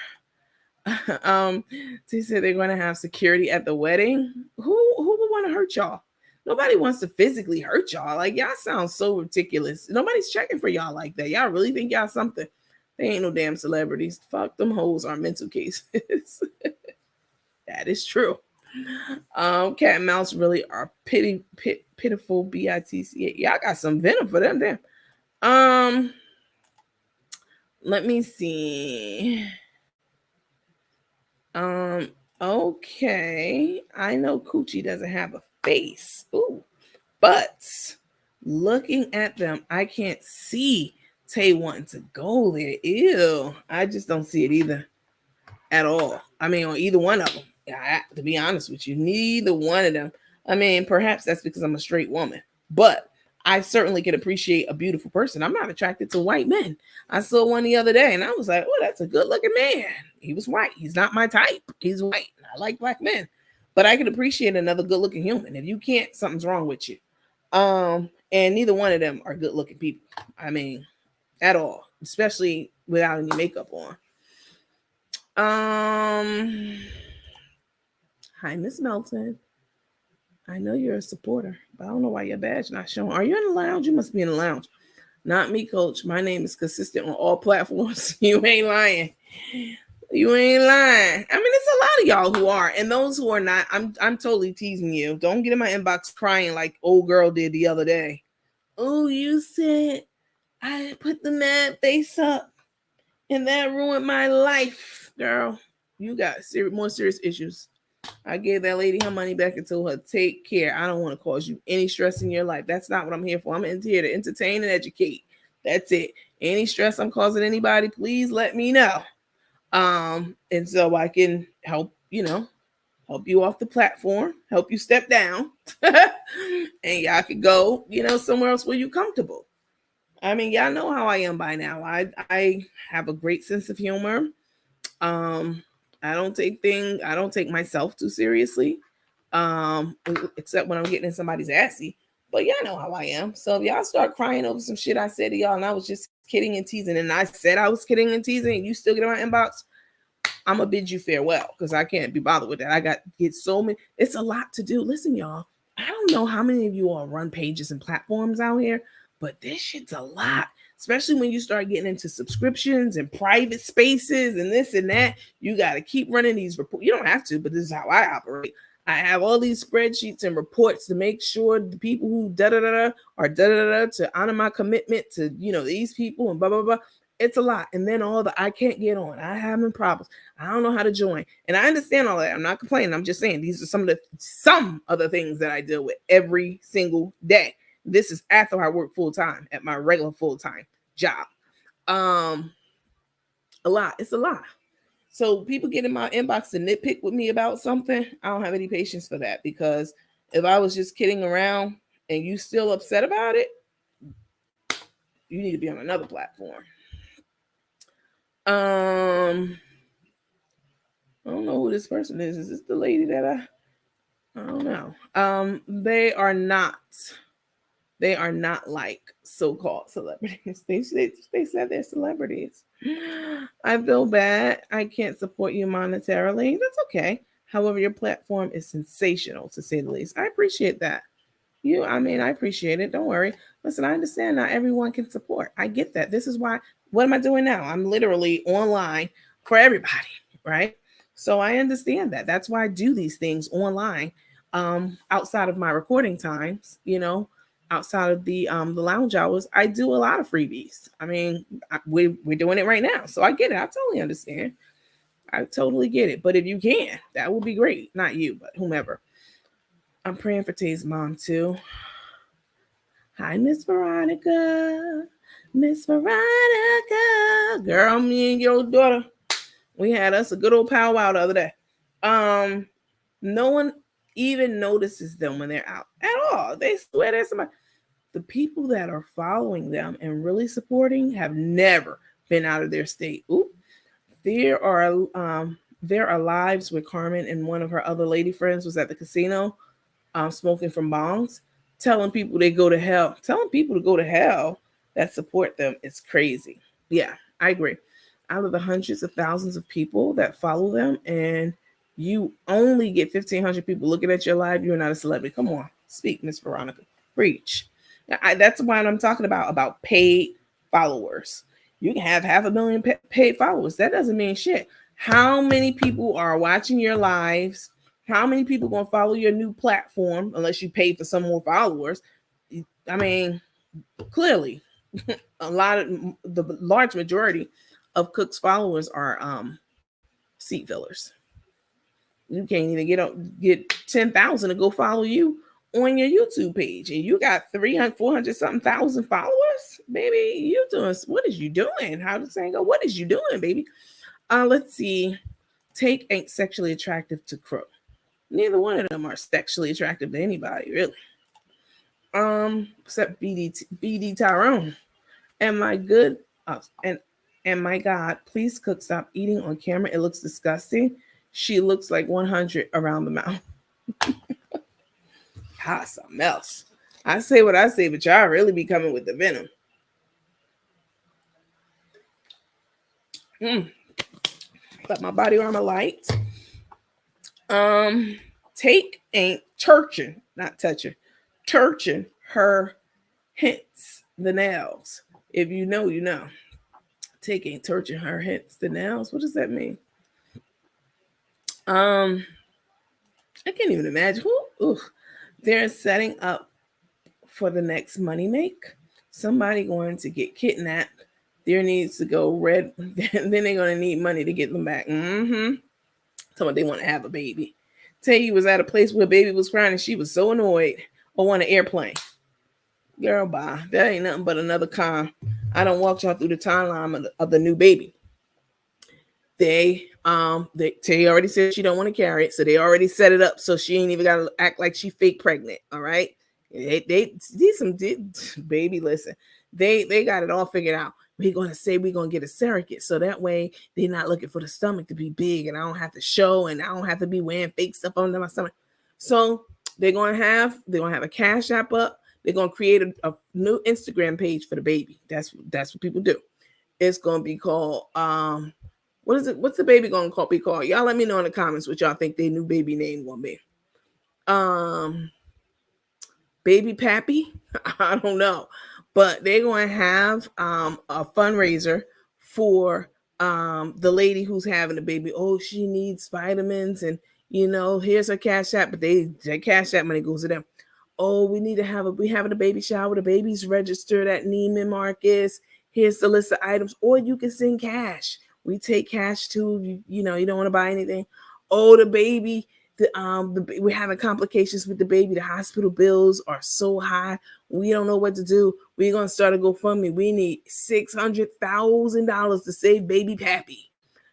They said they're going to have security at the wedding. Who would want to hurt y'all? Nobody wants to physically hurt y'all. Like, y'all sound so ridiculous. Nobody's checking for y'all like that. Y'all really think y'all something? They ain't no damn celebrities. Fuck, them hoes are mental cases. That is true. Cat and mouse really are pitiful. BITC. Y'all got some venom for them. Damn. Let me see. Okay. I know Coochie doesn't have a face. Ooh. But looking at them, I can't see Tay wanting to go there. Ew. I just don't see it either. At all. I mean, on either one of them. To be honest with you, neither one of them. I mean, perhaps that's because I'm a straight woman, but I certainly can appreciate a beautiful person. I'm not attracted to white men. I saw one the other day and I was like, oh, that's a good looking man. He was white. He's not my type. He's white. I like black men, but I can appreciate another good looking human. If you can't, something's wrong with you. And neither one of them are good looking people. I mean, at all, especially without any makeup on. Hi, Miss Melton. I know you're a supporter, but I don't know why your badge not showing. Are you in the lounge? You must be in the lounge. Not me, Coach. My name is consistent on all platforms. You ain't lying. You ain't lying. I mean, it's a lot of y'all who are, and those who are not. I'm totally teasing you. Don't get in my inbox crying like old girl did the other day. Oh, you said I put the mad face up, and that ruined my life, girl. You got more serious issues. I gave that lady her money back and told her, take care. I don't want to cause you any stress in your life. That's not what I'm here for. I'm here to entertain and educate. That's it. Any stress I'm causing anybody, please let me know. And so I can help you off the platform, help you step down, and y'all could go, somewhere else where you're comfortable. I mean, y'all know how I am by now. I have a great sense of humor. I don't take myself too seriously. Except when I'm getting in somebody's assy. But y'all know how I am. So if y'all start crying over some shit I said to y'all and I was just kidding and teasing, and I said I was kidding and teasing, and you still get in my inbox, I'm gonna bid you farewell because I can't be bothered with that. I get so many. It's a lot to do. Listen, y'all. I don't know how many of you all run pages and platforms out here, but this shit's a lot. Especially when you start getting into subscriptions and private spaces and this and that. You got to keep running these reports. You don't have to, but this is how I operate. I have all these spreadsheets and reports to make sure the people who are to honor my commitment to these people and blah blah blah. It's a lot. And then all the I can't get on. I having problems. I don't know how to join. And I understand all that. I'm not complaining. I'm just saying these are some of the things that I deal with every single day. This is after I work full time at my regular full time job. A lot. It's a lot. So people get in my inbox to nitpick with me about something. I don't have any patience for that, because if I was just kidding around and you still upset about it, you need to be on another platform. I don't know who this person is. Is this the lady that I don't know. They are not like so-called celebrities. They said they're celebrities. I feel bad. I can't support you monetarily. That's okay. However, your platform is sensational, to say the least. I appreciate that. I appreciate it. Don't worry. Listen, I understand not everyone can support. I get that. This is why, what am I doing now? I'm literally online for everybody, right? So I understand that. That's why I do these things online, outside of my recording times, outside of the lounge hours. I do a lot of freebies. I mean, we're doing it right now. So I get it. I totally understand. I totally get it. But if you can, that would be great. Not you, but whomever. I'm praying for Tay's mom too. Hi, Miss Veronica. Miss Veronica. Girl, me and your daughter, we had us a good old powwow the other day. No one even notices them when they're out at all. They swear there's somebody. The people that are following them and really supporting have never been out of their state. Ooh. There are There are lives where Carmen and one of her other lady friends was at the casino, smoking from bongs, telling people they go to hell. Telling people to go to hell that support them is crazy. Yeah, I agree. Out of the hundreds of thousands of people that follow them, and you only get 1,500 people looking at your live, you're not a celebrity. Come on, speak, Miss Veronica. Preach. That's why I'm talking about paid followers. You can have 500,000 paid followers. That doesn't mean shit. How many people are watching your lives? How many people gonna follow your new platform unless you pay for some more followers? I mean, clearly, a lot of the large majority of Cook's followers are seat fillers. You can't even get 10,000 to go follow you on your YouTube page, and you got 300, 400 something thousand followers, baby. You doing what is you doing? How does saying go? What is you doing, baby? Let's see. Take ain't sexually attractive to Crow. Neither one of them are sexually attractive to anybody, really. Except BD Tyrone. And my good and my God, please Cook, stop eating on camera. It looks disgusting. She looks like 100 around the mouth. Hot something else. I say what I say, but y'all really be coming with the venom. But my body armor light. Take ain't churching, not touching, churching her hints the nails. If you know, you know. Take ain't churching her hints the nails. What does that mean? I can't even imagine. They're setting up for the next money make. Somebody going to get kidnapped. There needs to go red. Then they're going to need money to get them back. Someone they want to have a baby. Tell you was at a place where baby was crying and she was so annoyed or on an airplane. Girl, bye. That ain't nothing but another con. I don't walk y'all through the timeline of the new baby. They already said she don't want to carry it, so they already set it up so she ain't even gotta act like she fake pregnant. All right, they baby. Listen, they got it all figured out. We're gonna say we're gonna get a surrogate, so that way they're not looking for the stomach to be big, and I don't have to show, and I don't have to be wearing fake stuff under my stomach. So they're gonna have a cash app up. They're gonna create a new Instagram page for the baby. That's what people do. It's gonna be called what is it? What's the baby gonna be called? Y'all let me know in the comments what y'all think their new baby name gonna be. Baby Pappy? I don't know. But they're gonna have a fundraiser for the lady who's having the baby. Oh, she needs vitamins, and here's her cash app, but their cash app money goes to them. Oh, we having a baby shower. The baby's registered at Neiman Marcus. Here's the list of items, or you can send cash. We take cash too. You don't want to buy anything. Oh, the baby, we're having complications with the baby. The hospital bills are so high. We don't know what to do. We're gonna start a GoFundMe. We need $600,000 to save baby Pappy.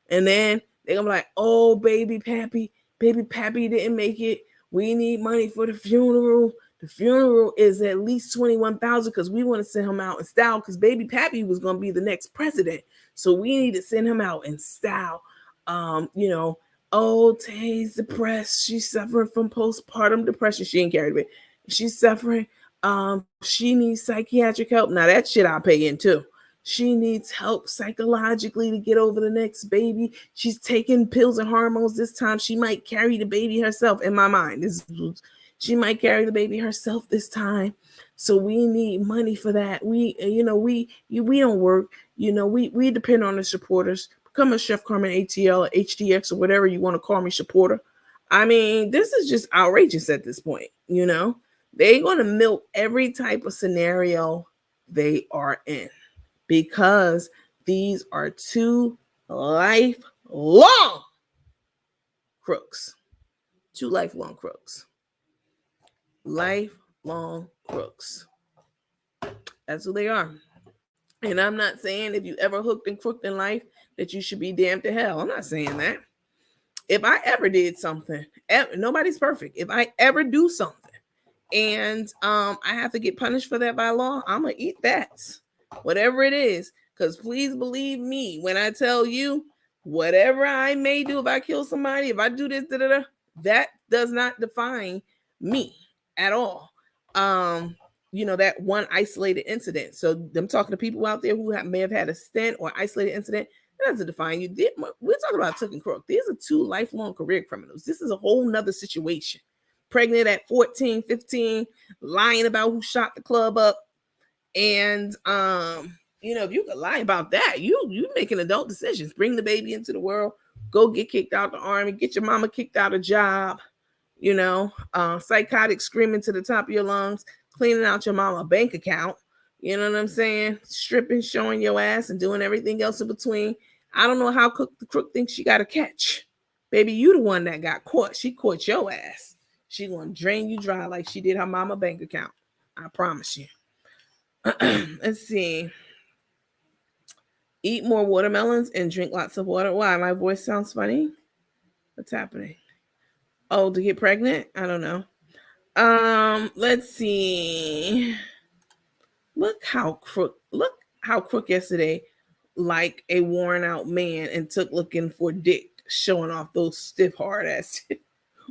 And then they're gonna be like, oh, baby Pappy didn't make it. We need money for the funeral. The funeral is at least $21,000 because we want to send him out in style because baby Pappy was going to be the next president. So we need to send him out in style. Oh, Tay's depressed. She's suffering from postpartum depression. She ain't carried it. She's suffering. She needs psychiatric help. Now that shit I'll pay in too. She needs help psychologically to get over the next baby. She's taking pills and hormones this time. She might carry the baby herself. In my mind, she might carry the baby herself this time. So we need money for that. We don't work. We depend on the supporters. Become a Chef Carmen ATL or HDX or whatever you want to call me supporter. I mean, this is just outrageous at this point. They're going to milk every type of scenario they are in because these are two lifelong crooks. Two lifelong crooks. Lifelong crooks. That's who they are. And I'm not saying if you ever hooked and crooked in life that you should be damned to hell. I'm not saying that. If I ever did something, nobody's perfect. If I ever do something and I have to get punished for that by law, I'm going to eat that. Whatever it is. Because please believe me when I tell you, whatever I may do, if I kill somebody, if I do this, that does not define me at all. That one isolated incident. So them talking to people out there who may have had a stint or isolated incident, that doesn't define you. We're talking about Took and Crook. These are two lifelong career criminals. This is a whole nother situation. Pregnant at 14, 15, lying about who shot the club up. And if you could lie about that, you making adult decisions. Bring the baby into the world, go get kicked out the army, get your mama kicked out of job, psychotic screaming to the top of your lungs, cleaning out your mama bank account, you know what I'm saying? Stripping, showing your ass, and doing everything else in between. I don't know how the crook thinks she got to catch. Baby, you the one that got caught. She caught your ass. She gonna drain you dry like she did her mama bank account. I promise you. Let's see. Eat more watermelons and drink lots of water. Why? My voice sounds funny? What's happening? Oh, to get pregnant? I don't know. Let's see. Look how crook yesterday, like a worn out man, and took looking for dick, showing off those stiff hard ass.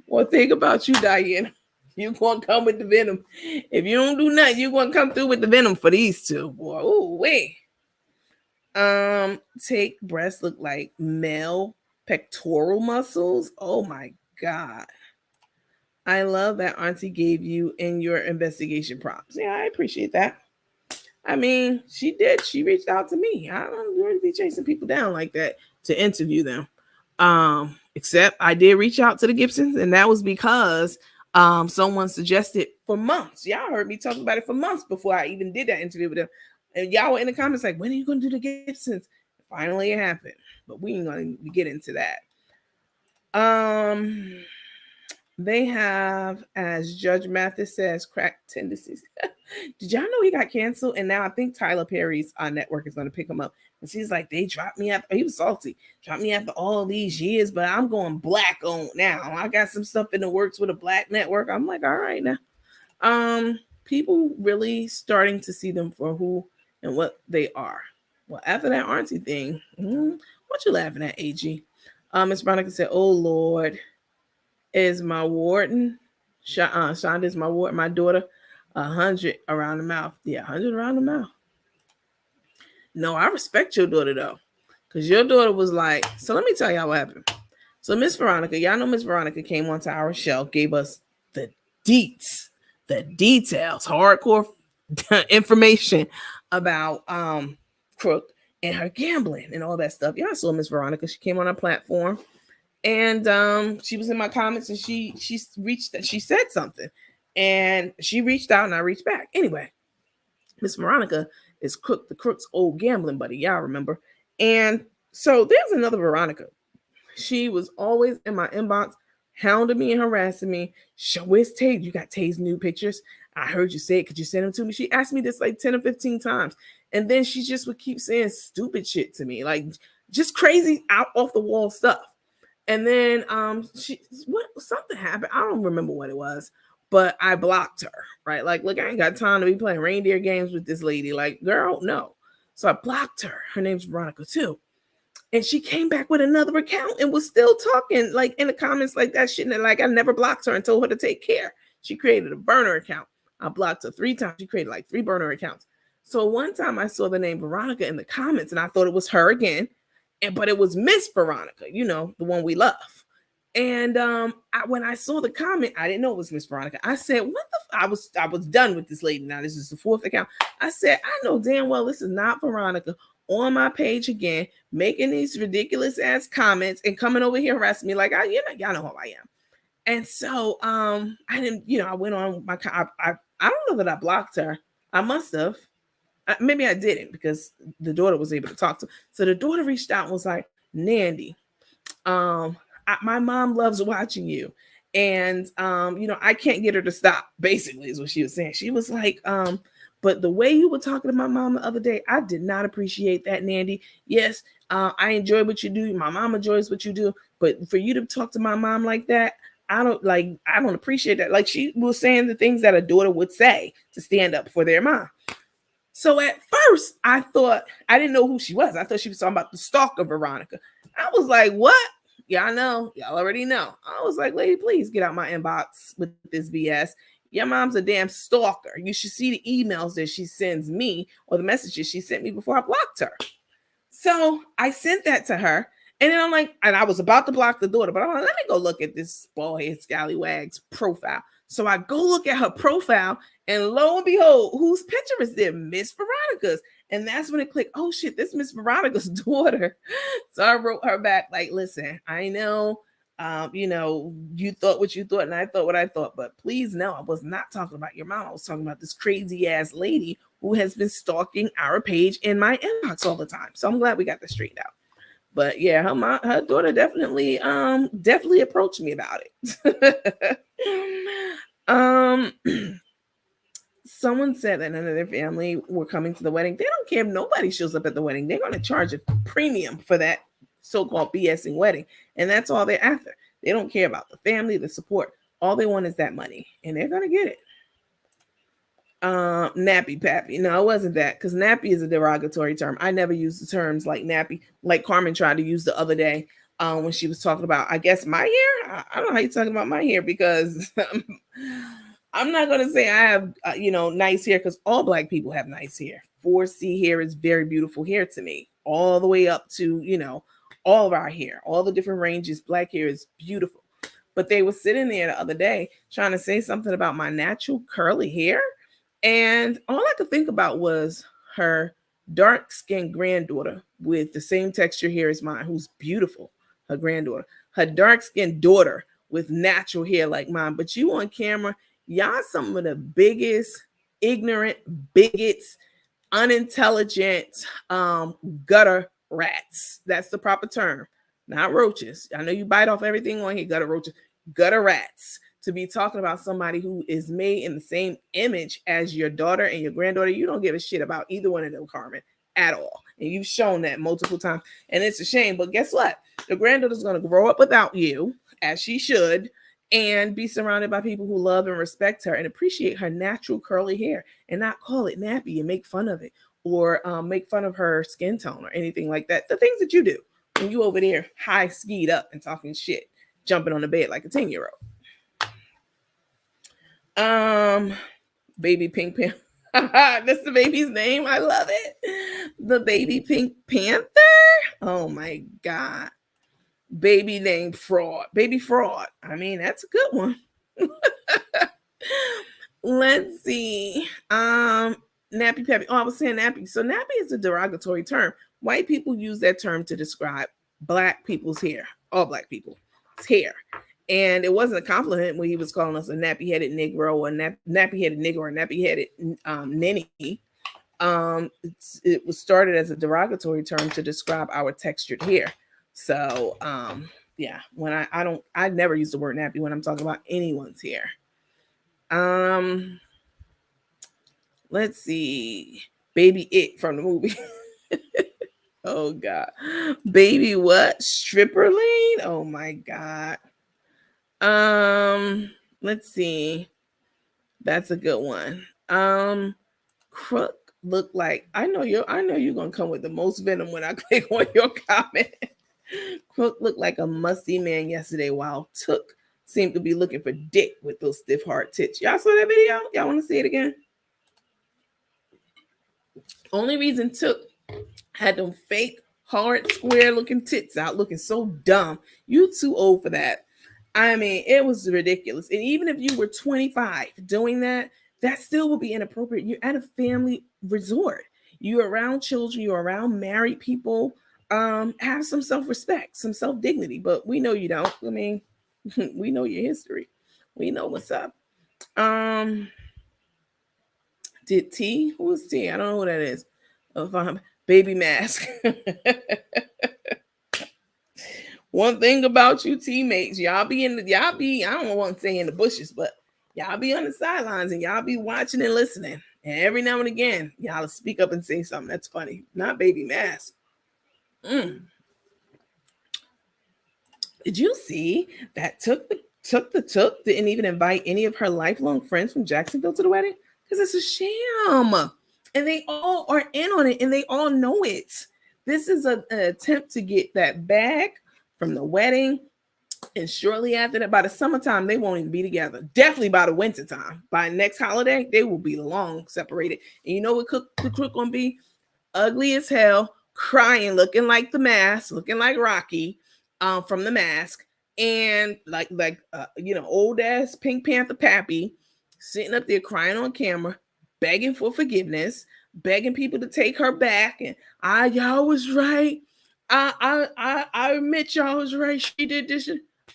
Well, think about you, Diana. You gonna come with the venom. If you don't do nothing, you gonna come through with the venom for these two, boy. Ooh, wait. Take breasts look like male pectoral muscles. Oh my God. I love that Auntie gave you in your investigation prompts. Yeah, I appreciate that. I mean, she did. She reached out to me. I don't really be chasing people down like that to interview them. Except I did reach out to the Gibsons, and that was because someone suggested for months. Y'all heard me talk about it for months before I even did that interview with them. And y'all were in the comments like, when are you going to do the Gibsons? Finally, it happened. But we ain't going to get into that. They have, as Judge Mathis says, crack tendencies. Did y'all know he got canceled? And now I think Tyler Perry's network is going to pick him up. And she's like, they dropped me after, he was salty. Dropped me after all these years, but I'm going black on now. I got some stuff in the works with a black network. I'm like, all right now. People really starting to see them for who and what they are. Well, after that auntie thing, what you laughing at, AG? Miss Veronica said, oh, Lord. Is my warden, Shonda is my warden, my daughter, 100 around the mouth. Yeah, 100 around the mouth. No, I respect your daughter though, because your daughter was like, so let me tell y'all what happened. So Miss Veronica, y'all know Miss Veronica came onto our show, gave us the details, hardcore information about Crook and her gambling and all that stuff. Y'all saw Miss Veronica. She came on our platform. And she was in my comments, and she said something, and she reached out, and I reached back. Anyway, Miss Veronica is the Crook's old gambling buddy. Y'all remember? And so there's another Veronica. She was always in my inbox, hounding me and harassing me. Where's Tay? You got Tay's new pictures? I heard you say it. Could you send them to me? She asked me this like 10 or 15 times. And then she just would keep saying stupid shit to me, like just crazy out off the wall stuff. And then something happened. I don't remember what it was, but I blocked her, right? Like, look, I ain't got time to be playing reindeer games with this lady. Like, girl, no. So I blocked her. Her name's Veronica too. And she came back with another account and was still talking like in the comments like that shit. And like, I never blocked her and told her to take care. She created a burner account. I blocked her 3 times. She created like 3 burner accounts. So one time I saw the name Veronica in the comments and I thought it was her again. But it was Miss Veronica, the one we love. And when I saw the comment, I didn't know it was Miss Veronica. I said, "What the?" I was done with this lady. Now this is the 4th account. I said, "I know damn well this is not Veronica on my page again, making these ridiculous ass comments and coming over here harassing me like y'all know who I am." And so I didn't, I went on my. I don't know that I blocked her. I must have. Maybe I didn't because the daughter was able to talk to. So the daughter reached out and was like, Nandy, my mom loves watching you. And, I can't get her to stop, basically, is what she was saying. She was like, but the way you were talking to my mom the other day, I did not appreciate that, Nandy. Yes, I enjoy what you do. My mom enjoys what you do. But for you to talk to my mom like that, I don't appreciate that. Like she was saying the things that a daughter would say to stand up for their mom. So at first, I thought I didn't know who she was. I thought she was talking about the stalker Veronica. I was like, "What? Yeah, I know. Y'all already know." I was like, "Lady, please get out my inbox with this BS. Your mom's a damn stalker. You should see the emails that she sends me or the messages she sent me before I blocked her." So I sent that to her. And then I'm like, and I was about to block the daughter, but I'm like, let me go look at this bald head scallywag's profile. So I go look at her profile, and lo and behold, whose picture is there? Miss Veronica's. And that's when it clicked, oh shit, this Miss Veronica's daughter. So I wrote her back, like, listen, I know you thought what you thought, and I thought what I thought, but please know I was not talking about your mom. I was talking about this crazy ass lady who has been stalking our page in my inbox all the time. So I'm glad we got this straightened out. But yeah, her daughter definitely approached me about it. Someone said that none of their family were coming to the wedding. They don't care if nobody shows up at the wedding. They're going to charge a premium for that so-called BSing wedding, and that's all they're after. They don't care about the family, the support. All they want is that money, and they're going to get it. Nappy pappy. No, it wasn't that, because nappy is a derogatory term. I never use the terms like nappy, like Carmen tried to use the other day when she was talking about, I guess, my hair. I don't know how you're talking about my hair, because I'm not going to say I have, nice hair, because all Black people have nice hair. 4C hair is very beautiful hair to me, all the way up to, all of our hair, all the different ranges. Black hair is beautiful. But they were sitting there the other day trying to say something about my natural curly hair. And all I could think about was her dark-skinned granddaughter with the same texture hair as mine, who's beautiful, her granddaughter. Her dark-skinned daughter with natural hair like mine. But you on camera, y'all some of the biggest ignorant bigots, unintelligent gutter rats. That's the proper term. Not roaches. I know you bite off everything on here, gutter roaches. Gutter rats. To be talking about somebody who is made in the same image as your daughter and your granddaughter. You don't give a shit about either one of them, Carmen, at all. And you've shown that multiple times. And it's a shame. But guess what? The granddaughter's going to grow up without you, as she should, and be surrounded by people who love and respect her and appreciate her natural curly hair, and not call it nappy and make fun of it, or make fun of her skin tone or anything like that. The things that you do when you over there high skied up and talking shit, jumping on the bed like a 10-year-old. Baby Pink Panther. That's the baby's name. I love it. The baby Pink Panther. Oh my God. Baby named Fraud. Baby Fraud. I mean, that's a good one. Let's see. Nappy Pappy. Oh, I was saying nappy. So nappy is a derogatory term. White people use that term to describe Black people's hair. All Black people's hair. And it wasn't a compliment when he was calling us a nappy-headed Negro or nappy-headed nigger or nappy-headed ninny. It was started as a derogatory term to describe our textured hair. So, yeah, when I never use the word nappy when I'm talking about anyone's hair. Let's see. Baby It from the movie. Oh, God. Baby what? Stripperline? Oh, my God. Let's see. That's a good one. Crook look like I know you're gonna come with the most venom when I click on your comment. Crook looked like a musty man yesterday, while Took seemed to be looking for dick with those stiff hard tits. Y'all saw that video? Y'all want to see it again? Only reason Took had them fake hard square looking tits out looking so dumb. You too old for that. I mean, it was ridiculous. And even if you were 25 doing that, that still would be inappropriate. You're at a family resort. You're around children. You're around married people. Have some self-respect, some self-dignity. But we know you don't. I mean, we know your history. We know what's up. Did T? Who is T? I don't know who that is. Baby Mask. One thing about you teammates, y'all be, I don't want to say in the bushes, but y'all be on the sidelines and y'all be watching and listening. And every now and again, y'all speak up and say something that's funny. Not Baby Mask. Did you see that Took didn't even invite any of her lifelong friends from Jacksonville to the wedding? Because it's a sham. And they all are in on it and they all know it. This is an attempt to get that bag from the wedding. And shortly after that, by the summertime, they won't even be together. Definitely by the winter time. By next holiday, they will be long separated. And you know what the crook gonna be? Ugly as hell, crying, looking like the mask, looking like Rocky, from the mask, and old ass Pink Panther Pappy, sitting up there crying on camera, begging for forgiveness, begging people to take her back, and y'all was right. I admit y'all was right. She did this.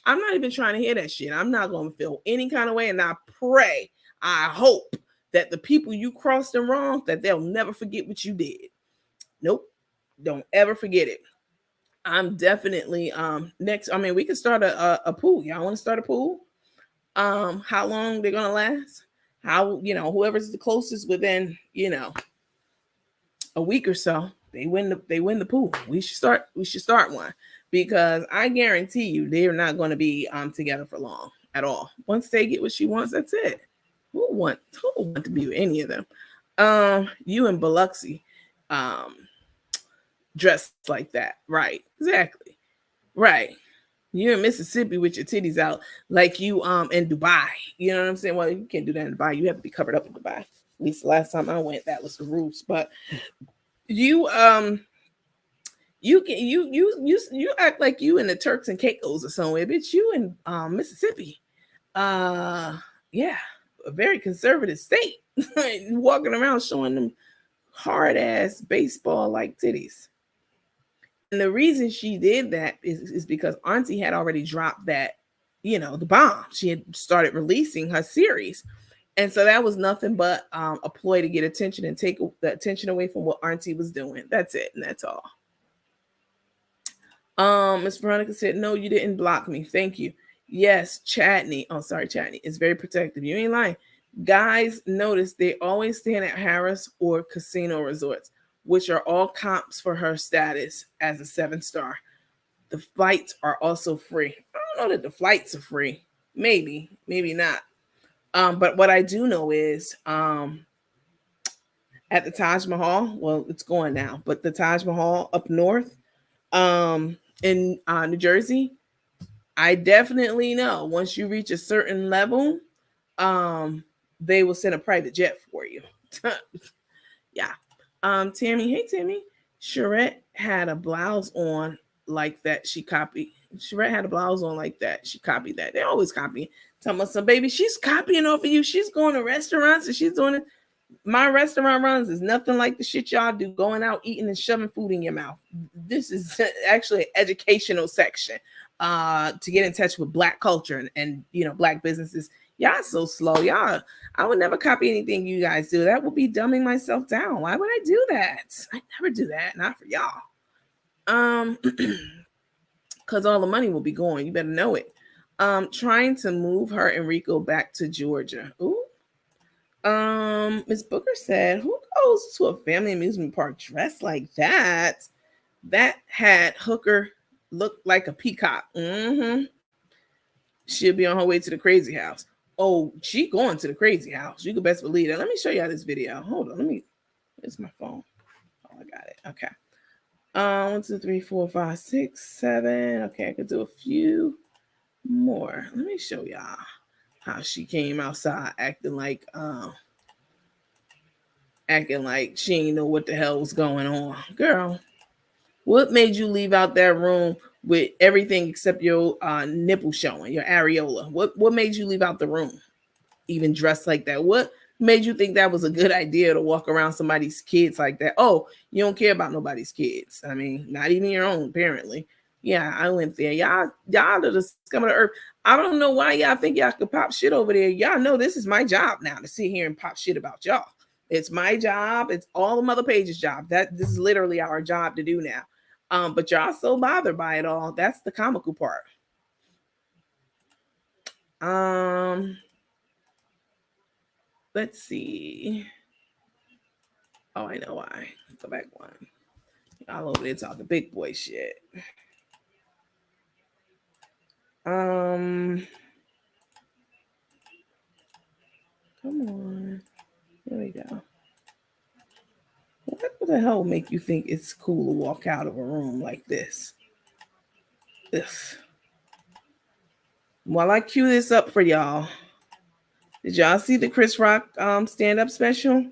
I'm not even trying to hear that shit. I'm not gonna feel any kind of way, and I pray, I hope that the people you crossed and wronged, that they'll never forget what you did. Nope. Don't ever forget it. I'm definitely next. I mean, we can start a pool. Y'all want to start a pool? How long they're gonna last? How, whoever's the closest within, a week or so, they win the pool. We should start one, because I guarantee you they're not gonna be together for long at all. Once they get what she wants, that's it. Who want to be with any of them? You and Biloxi. Dressed like that. Right. Exactly. Right. You're in Mississippi with your titties out like you in Dubai. You know what I'm saying? Well, you can't do that in Dubai. You have to be covered up in Dubai. At least the last time I went, that was the rules. But you you act like you in the Turks and Caicos or somewhere, bitch. You in Mississippi. Yeah, a very conservative state. Walking around showing them hard ass baseball like titties. And the reason she did that is because Auntie had already dropped that, the bomb. She had started releasing her series. And so that was nothing but a ploy to get attention and take the attention away from what Auntie was doing. That's it. And that's all. Miss Veronica said, no, you didn't block me. Thank you. Yes, Chatney. Oh, sorry, Chatney. It's very protective. You ain't lying. Guys, notice they always stand at Harris or casino resorts, which are all comps for her status as a 7-star. The flights are also free. I don't know that the flights are free. Maybe, maybe not. But what I do know is at the Taj Mahal, well, it's going now, but the Taj Mahal up north in New Jersey, I definitely know once you reach a certain level, they will send a private jet for you. Yeah. Tammy, hey Tammy. Sherette had a blouse on like that. She copied. Sherette had a blouse on like that. She copied that. They always copy. Tell me some baby, she's copying off of you. She's going to restaurants and she's doing it. My restaurant runs is nothing like the shit y'all do, going out eating and shoving food in your mouth. This is actually an educational section to get in touch with Black culture and Black businesses. Y'all so slow. Y'all, I would never copy anything you guys do. That would be dumbing myself down. Why would I do that? I never do that. Not for y'all. Because all the money will be going. You better know it. Trying to move her and Rico back to Georgia. Ooh. Miss Booker said, who goes to a family amusement park dressed like that? That had Hooker look like a peacock. She'll be on her way to the crazy house. Oh, she going to the crazy house. You could best believe that. Let me show y'all this video. Hold on. It's my phone. Oh, I got it. Okay. 1, 2, 3, 4, 5, 6, 7. Okay, I could do a few more. Let me show y'all how she came outside acting like she ain't know what the hell was going on. Girl, what made you leave out that room with everything except your nipple showing, your areola? What made you leave out the room, even dressed like that? What made you think that was a good idea to walk around somebody's kids like that? Oh, you don't care about nobody's kids. I mean, not even your own, apparently. Yeah, I went there. Y'all are the scum of the earth. I don't know why y'all think y'all could pop shit over there. Y'all know this is my job now, to sit here and pop shit about y'all. It's my job. It's all the Mother Page's job. This is literally our job to do now. But y'all so bothered by it all. That's the comical part. Let's see. Oh, I know why. Go back one. Y'all over there talking big boy shit. Come on. There we go. What the hell make you think it's cool to walk out of a room like this? This. While I cue this up for y'all, did y'all see the Chris Rock stand-up special?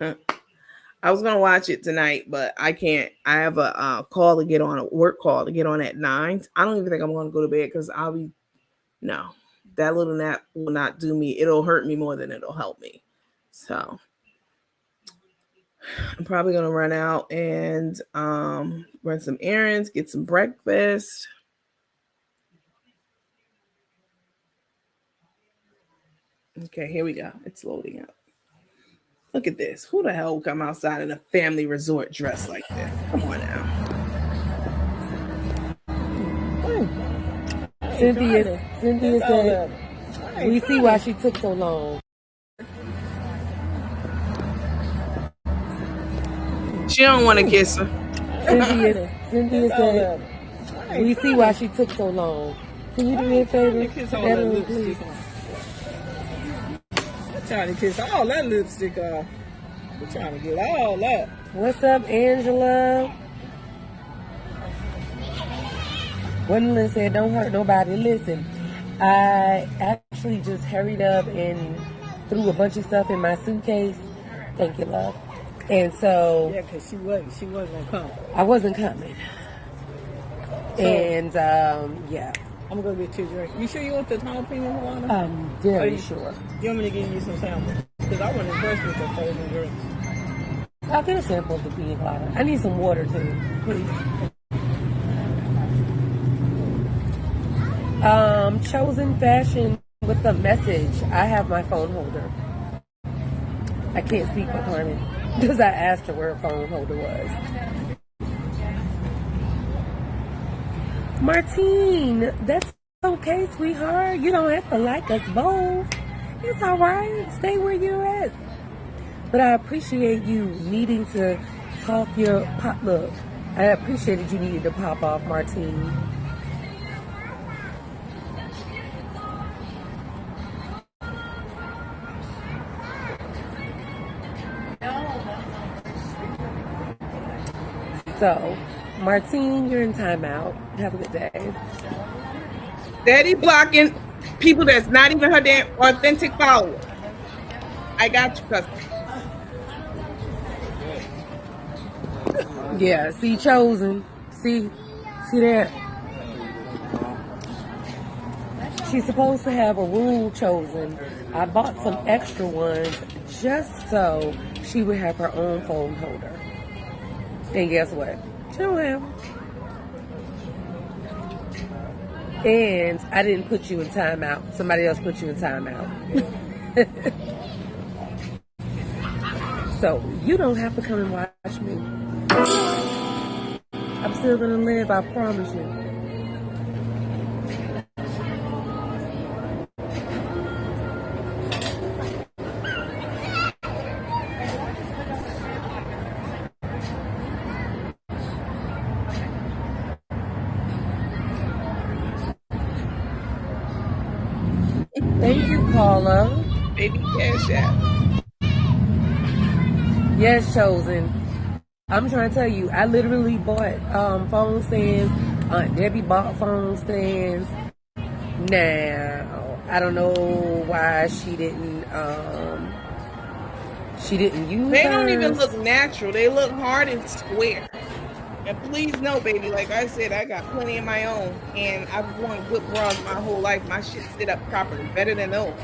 I was gonna watch it tonight, but I can't. I have a call to get on, a work call to get on at 9. I don't even think I'm gonna go to bed because I'll be that little nap will not do me. It'll hurt me more than it'll help me. So I'm probably gonna run out and run some errands, get some breakfast. Okay, here we go. It's loading up. Look at this. Who the hell would come outside in a family resort dress like this? Come on now. Cynthia said, we see why she took so long. She don't want to kiss her. Cynthia said, we see why she took so long. Can you do me a favor? Please. I'm trying to kiss all that lipstick off. We're trying to get all that. What's up, Angela? Gwendolyn said, don't hurt nobody. Listen, I actually just hurried up and threw a bunch of stuff in my suitcase. Thank you, love. And so... Yeah, because she wasn't going to come. I wasn't coming. So, and, yeah. I'm going to get you a drink. You sure you want the jalapeno Juana? I'm very sure. You want me to give you some samples? Because I wasn't impressed with the frozen drinks. I'll get a sample of the pina colada. I need some water, too. Please. Chosen fashion with a message. I have my phone holder. I can't speak for Carmen because I asked her where her phone holder was. Martine, that's okay, sweetheart. You don't have to like us both. It's all right. Stay where you're at. But I appreciate you needing to talk your pop. Look, I appreciated you needed to pop off, Martine. So, Martine, you're in timeout. Have a good day. Daddy blocking people that's not even her damn authentic follower. I got you, cousin. Yeah, see, Chosen. See that? She's supposed to have a rule, Chosen. I bought some extra ones just so she would have her own phone holder. And guess what? She don't have them. And I didn't put you in timeout. Somebody else put you in timeout. So you don't have to come and watch me. I'm still gonna live, I promise you. Thank you, Paula. Baby Cash App. Yes, Chosen. I'm trying to tell you, I literally bought phone stands. Aunt Debbie bought phone stands. Now, I don't know why she didn't use They hers. don't even look natural. They look hard and square. And please know, baby, like I said, I got plenty of my own. And I've worn good bras my whole life. My shit sit up properly. Better than those.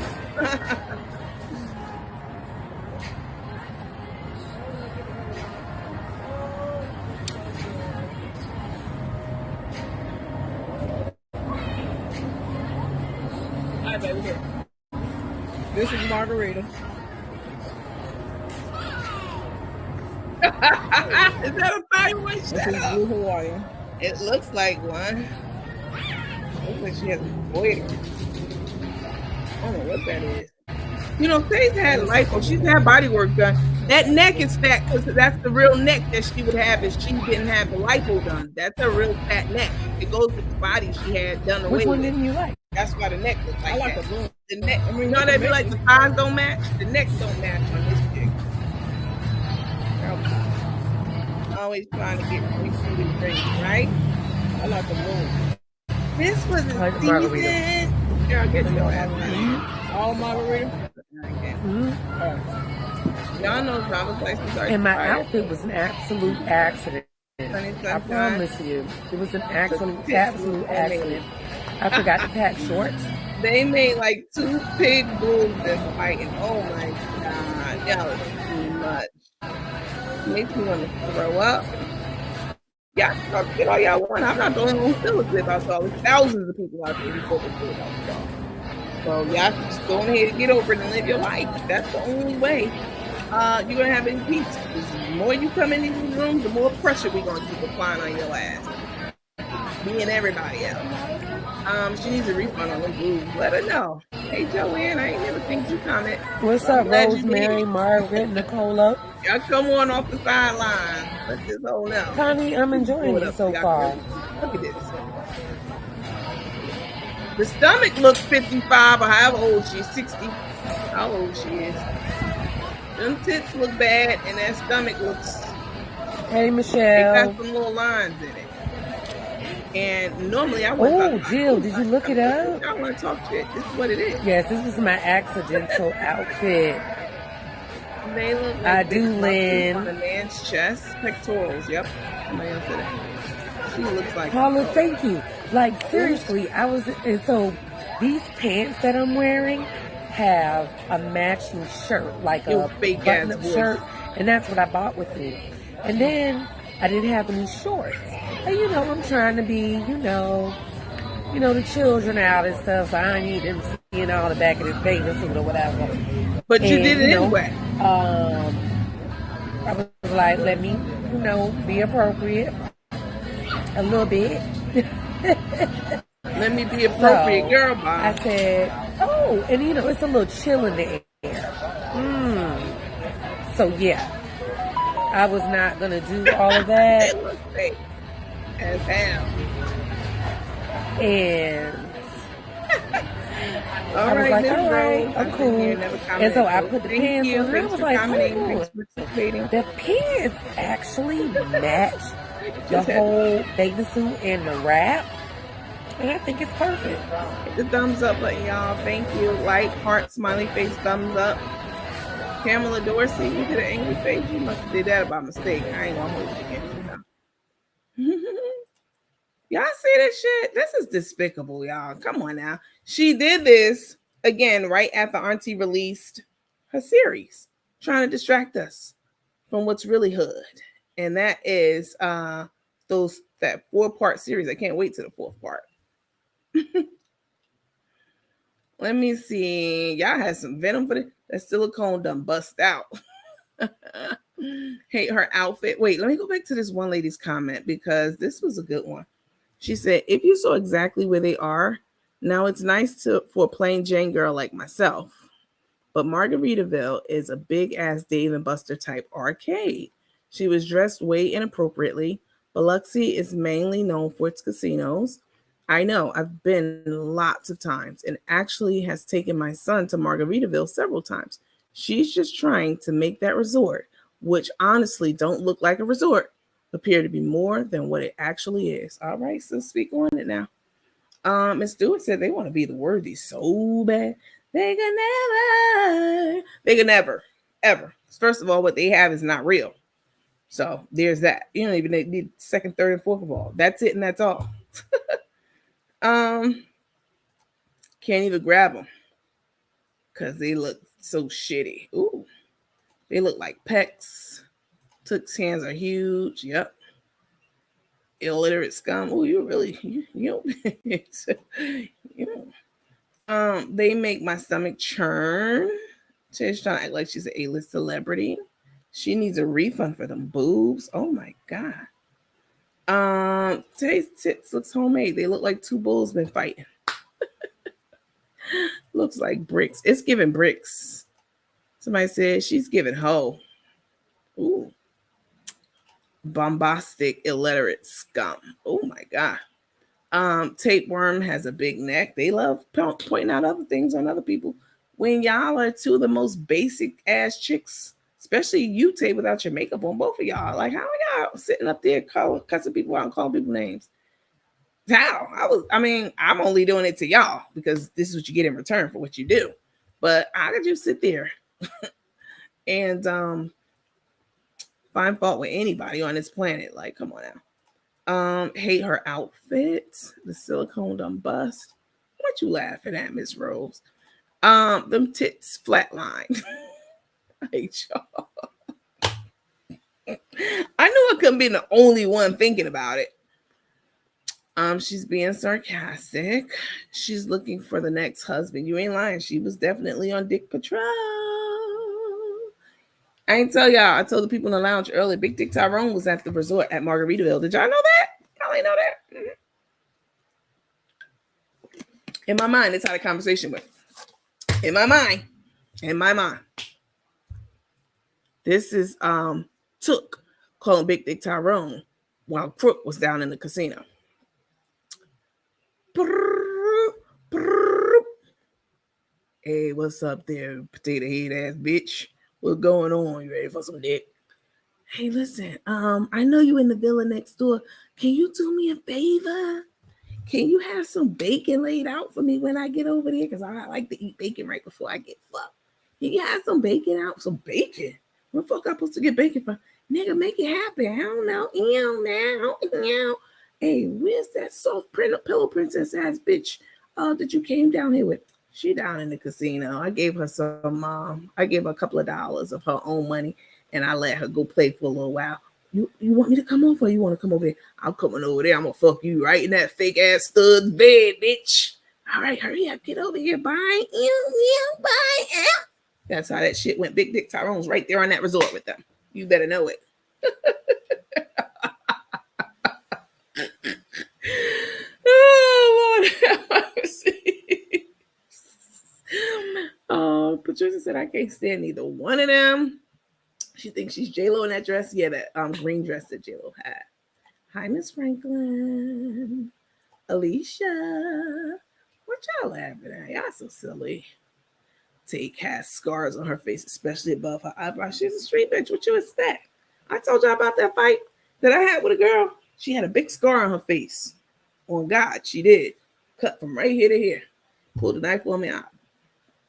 Hi, baby. Here. This is Margarita. Is that a firework? This is Blue Hawaiian. It looks like one. Looks like she has a goiter. I don't know what that is. You know, Faith had lipo. She's had body work done. That neck is fat because that's the real neck that she would have if she didn't have the lipo done. That's a real fat neck. It goes with the body she had done away Which one with. didn't you like? That's why the neck looks like I like that. the blue. The neck. I mean, you know they be like the thighs don't match? The neck don't match on this chick. Always trying to get recruited drinks, right? I like the moon. This was a like the margarita. season. Girl, get your ass out of here. All margarita. Y'all know driver's license are And my expired. outfit was an absolute accident. Sunny I sunshine. promise you, it was an absolute accident. I forgot to pack shorts. They made like 2 pig bulls just fighting. Oh my god, y'all is too much. Makes me want to throw up. Yeah, get all y'all want. I'm not the only one who feels this about y'all. There's thousands of people out there who feel this way about y'all. So y'all just go ahead and get over it and live your life. That's the only way you're gonna have any peace. The more you come in these rooms, the more pressure we're gonna keep applying on your ass. Me and everybody else. She needs a refund on them boobs. Let her know. Hey Joanne, I ain't never seen you comment. What's up, Rosemary, Margaret, Nicola? Y'all come on off the sideline. Let this whole know. Connie, I'm enjoying it so far. Look at this. The stomach looks 55 or however old she is, 60. How old she is. Them tits look bad and that stomach looks. Hey, Michelle. They got some little lines in it. And normally I would. Oh, Jill, did you look it up? I want to talk shit. This is what it is. Yes, this is my accidental outfit. They look like I do, Lynn. On a man's chest, pectorals. Yep. Somebody else said it. She looks like. Paula, thank you. Like, seriously, and so these pants that I'm wearing have a matching shirt, like a button-up shirt, and that's what I bought with it. And then I didn't have any shorts. And, I'm trying to be, the children out and stuff, so I don't need them seeing all the back of this bathing suit or whatever. But you did it anyway. I was like, let me, be appropriate a little bit. Let me be appropriate, girl. Bye. I said, oh, and it's a little chill in the air. So yeah, I was not gonna do all of that. It looks fake as hell. And I was like, all right, I'm cool. And so I put the pants on, and I was like, the pants actually match the whole bathing suit and the wrap. And I think it's perfect. Hit the thumbs up button, y'all. Thank you. Like, heart, smiley face, thumbs up. Pamela Dorsey, you did an angry face. You must have did that by mistake. I ain't gonna hold it against you now. Y'all see this shit? This is despicable, y'all. Come on now. She did this again right after Auntie released her series, trying to distract us from what's really hood. And that is that 4-part series. I can't wait to the 4th part. Let me see. Y'all had some venom for it. That silicone done bust out. Hate her outfit. Wait, let me go back to this one lady's comment because this was a good one. She said, if you saw exactly where they are, now it's nice for a plain Jane girl like myself. But Margaritaville is a big ass Dave and Buster type arcade. She was dressed way inappropriately. Biloxi is mainly known for its casinos. I know, I've been lots of times and actually has taken my son to Margaritaville several times. She's just trying to make that resort, which honestly don't look like a resort, appear to be more than what it actually is. All right, so speak on it now. Miss Stewart said they want to be the worthy so bad. They can never, ever. First of all, what they have is not real. So there's that. You don't even need 2nd, 3rd, and 4th of all. That's it and that's all. Can't even grab them because they look so shitty. Ooh, they look like pecs. Took's hands are huge. Yep. Illiterate scum. Oh, you really you they make my stomach churn. She's trying to act like she's an A-list celebrity. She needs a refund for them boobs. Oh my god. Today's tits looks homemade. They look like 2 bulls been fighting. Looks like bricks. It's giving bricks. Somebody said she's giving hoe. Ooh. Bombastic, illiterate scum. Oh my god. Tapeworm has a big neck. They love pointing out other things on other people. When y'all are 2 of the most basic ass chicks Especially you, Tay, without your makeup on, both of y'all. Like, how are y'all sitting up there cussing people out and calling people names? How? I'm only doing it to y'all because this is what you get in return for what you do. But how could you sit there and find fault with anybody on this planet? Like, come on now. Hate her outfit, the silicone done bust. What you laughing at, Miss Rose? Them tits flatline. I hate y'all. I knew I couldn't be the only one thinking about it. She's being sarcastic. She's looking for the next husband. You ain't lying. She was definitely on Dick Patrol. I ain't tell y'all. I told the people in the lounge earlier. Big Dick Tyrone was at the resort at Margaritaville. Did y'all know that? Y'all ain't know that? Mm-hmm. In my mind, that's how the conversation went. In my mind. This is Took calling Big Dick Tyrone while Crook was down in the casino. Hey, what's up there, potato head ass bitch? What's going on? You ready for some dick? Hey, listen, I know you in the villa next door. Can you do me a favor? Can you have some bacon laid out for me when I get over there? Because I like to eat bacon right before I get fucked. Can you have some bacon out? Some bacon? What the fuck I supposed to get bacon from? Nigga, make it happen. I don't know. Ew. Hey, where's that soft pillow princess ass bitch that you came down here with? She down in the casino. I gave her I gave her a couple of dollars of her own money, and I let her go play for a little while. You want me to come over or you want to come over there? I'm coming over there. I'm going to fuck you right in that fake ass stud's bed, bitch. All right, hurry up. Get over here. Bye. Bye. That's how that shit went. Big Dick Tyrone's right there on that resort with them. You better know it. Oh, Lord have mercy. Oh, Patricia said, I can't stand either one of them. She thinks she's J-Lo in that dress. Yeah, that green dress that J-Lo had. Hi, Miss Franklin. Alicia. What y'all laughing at? Y'all so silly. Take has scars on her face, especially above her eyebrows. She's a street bitch. What you expect? I told y'all about that fight that I had with a girl. She had a big scar on her face. On God, she did. Cut from right here to here. Pulled the knife on me. I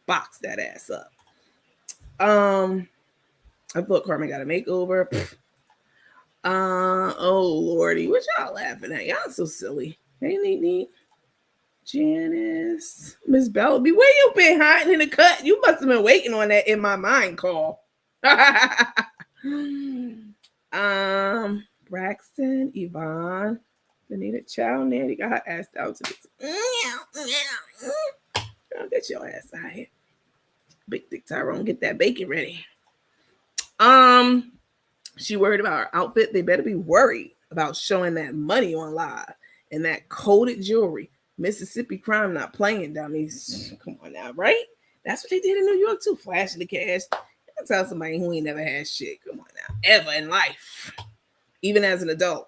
boxed that ass up. I thought Carmen got a makeover. Oh Lordy, what y'all laughing at? Y'all so silly. Hey, neat. Janice, Miss Bellaby, where you been hiding in the cut? You must have been waiting on that in my mind call. Braxton, Yvonne, Benita Chow, Nanny got her ass down to this. Girl, get your ass out here. Big Dick Tyrone, get that bacon ready. She worried about her outfit. They better be worried about showing that money on live and that coded jewelry. Mississippi crime not playing, dummies. Come on now, right? That's what they did in New York too, flashing the cash. You tell somebody who ain't never had shit. Come on now, ever in life, even as an adult.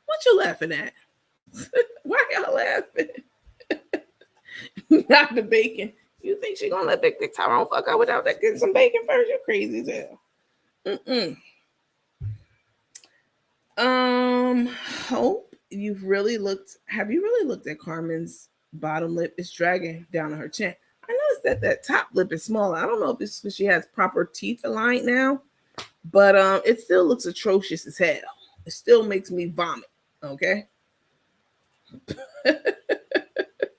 What you laughing at? Why y'all laughing? Not the bacon. You think she gonna let Big Dick Tyrone fuck her without that getting some bacon first? You're crazy as hell. Hope have you really looked at Carmen's bottom lip? It's dragging down on her chin. I noticed that top lip is smaller. I don't know if it's because she has proper teeth aligned now, but it still looks atrocious as hell. It still makes me vomit. Okay.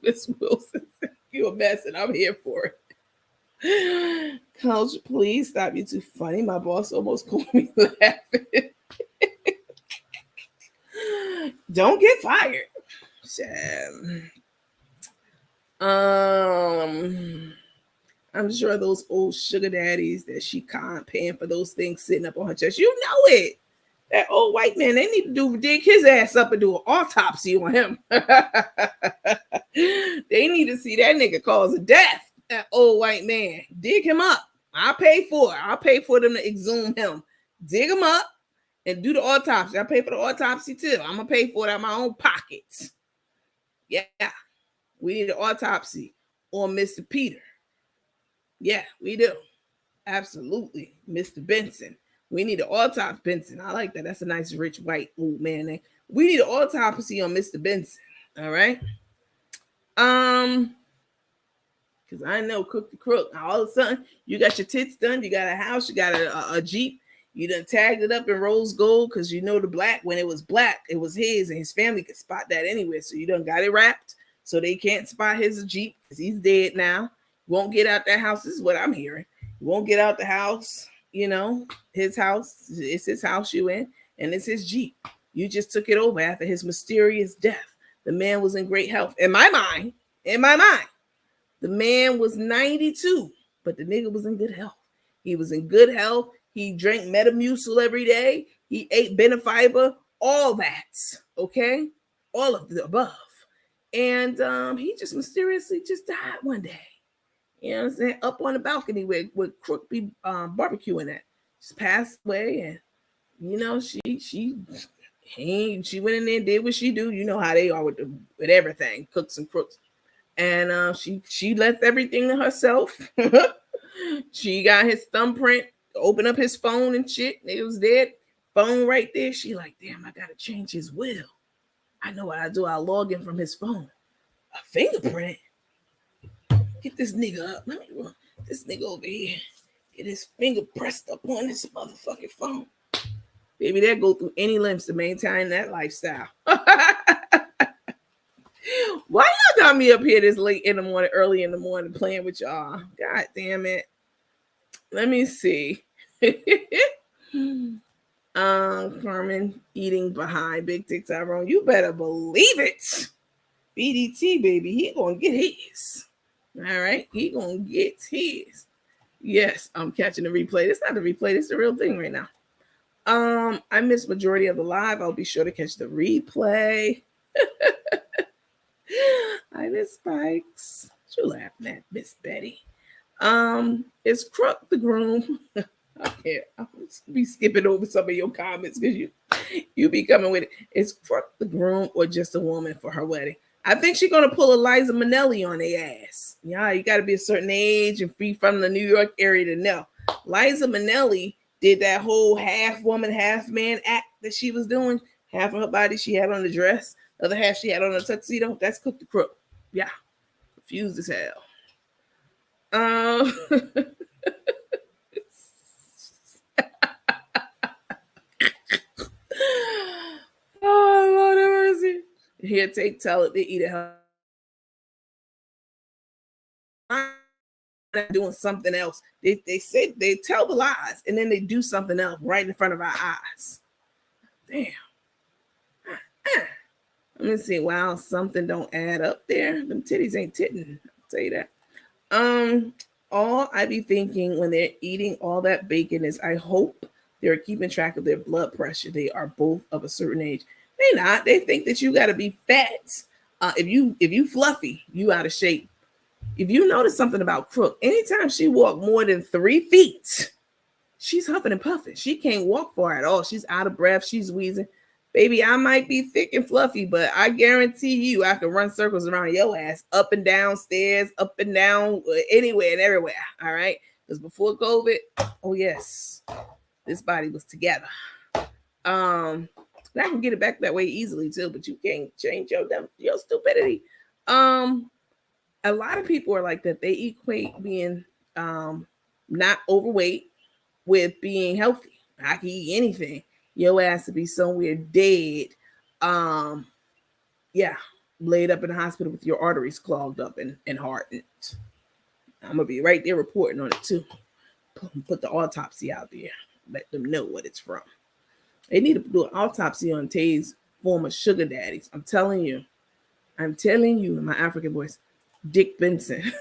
Miss Wilson, you a mess and I'm here for it. Coach, please stop. You're too funny. My boss almost called me laughing. Don't get fired. I'm sure those old sugar daddies that she can't paying for those things sitting up on her chest. You know it. That old white man, they need to dig his ass up and do an autopsy on him. They need to see that nigga cause a death. That old white man. Dig him up. I'll pay for it. I'll pay for them to exhume him. Dig him up and do the autopsy. I'll pay for the autopsy too. I'm going to pay for it out of my own pockets. Yeah. We need an autopsy on Mr. Peter. Yeah, we do. Absolutely, Mr. Benson. We need an autopsy Benson. I like that. That's a nice rich white old man name. We need an autopsy on Mr. Benson. All right. Um, because I know Crook the Crook. All of a sudden, you got your tits done. You got a house. You got a Jeep. You done tagged it up in rose gold because you know the black. When it was black, it was his, and his family could spot that anyway. So you done got it wrapped so they can't spot his Jeep because he's dead now. Won't get out that house. This is what I'm hearing. Won't get out the house. You know, his house. It's his house you in, and it's his Jeep. You just took it over after his mysterious death. The man was in great health. In my mind, the man was 92, but the nigga was in good health. He was in good health. He drank Metamucil every day. He ate Benefiber, all that, okay? All of the above. And he just mysteriously just died one day. You know what I'm saying? Up on the balcony where Crook be barbecuing at. Just passed away, and you know, she went in there and did what she do. You know how they are with everything, cooks and crooks. And she left everything to herself. She got his thumbprint, opened up his phone and shit. It was dead. Phone right there. She like, damn, I gotta change his will. I know what I do. I'll log in from his phone. A fingerprint. Get this nigga up. Let me run this nigga over here. Get his finger pressed up on this motherfucking phone. Baby, they'll go through any lengths to maintain that lifestyle. Why y'all got me up here this late in the morning, early in the morning, playing with y'all? God damn it. Let me see. Carmen eating behind Big Dick Tyrone. You better believe it. BDT, baby. He gonna get his. All right. He gonna get his. Yes, I'm catching the replay. It's not the replay. It's the real thing right now. I missed majority of the live. I'll be sure to catch the replay. I miss Spikes. What you laughing at, Miss Betty? It's Crook the Groom. Okay, I'll be skipping over some of your comments because you be coming with it. It's Crook the Groom or just a woman for her wedding? I think she's gonna pull Eliza Minnelli on their ass. Yeah, you gotta be a certain age and be from the New York area to know. Liza Minnelli did that whole half woman, half man act that she was doing. Half of her body she had on the dress, the other half she had on a tuxedo. That's Cook the Crook. Yeah, confused as hell. Oh, Lord have mercy. Here, tell it, they eat it. Doing something else. They say they tell the lies and then they do something else right in front of our eyes. Damn. Let me see. Wow, something don't add up there. Them titties ain't titting. I'll tell you that. All I be thinking when they're eating all that bacon is I hope they're keeping track of their blood pressure. They are both of a certain age. They not. They think that you got to be fat. If you fluffy, you out of shape. If you notice something about Crook, anytime she walk more than 3 feet, she's huffing and puffing. She can't walk far at all. She's out of breath. She's wheezing. Baby, I might be thick and fluffy, but I guarantee you I can run circles around your ass, up and down stairs, up and down, anywhere and everywhere. All right? Because before COVID, oh yes, this body was together. I can get it back that way easily too, but you can't change your stupidity. A lot of people are like that. They equate being not overweight with being healthy. I can eat anything. Your ass to be somewhere dead. Yeah, laid up in the hospital with your arteries clogged up and hardened. I'm gonna be right there reporting on it too. Put the autopsy out there. Let them know what it's from. They need to do an autopsy on Tay's former sugar daddies. I'm telling you in my African voice. Dick Benson.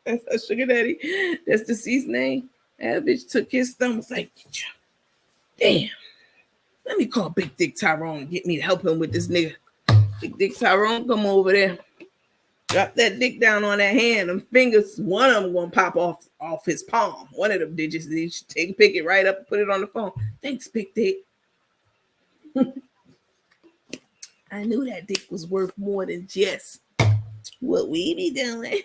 That's a sugar daddy. That's deceased name. That bitch took his thumb. Was like, damn. Let me call Big Dick Tyrone and get me to help him with this nigga. Big Dick Tyrone, come over there. Drop that dick down on that hand. Them fingers, one of them gonna pop off his palm. One of them digits. He should pick it right up and put it on the phone. Thanks, Big Dick. I knew that dick was worth more than just what we be doing.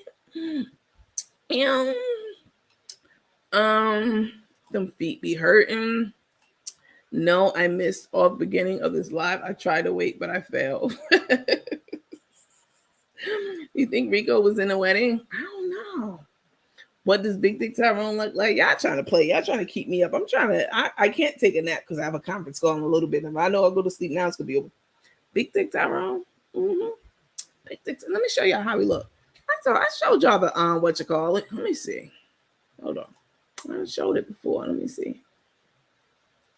Them feet be hurting. No, I missed all the beginning of this live. I tried to wait, but I failed. You think Rico was in a wedding? I don't know. What does Big Dick Tyrone look like? Y'all trying to play. Y'all trying to keep me up. I can't take a nap because I have a conference call in a little bit. If I know I'll go to sleep now, it's going to be over. Big Dick Tyrone. Mm-hmm. Big Dick. Let me show y'all how he look. I showed y'all the, what you call it. Let me see. Hold on. I showed it before. Let me see.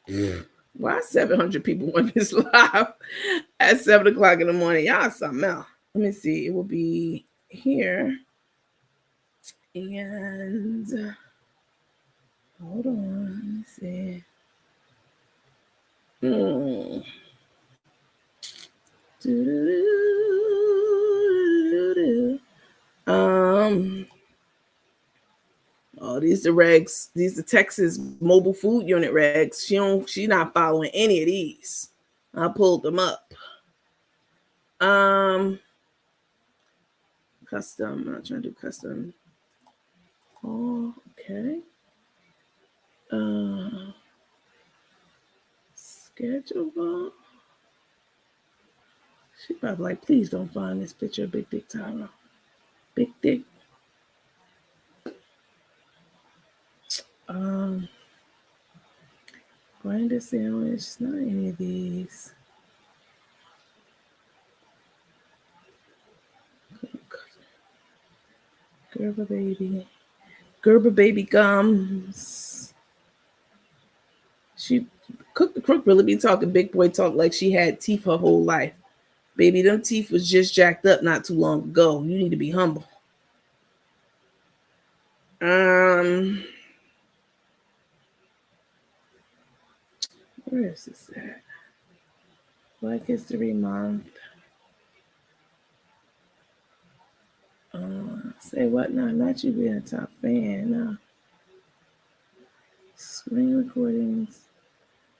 Yeah. Why 700 people on this live at 7 o'clock in the morning? Y'all something else. Let me see. It will be here. And hold on. Let me see. Oh, these the regs. These the Texas Mobile Food Unit regs. She not following any of these. I pulled them up. Custom. I'm not trying to do custom. Oh, okay. Schedule. She probably like, please don't find this picture of Big Dick Tyrone. Big Dick. Grinder sandwich. Not any of these. Gerber baby gums. She Cook the Crook really be talking big boy talk like she had teeth her whole life. Baby, them teeth was just jacked up not too long ago. You need to be humble. Where is this at? Black History Month. Say what now? Not you being a top fan. No. Screen recordings.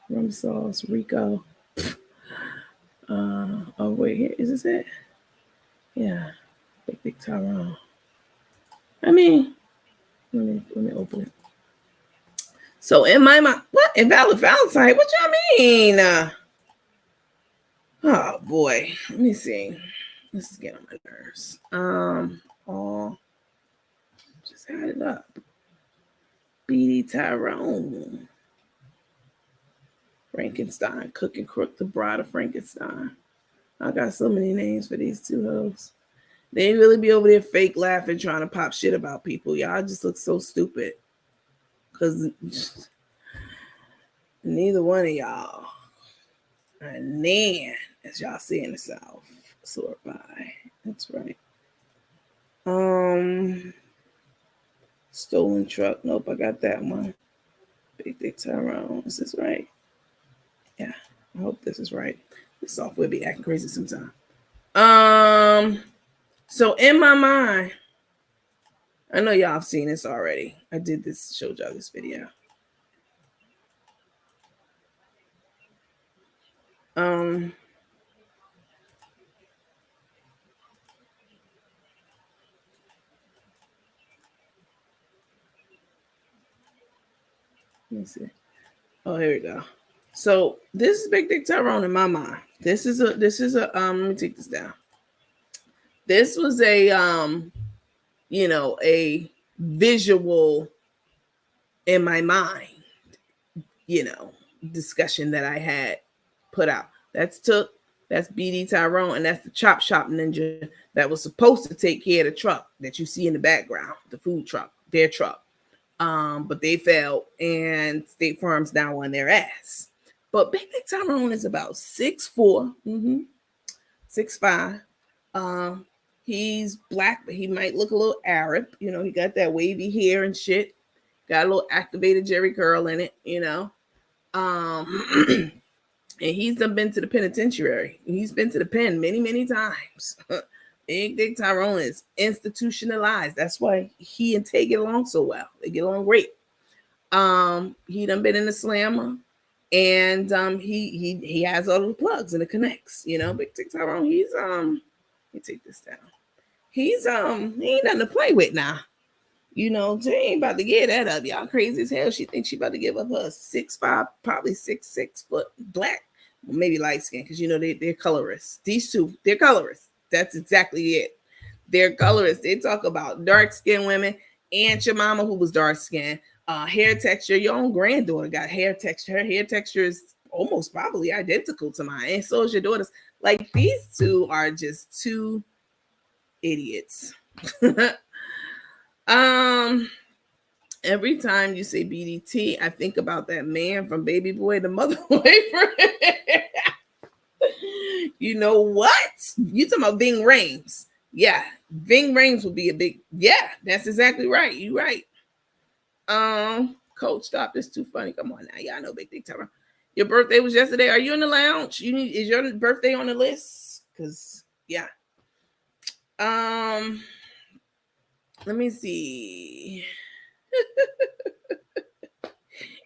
Rum sauce. Rico. Oh wait, here is this it? Yeah. Big Tyrone. I mean, let me open it. So in my mind, what? Invalid Valentine? What y'all mean? Oh boy. Let me see. This is getting on my nerves. Just had it up. BD Tyrone. Frankenstein. Cook and Crook, the Bride of Frankenstein. I got so many names for these two hoes. They really be over there fake laughing, trying to pop shit about people. Y'all just look so stupid. Because neither one of y'all are nan, as y'all see in the South. Sort by. That's right. Stolen truck. Nope, I got that one. Big Dick Tyrone. Is this right? Yeah, I hope this is right. This software be acting crazy sometimes. So in my mind, I know y'all have seen this already. I did this, showed y'all this video. Let me see. Oh, here we go. So this is Big Dick Tyrone in my mind. This is a let me take this down. This was a a visual in my mind, discussion that I had put out. That's BD Tyrone, and that's the Chop Shop Ninja that was supposed to take care of the truck that you see in the background, the food truck, their truck. But they failed, and State Farm's now on their ass. But Big Dick Tyrone is about 6'4", 6'5". He's black, but he might look a little Arab. He got that wavy hair and shit. Got a little activated Jerry curl in it, and he's done been to the penitentiary. He's been to the pen many, many times. Big Dick Tyrone is institutionalized. That's why he and Tay get along so well. They get along great. He done been in the slammer, and he has all the plugs and the connects. Big Dick Tyrone. He's let me take this down. He ain't nothing to play with now. You know, she ain't about to get that up. Y'all crazy as hell. She thinks she about to give up her 6'5", probably 6'6" black, well, maybe light skin, because you know they're colorists. These two, they're colorists. That's exactly it. They're colorists. They talk about dark skinned women. Aunt your mama who was dark skinned. Hair texture. Your own granddaughter got hair texture. Her hair texture is almost probably identical to mine, and so is your daughter's. Like these two are just two idiots. Every time you say BDT, I think about that man from Baby Boy, the mother wafer. You know what? You talking about Ving Rhames. Yeah, Ving Rhames would be a big, yeah, that's exactly right. You right. Coach, stop. This too funny. Come on now. Y'all know Big Dick Terror. Your birthday was yesterday. Are you in the lounge? Is your birthday on the list? Cause yeah. Let me see.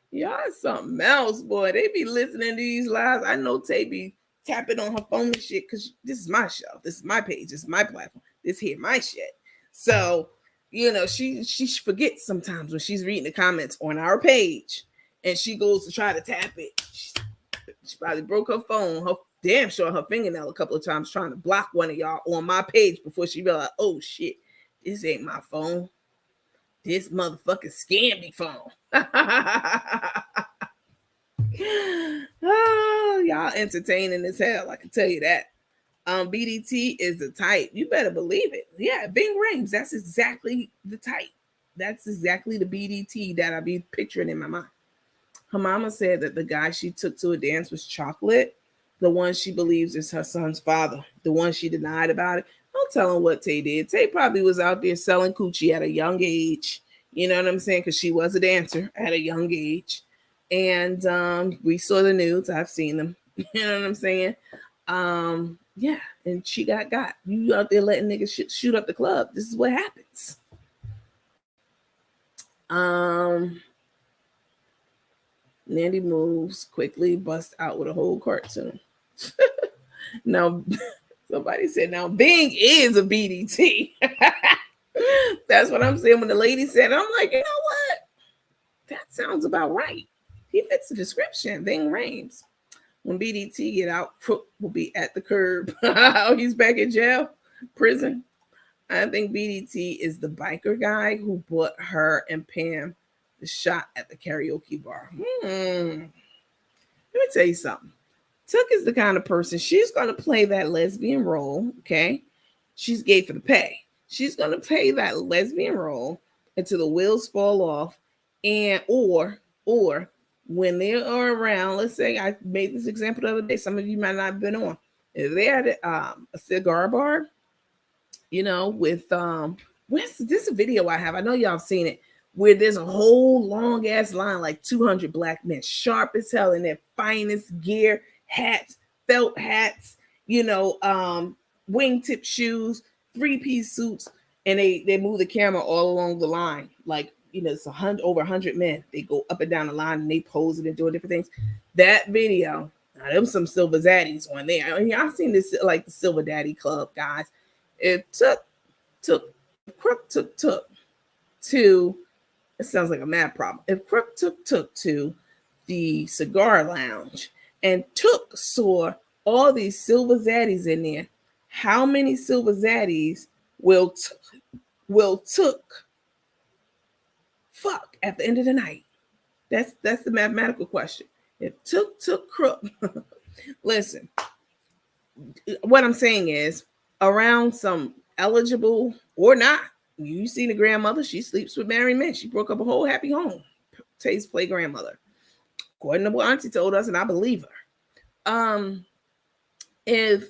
Y'all something else, boy. They be listening to these lives. I know Tay be tapping on her phone and shit because this is my show. This is my page. This is my platform. This here my shit. So, you know, she forgets sometimes when she's reading the comments on our page and she goes to try to tap it. She probably broke her phone, her damn sure her fingernail a couple of times trying to block one of y'all on my page before she realized, oh shit, this ain't my phone. This motherfucking scammy phone. Oh, y'all entertaining as hell. I can tell you that. BDT is the type. You better believe it. Yeah, Bing Rhames. That's exactly the type. That's exactly the BDT that I be picturing in my mind. Her mama said that the guy she took to a dance was Chocolate, the one she believes is her son's father, the one she denied about it. Don't tell him what Tay did. Tay probably was out there selling coochie at a young age. You know what I'm saying? Because she was a dancer at a young age. And we saw the nudes. I've seen them. You know what I'm saying? Yeah, and she got. You out there letting niggas shoot up the club. This is what happens. Nandy moves quickly, bust out with a whole cartoon. Now, somebody said, now Bing is a BDT. That's what I'm saying. When the lady said, I'm like, you know what? That sounds about right. He fits the description. Bing Rhames. When BDT get out, Crook will be at the curb. Oh, he's back in jail, prison. I think BDT is the biker guy who bought her and Pam the shot at the karaoke bar. Let me tell you something. Took is the kind of person, she's going to play that lesbian role, okay? She's gay for the pay. She's going to play that lesbian role until the wheels fall off, and or when they are around, let's say I made this example the other day, some of you might not have been on. If they're at a cigar bar, you know, with where's this video I have? I know y'all have seen it, where there's a whole long ass line, like 200 black men, sharp as hell in their finest gear, hats, felt hats, you know, wingtip shoes, 3-piece suits, and they move the camera all along the line, like, you know, it's over 100 men. They go up and down the line and they pose and doing different things. That video, now them some silver zaddies on there. I mean, I've seen this like the Silver Daddy Club guys. It Crook took to, it sounds like a mad problem. If Crook took to the cigar lounge and saw all these silver zaddies in there, how many silver zaddies will took fuck at the end of the night? That's the mathematical question. If took Crook, listen, what I'm saying is, around some eligible or not, you see the grandmother, she sleeps with married men. She broke up a whole happy home. Tay's play grandmother. According to what Auntie told us, and I believe her. If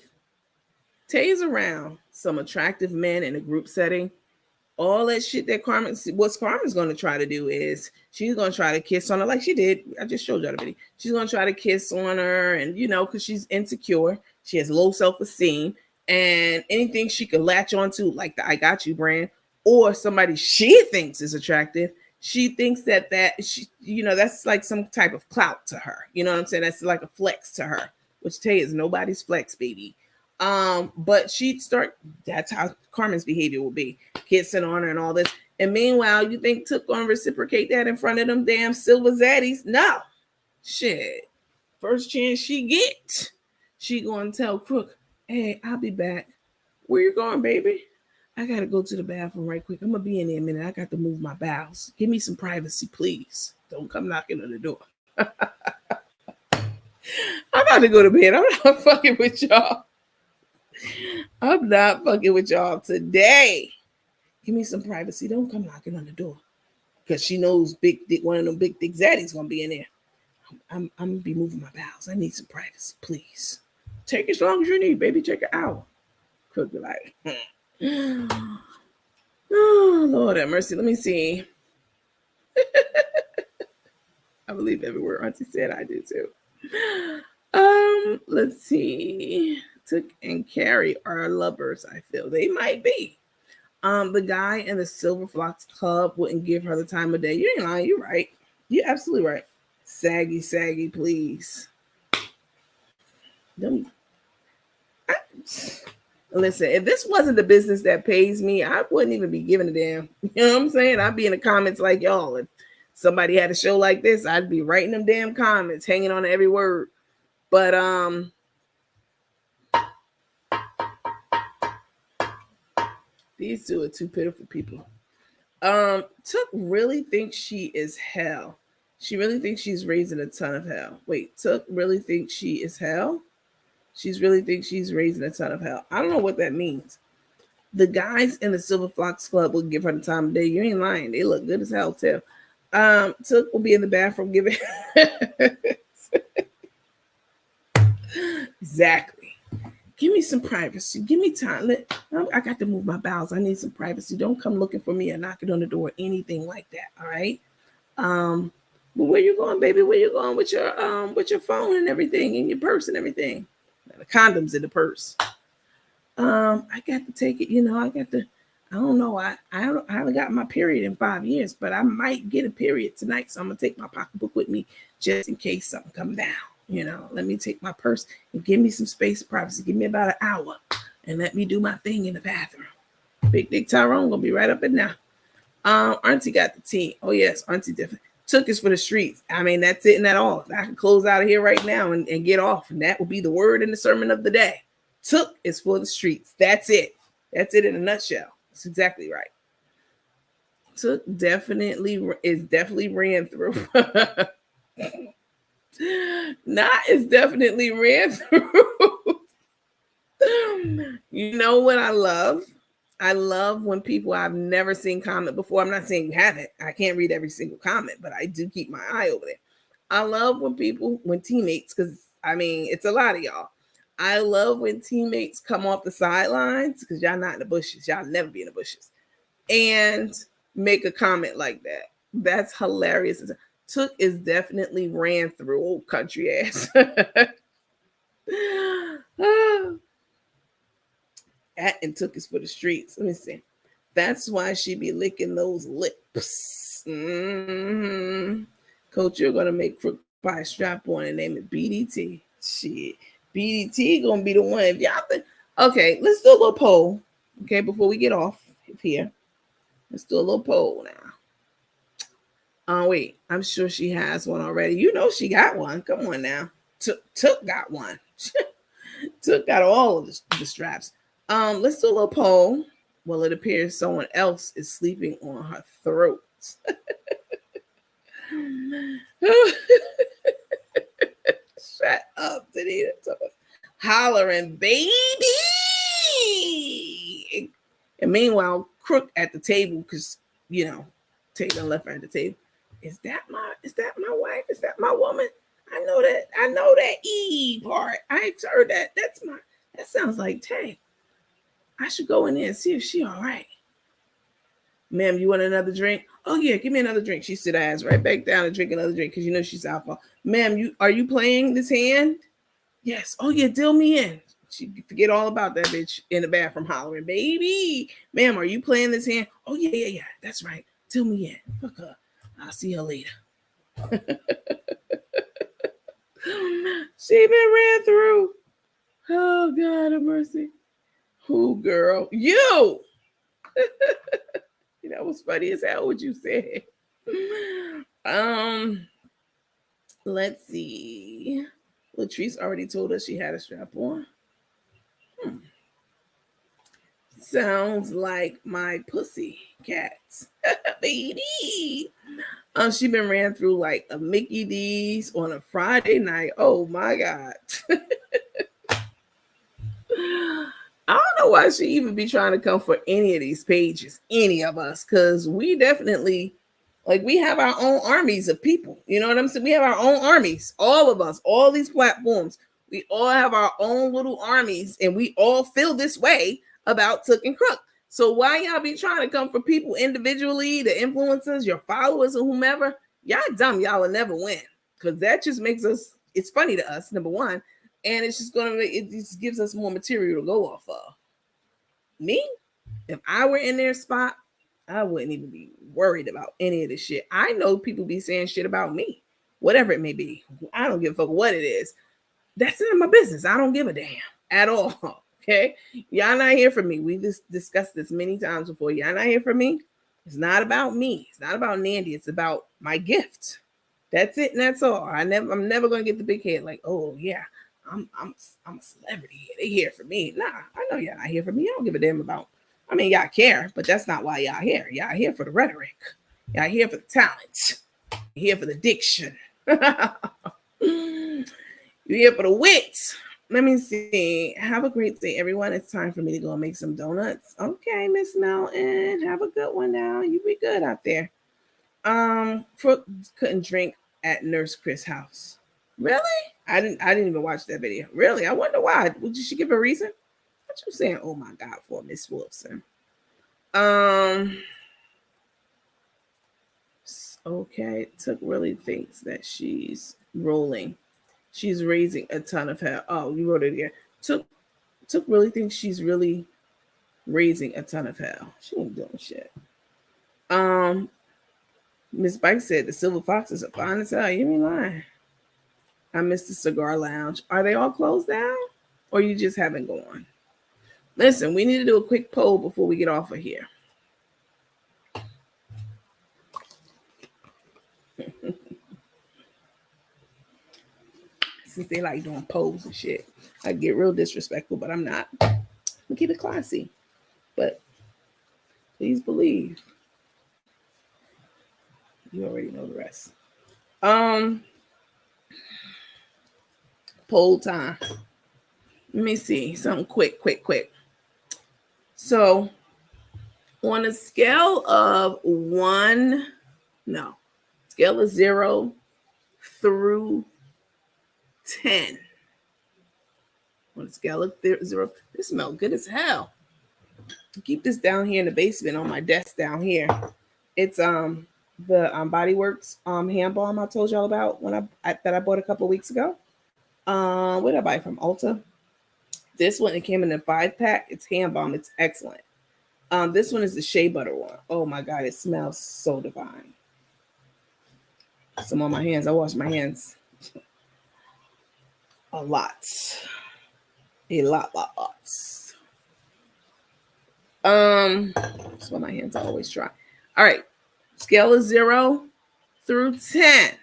Tay's around some attractive men in a group setting, all that shit that Carmen's going to try to do is she's going to try to kiss on her like she did. I just showed y'all the video. She's going to try to kiss on her, and you know, because she's insecure, she has low self-esteem, and anything she could latch onto, like the I Got You brand, or somebody she thinks is attractive, she thinks that she, you know, that's like some type of clout to her. You know what I'm saying? That's like a flex to her, which Tay is nobody's flex, baby. But she'd start, that's how Carmen's behavior will be, kissing on her and all this. And meanwhile, you think Took gonna reciprocate that in front of them damn silver zaddies? No. Shit. First chance she get, she gonna tell Crook, hey, I'll be back. Where you going, baby? I gotta go to the bathroom right quick. I'm gonna be in there a minute. I got to move my bowels. Give me some privacy, please. Don't come knocking on the door. I'm about to go to bed. I'm not fucking with y'all. I'm not fucking with y'all today. Give me some privacy. Don't come knocking on the door. Because she knows big dick, one of them big dick zaddies gonna be in there. I'm gonna be moving my bowels. I need some privacy, please. Take as long as you need, baby. Take an hour. Could be like, oh Lord have mercy. Let me see. I believe every word Auntie said. I do too. Let's see. Took and Carrie are lovers. I feel they might be. The guy in the Silver Fox Club wouldn't give her the time of day. You ain't lying. You're right. You're absolutely right. Saggy, please. Listen, if this wasn't the business that pays me, I wouldn't even be giving a damn. You know what I'm saying? I'd be in the comments like y'all. If somebody had a show like this, I'd be writing them damn comments, hanging on every word. But these two are two pitiful people. Took really thinks she is hell. She really thinks she's raising a ton of hell. Wait, Took really thinks she is hell? She's really thinks she's raising a ton of hell. I don't know what that means. The guys in the Silver Fox Club will give her the time of day. You ain't lying. They look good as hell too. Took will be in the bathroom giving exactly. Give me some privacy. Give me time. I got to move my bowels. I need some privacy. Don't come looking for me or knocking on the door, anything like that. All right. But where you going, baby? Where you going with your phone and everything, and your purse and everything? The condoms in the purse. I got to take it. You know, I got to. I don't know. I haven't got my period in 5 years, but I might get a period tonight, so I'm gonna take my pocketbook with me just in case something come down. You know, let me take my purse and give me some space and privacy. Give me about an hour and let me do my thing in the bathroom. Big Dick Tyrone gonna be right up in now. Auntie got the tea. Oh yes, Auntie definitely. Took is for the streets. I mean, that's it and that all. I can close out of here right now and get off. And that will be the word in the sermon of the day. Took is for the streets. That's it. That's it in a nutshell. That's exactly right. Took definitely ran through. Not is definitely ran through. You know what I love? I love when people I've never seen comment before. I'm not saying you haven't. I can't read every single comment, but I do keep my eye over there. I love when teammates, because I mean, it's a lot of y'all. I love when teammates come off the sidelines, because y'all not in the bushes. Y'all never be in the bushes. And make a comment like that. That's hilarious. Took is definitely ran through old country ass. And Took is for the streets. Let me see. That's why she be licking those lips. Mm-hmm. Coach, you're gonna make Crook buy a strap on and name it BDT. Shit, BDT gonna be the one. If y'all think, okay, let's do a little poll. Okay, before we get off here, let's do a little poll now. Oh wait, I'm sure she has one already. You know she got one. Come on now. Took got one. Took got all of the straps. Let's do a little poll. Well, it appears someone else is sleeping on her throat. Shut up, Danita. Hollering, baby. And meanwhile, Crook at the table, because you know, Taylor left her at the table. Is that my wife? Is that my woman? I know that E part. I heard that. That sounds like Tay. I should go in there and see if she all right. Ma'am, you want another drink? Oh yeah, give me another drink. She sit her ass right back down and drink another drink because you know she's alcohol. Ma'am, are you playing this hand? Yes. Oh yeah, deal me in. She forget all about that bitch in the bathroom hollering, baby. Ma'am, are you playing this hand? Oh yeah. That's right. Deal me in. Fuck her. I'll see her later. She been ran through. Oh God have mercy. Who, girl? You. You That was funny as hell what you said. Um, let's see. Latrice already told us she had a strap on. Sounds like my pussy cats, baby. She been ran through like a Mickey D's on a Friday night. Oh my god. I don't know why she even be trying to come for any of these pages, any of us, because we definitely, like, we have our own armies of people. You know what I'm saying? We have our own armies, all of us, all these platforms. We all have our own little armies, and we all feel this way about Took and Crook. So why y'all be trying to come for people individually, the influencers, your followers, or whomever? Y'all dumb. Y'all will never win, because that just makes us. It's funny to us, number one, and it's just gonna. It just gives us more material to go off of. Me, if I were in their spot, I wouldn't even be worried about any of this shit. I know people be saying shit about me, whatever it may be. I don't give a fuck what it is. That's none of my business. I don't give a damn at all. Okay, y'all not here for me. We just discussed this many times before. Y'all not here for me. It's not about me. It's not about Nandy. It's about my gift. That's it, and that's all. I'm never gonna get the big head like, oh yeah, I'm a celebrity. They here for me. Nah, I know y'all not here for me. I don't give a damn about. I mean, y'all care, but that's not why y'all here. Y'all here for the rhetoric. Y'all here for the talent. You're here for the diction. You're here for the wit. Let me see. Have a great day, everyone. It's time for me to go and make some donuts. Okay, Miss Melton. Have a good one now. You be good out there. Crook couldn't drink at Nurse Chris' house. Really? I didn't even watch that video. Really? I wonder why. Would you give a reason? What you saying? Oh my God, for Miss Wilson. Okay. Took really thinks that she's rolling. She's raising a ton of hell. Oh, you wrote it again. Took really thinks she's really raising a ton of hell. She ain't doing shit. Miss Bike said the Silver Foxes are fine as hell. You ain't lying. I missed the cigar lounge. Are they all closed down? Or you just haven't gone? Listen, we need to do a quick poll before we get off of here. Since they like doing polls and shit, I get real disrespectful, but I'm not. We keep it classy. But please believe. You already know the rest. Poll time. Let me see. Something quick. So on a scale of 0 through 10. On a scale of 0, this smells good as hell. Keep this down here in the basement on my desk down here. It's the Body Works hand balm I told y'all about when I bought a couple of weeks ago. What did I buy from Ulta? This one, it came in a 5-pack. It's hand balm. It's excellent. This one is the shea butter one. Oh my God, it smells so divine. Some on my hands. I wash my hands a lot. Lots. That's why my hands are always dry. All right. Scale of 0 through 10.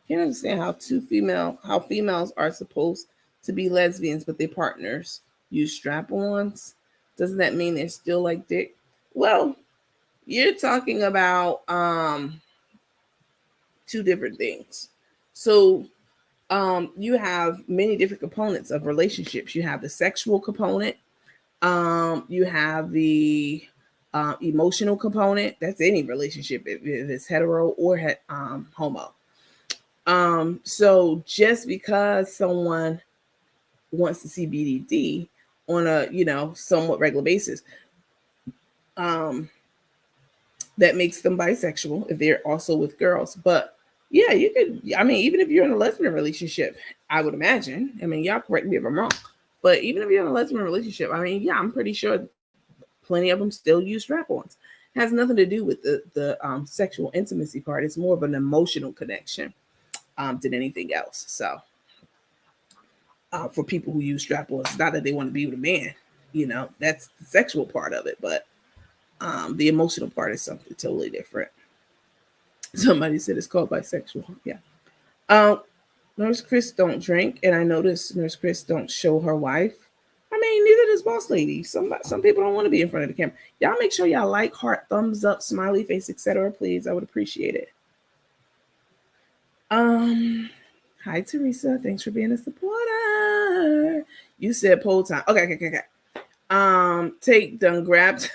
Can't understand how females are supposed to be lesbians, but their partners use strap-ons. Doesn't that mean they're still like dick? Well, you're talking about two different things. So you have many different components of relationships. You have the sexual component. You have the emotional component. That's any relationship, if it's hetero or homo. So just because someone wants to see BDD on a somewhat regular basis, that makes them bisexual if they're also with girls. But yeah, you could. I mean, even if you're in a lesbian relationship, I would imagine. I mean, y'all correct me if I'm wrong, but even if you're in a lesbian relationship, I mean, yeah, I'm pretty sure plenty of them still use strap-ons. It has nothing to do with the sexual intimacy part. It's more of an emotional connection than anything else. So for people who use strap-ons, it's not that they want to be with a man. That's the sexual part of it, but The emotional part is something totally different. Somebody said it's called bisexual. Yeah. Um, Nurse Chris don't drink, and I noticed Nurse Chris don't show her wife. I mean, neither does Boss Lady. Some people don't want to be in front of the camera. Y'all make sure y'all like, heart, thumbs up, smiley face, etc. Please, I would appreciate it. Hi Teresa, thanks for being a supporter. You said poll time. Okay. Take them grabbed.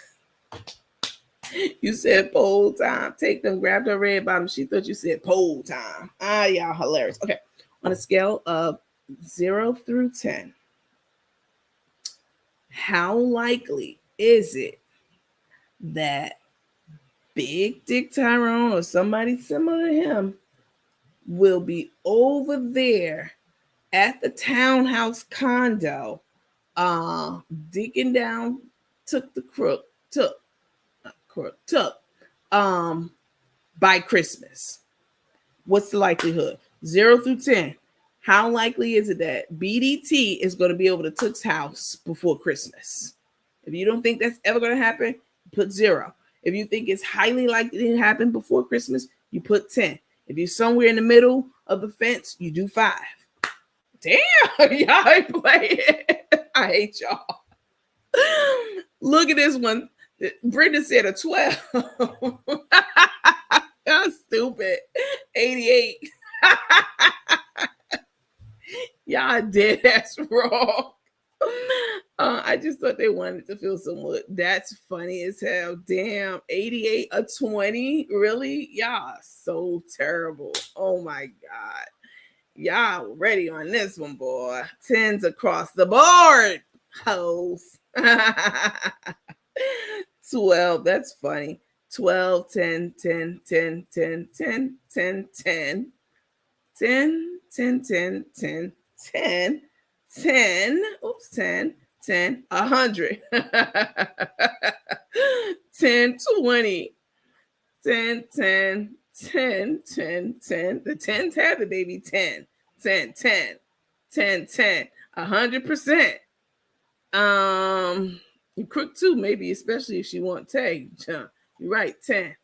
You said poll time. Take them grabbed her red bottom. She thought you said poll time. Y'all hilarious. Okay, on a scale of 0 through 10, how likely is it that Big Dick Tyrone or somebody similar to him will be over there at the townhouse condo, digging down, took by Christmas? What's the likelihood? 0 through 10. How likely is it that BDT is going to be over to Took's house before Christmas? If you don't think that's ever going to happen, put 0. If you think it's highly likely to happen before Christmas, you put 10. If you're somewhere in the middle of the fence, you do 5. Damn, y'all ain't playing. I hate y'all. Look at this one. Brenda said a 12. Y'all stupid. 88. Y'all dead. That's wrong. I just thought they wanted to feel somewhat. That's funny as hell. Damn. 88, a 20. Really? Y'all so terrible. Oh my God. Y'all ready on this one, boy. 10s across the board. Hoes. 12. That's funny. 12, 10, 10, 10, 10, 10, 10, 10, 10, 10, 10, 10, 10, 10, oops, 10, 10, 100, 10, 20, 10, 10, 10, 10, 10. The 10s have the baby. 10, 10, 10, 10, 10, 100%. Crook too, maybe, especially if she want Tay. You're right, 10.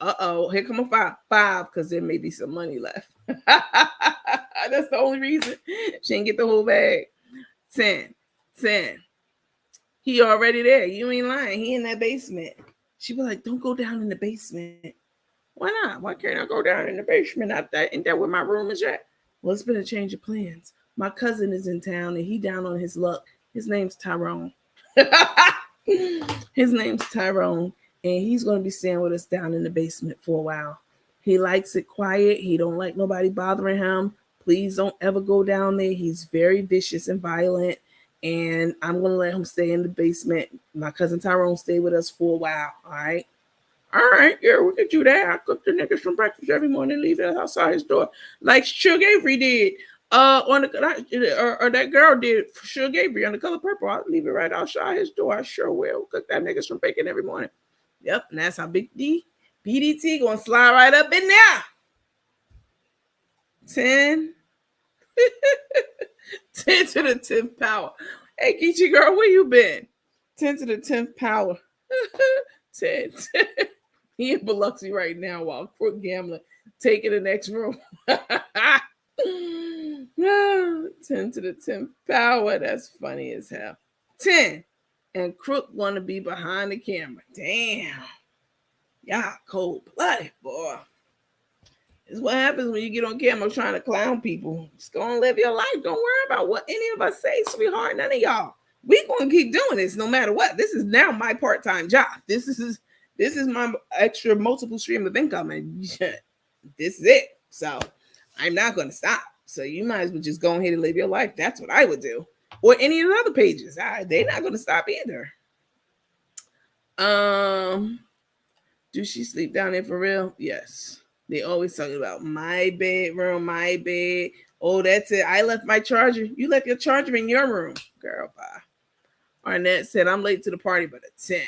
Here come a 5, because there may be some money left. That's the only reason she didn't get the whole bag. 10. He already there. You ain't lying. He in that basement. She was like, don't go down in the basement. Why not? Why can't I go down in the basement? Ain't that where my room is at? Well, it's been a change of plans. My cousin is in town and he down on his luck. His name's Tyrone. His name's Tyrone, and he's going to be staying with us down in the basement for a while. He likes it quiet. He don't like nobody bothering him. Please don't ever go down there. He's very vicious and violent, and I'm going to let him stay in the basement. My cousin Tyrone stay with us for a while, all right? All right, yeah, we could do that. I cook the niggas from breakfast every morning, leave it outside his door, like Suge Avery did. On the or that girl did for Suge Avery on The Color Purple. I'll leave it right outside his door. I sure will. Cook that niggas from bacon every morning. Yep, and that's how Big D BDT gonna slide right up in there. 10. 10 to the 10th power. Hey, Geechee girl, where you been? 10 to the 10th power. 10. He in Biloxi right now while Crook gambling, taking the next room. 10 to the 10th power. That's funny as hell. 10. And Crook want to be behind the camera. Damn. Y'all cold-blooded, boy. It's what happens when you get on camera trying to clown people. Just go and live your life. Don't worry about what any of us say, sweetheart. None of y'all. We gonna keep doing this no matter what. This is now my part-time job. This is my extra multiple stream of income, and this is it. So I'm not gonna stop. So you might as well just go ahead and live your life. That's what I would do. Or any of the other pages. They're not gonna stop either. Do she sleep down there for real? Yes. They always talking about my bedroom, my bed. Oh, that's it. I left my charger. You left your charger in your room. Girl, bye. Arnett said, I'm late to the party, but a 10.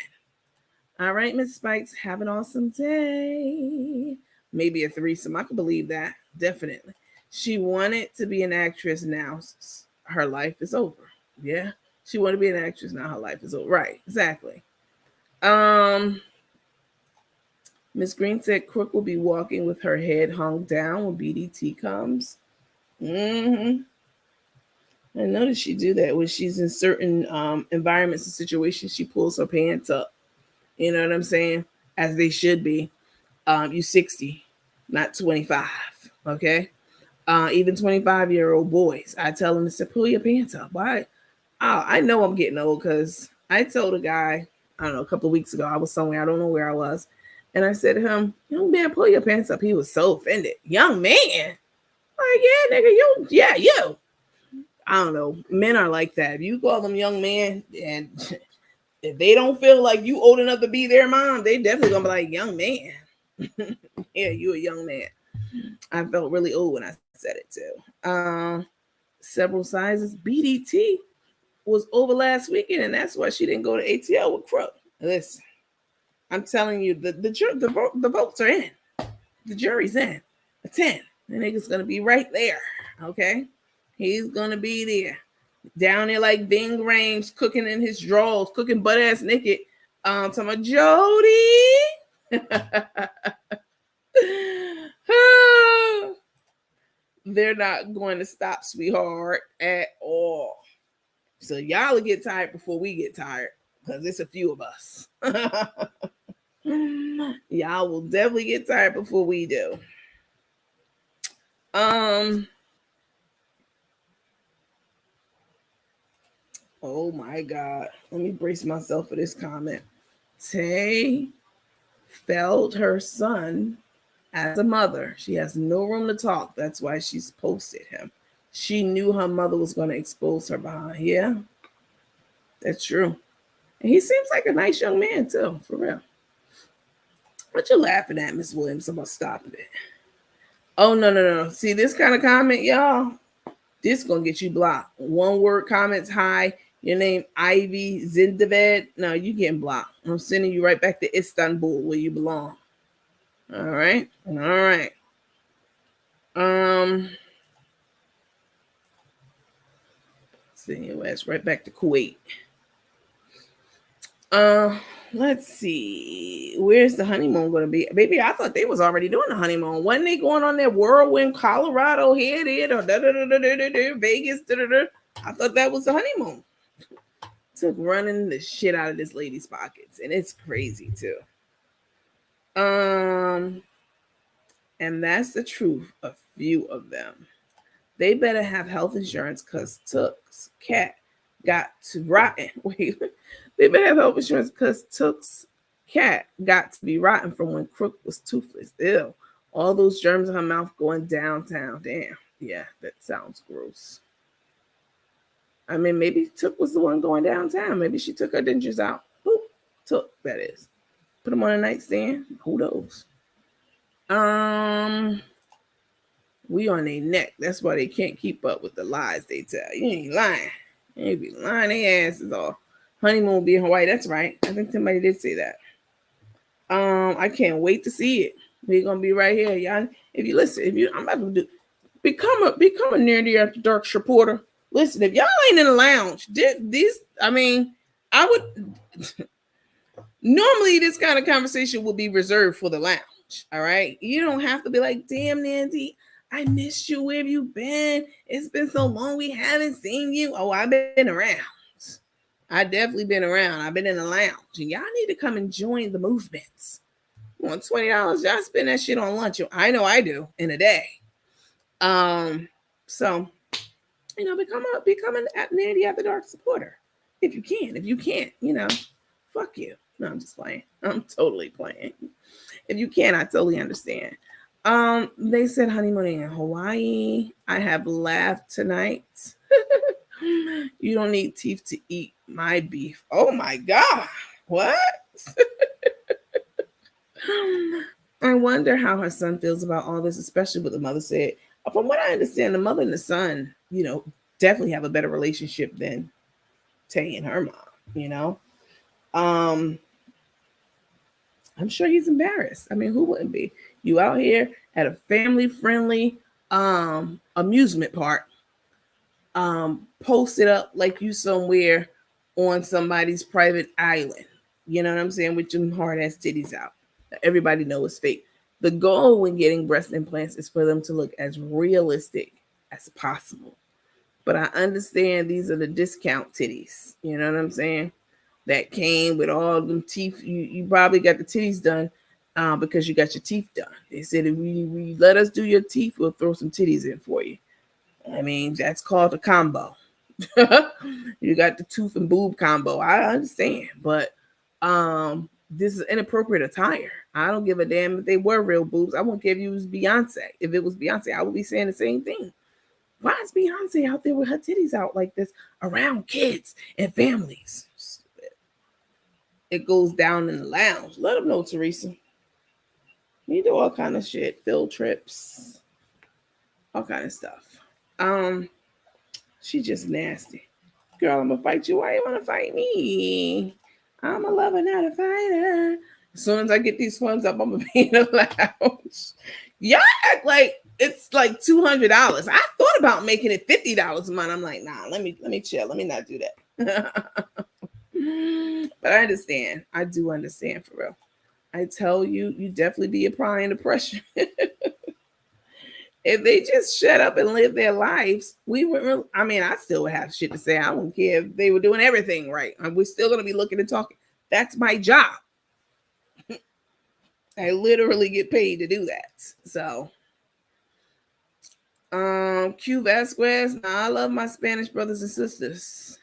All right, Miss Spikes, have an awesome day. Maybe a threesome. I can believe that. Definitely. She wanted to be an actress. Now her life is over. Yeah. She wanted to be an actress. Now her life is over. Right. Exactly. Um, Miss Green said Crook will be walking with her head hung down when BDT comes. Mm-hmm. I noticed she do that when she's in certain environments and situations. She pulls her pants up. You know what I'm saying? As they should be. You 60, not 25. Okay. Even 25-year-old boys, I tell them to say, pull your pants up. Why? Oh, I know I'm getting old because I told a guy, I don't know, a couple of weeks ago, I was somewhere, I don't know where I was. And I said to him, young man, pull your pants up. He was so offended. Young man? Like, yeah, nigga, you. I don't know. Men are like that. If you call them young man and if they don't feel like you old enough to be their mom, they definitely gonna be like, young man. Yeah, you a young man. I felt really old when I said it too. Several sizes. BDT was over last weekend, and that's why she didn't go to ATL with Crook. Listen, I'm telling you, the votes are in. The jury's in. A 10. The nigga's gonna be right there. Okay, he's gonna be there, down there like Bing Rames, cooking in his drawers, cooking butt ass naked. Talking about Jody. They're not going to stop, sweetheart, at all. So y'all will get tired before we get tired, because it's a few of us. Y'all will definitely get tired before we do. Oh my God. Let me brace myself for this comment. Tay failed her son as a mother. She has no room to talk. That's why she's posted him. She knew her mother was going to expose her behind. Yeah, that's true. And he seems like a nice young man, too, for real. What you laughing at, Miss Williams? I'm about stopping it. Oh, no. See, this kind of comment, y'all, this going to get you blocked. One word comments, hi, your name Ivy Zindaved. No, you getting blocked. I'm sending you right back to Istanbul where you belong. All right. Send your ass right back to Kuwait. Let's see. Where's the honeymoon going to be? Baby, I thought they was already doing the honeymoon. Wasn't they going on their whirlwind, Colorado, here, there, or Vegas, I thought that was the honeymoon. Took running the shit out of this lady's pockets, and it's crazy too. And that's the truth. A few of them. They better have health insurance because Took's cat got to rotten. Wait, they better have health insurance because Took's cat got to be rotten from when Crook was toothless. Ew. All those germs in her mouth going downtown. Damn. Yeah, that sounds gross. I mean, maybe Took was the one going downtown. Maybe she took her dentures out. Who? Took, that is. Put them on a nightstand. Who knows? We on their neck. That's why they can't keep up with the lies they tell. You ain't lying. You be lying their asses off. Honeymoon will be in Hawaii. That's right. I think somebody did say that. I can't wait to see it. We're gonna be right here, y'all. If you listen, I'm about to become a near the after dark reporter. Listen, if y'all ain't in the lounge, I would normally this kind of conversation will be reserved for the lounge. All right, you don't have to be like, damn, Nancy, I missed you. Where have you been? It's been so long. We haven't seen you. Oh, I've been around. I definitely been around. I've been in the lounge. And y'all need to come and join the movements. You want $20? Y'all spend that shit on lunch. I know I do in a day. So become an Nanny After Dark supporter. If you can. If you can't, fuck you. No, I'm just playing. I'm totally playing. If you can, I totally understand. They said honeymooning in Hawaii. I have laughed tonight. You don't need teeth to eat my beef. Oh my God. What? I wonder how her son feels about all this, especially what the mother said. From what I understand, the mother and the son, definitely have a better relationship than Tay and her mom, I'm sure he's embarrassed. I mean, who wouldn't be? You out here at a family-friendly amusement park, posted up like you somewhere on somebody's private island. You know what I'm saying? With them hard ass titties out. Everybody know it's fake. The goal when getting breast implants is for them to look as realistic as possible. But I understand these are the discount titties. You know what I'm saying? That came with all them teeth. You probably got the titties done because you got your teeth done. They said if we let us do your teeth, we'll throw some titties in for you. I mean, that's called a combo. You got the tooth and boob combo. I understand, but this is inappropriate attire. I don't give a damn if they were real boobs. I won't give you it was Beyonce. If it was Beyonce, I would be saying the same thing. Why is Beyonce out there with her titties out like this around kids and families? It goes down in the lounge. Let them know, Teresa. You do all kind of shit, field trips, all kind of stuff. Um, she just nasty. Girl, I'm gonna fight you. Why you wanna fight me? I'm a lover, not a fighter. As soon as I get these funds up, I'm gonna be in the lounge. Y'all act like it's like $200. I thought about making it $50 a month. I'm like, nah, let me chill. Let me not do that. But I understand. I do understand for real. I tell you, you definitely be applying the pressure. If they just shut up and live their lives, we would. I mean, I still would have shit to say. I don't care if they were doing everything right. We're still gonna be looking and talking. That's my job. I literally get paid to do that. So, Q Vasquez. Nah, I love my Spanish brothers and sisters.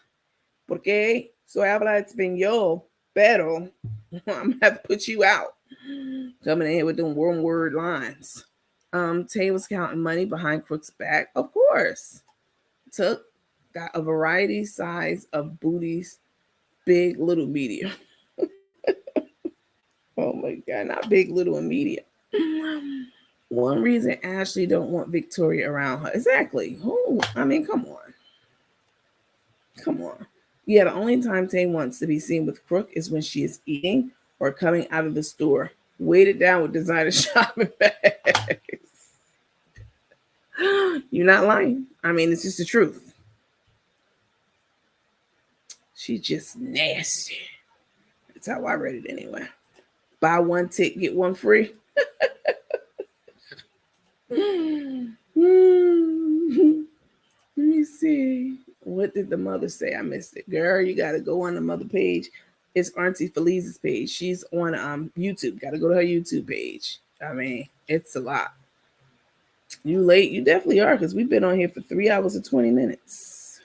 Porque soy habla español, pero I'm gonna have to put you out. Coming in here with them one word lines. Tay was counting money behind Crook's back. Of course. Got a variety size of booties, big, little, medium. Oh my god, not big, little, and medium. One reason Ashley don't want Victoria around her. Exactly. Who? I mean, come on. Come on. Yeah, the only time Tay wants to be seen with Crook is when she is eating or coming out of the store, weighted down with designer shopping bags. You're not lying. I mean, it's just the truth. She's just nasty. That's how I read it anyway. Buy one tick, get one free. Let me see. What did the mother say? I missed it. Girl, you got to go on the mother page. It's Auntie Felice's page. She's on YouTube. Got to go to her YouTube page. I mean, it's a lot. You late? You definitely are because we've been on here for 3 hours and 20 minutes.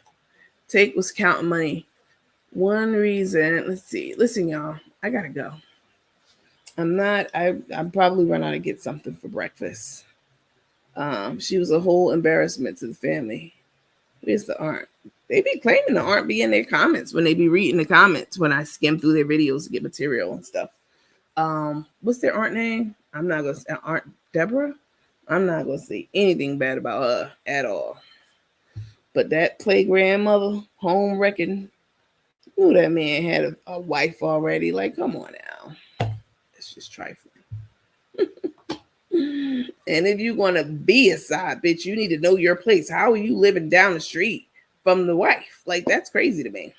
Take was counting money. One reason, let's see. Listen, y'all, I gotta go. I'm probably run out to get something for breakfast. She was a whole embarrassment to the family. Where's the aunt? They be claiming the aunt be in their comments when they be reading the comments when I skim through their videos to get material and stuff. What's their aunt name? I'm not gonna say Aunt Deborah. I'm not gonna say anything bad about her at all. But that play grandmother, home wrecking, knew that man had a wife already. Like, come on now. It's just trifling. And if you're gonna be a side bitch, you need to know your place. How are you living down the street from the wife? Like, that's crazy to me.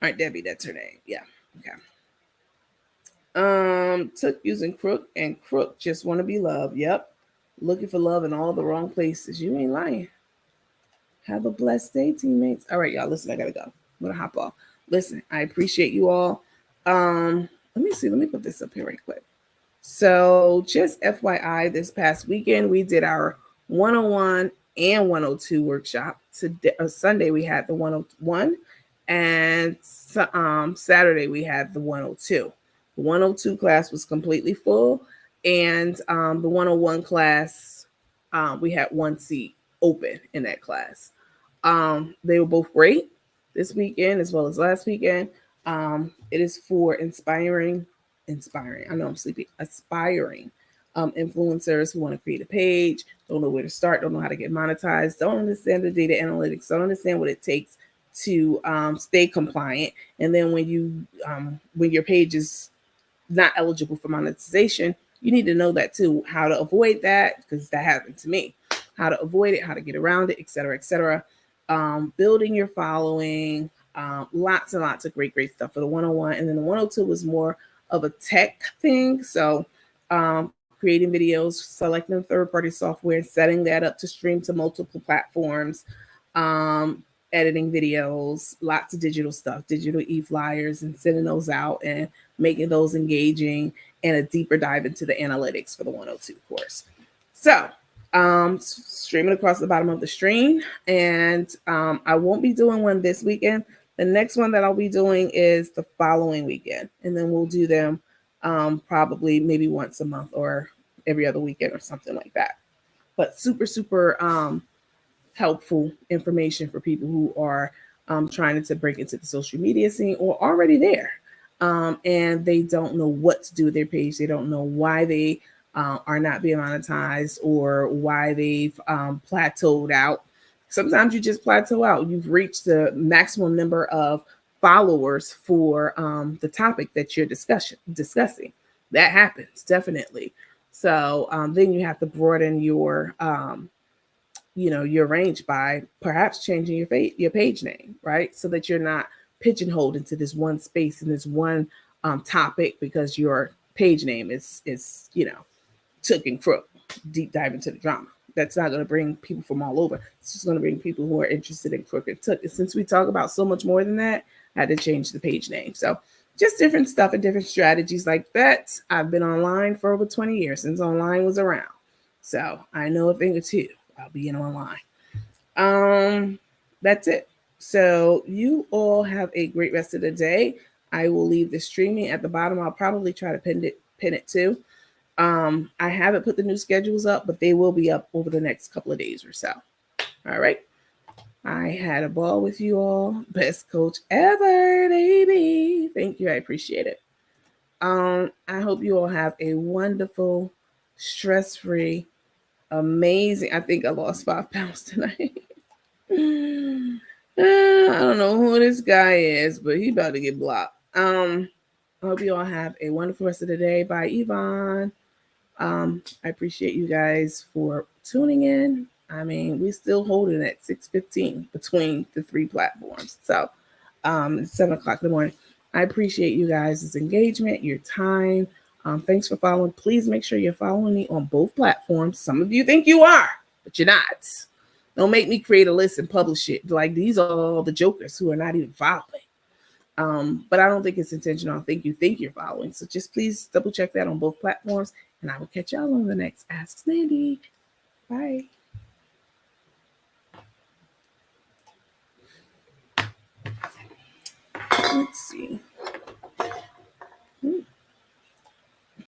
All right, Debbie, that's her name. Yeah. Okay. Took using Crook and Crook just want to be loved. Yep. Looking for love in all the wrong places. You ain't lying. Have a blessed day, teammates. All right, y'all. Listen, I gotta go. I'm gonna hop off. Listen, I appreciate you all. Let me see. Let me put this up here right quick. So, just FYI, this past weekend we did our 101 and 102 workshop. Today, Sunday we had the 101, and Saturday we had the 102. The 102 class was completely full, and the 101 class, we had one seat open in that class. They were both great this weekend as well as last weekend. It is for inspiring. I know I'm sleepy. Aspiring influencers who want to create a page, don't know where to start, don't know how to get monetized, don't understand the data analytics, don't understand what it takes to stay compliant. And then when your page is not eligible for monetization, you need to know that too, how to avoid that, because that happened to me. How to avoid it, how to get around it, etc., etc. Building your following, Lots and lots of great stuff for the 101. And then the 102 was more of a tech thing. So creating videos, selecting third-party software, setting that up to stream to multiple platforms, editing videos, lots of digital stuff, digital e-flyers, and sending those out and making those engaging, and a deeper dive into the analytics for the 102 course. So streaming across the bottom of the stream. And I won't be doing one this weekend. The next one that I'll be doing is the following weekend. And then we'll do them probably maybe once a month or every other weekend or something like that. But super helpful information for people who are trying to break into the social media scene or already there. And they don't know what to do with their page. They don't know why they are not being monetized or why they've plateaued out. Sometimes you just plateau out. You've reached the maximum number of followers for the topic that you're discussing. That happens, definitely. So then you have to broaden your your range by perhaps changing your page name, right? So that you're not pigeonholed into this one space and this one topic because your page name is Took and Crook, deep dive into the drama. That's not going to bring people from all over. It's just going to bring people who are interested in Crook and Took. And since we talk about so much more than that, I had to change the page name. So just different stuff and different strategies like that. I've been online for over 20 years since online was around. So I know a thing or two about being online. That's it. So you all have a great rest of the day. I will leave the streaming at the bottom. I'll probably try to pin it too. I haven't put the new schedules up, but they will be up over the next couple of days or so. All right. I had a ball with you all. Best coach ever, baby. Thank you. I appreciate it. I hope you all have a wonderful, stress-free, amazing. I think I lost 5 pounds tonight. I don't know who this guy is, but he about to get blocked. I hope you all have a wonderful rest of the day. Bye, Yvonne. I appreciate you guys for tuning in. I mean, we're still holding at 6:15 between the 3 platforms. So it's 7:00 in the morning. I appreciate you guys' engagement, your time. Thanks for following. Please make sure you're following me on both platforms. Some of you think you are, but you're not. Don't make me create a list and publish it. Like these are all the jokers who are not even following. But I don't think it's intentional. I think you think you're following. So just please double check that on both platforms. And I will catch y'all on the next Ask Sandy. Bye. Let's see.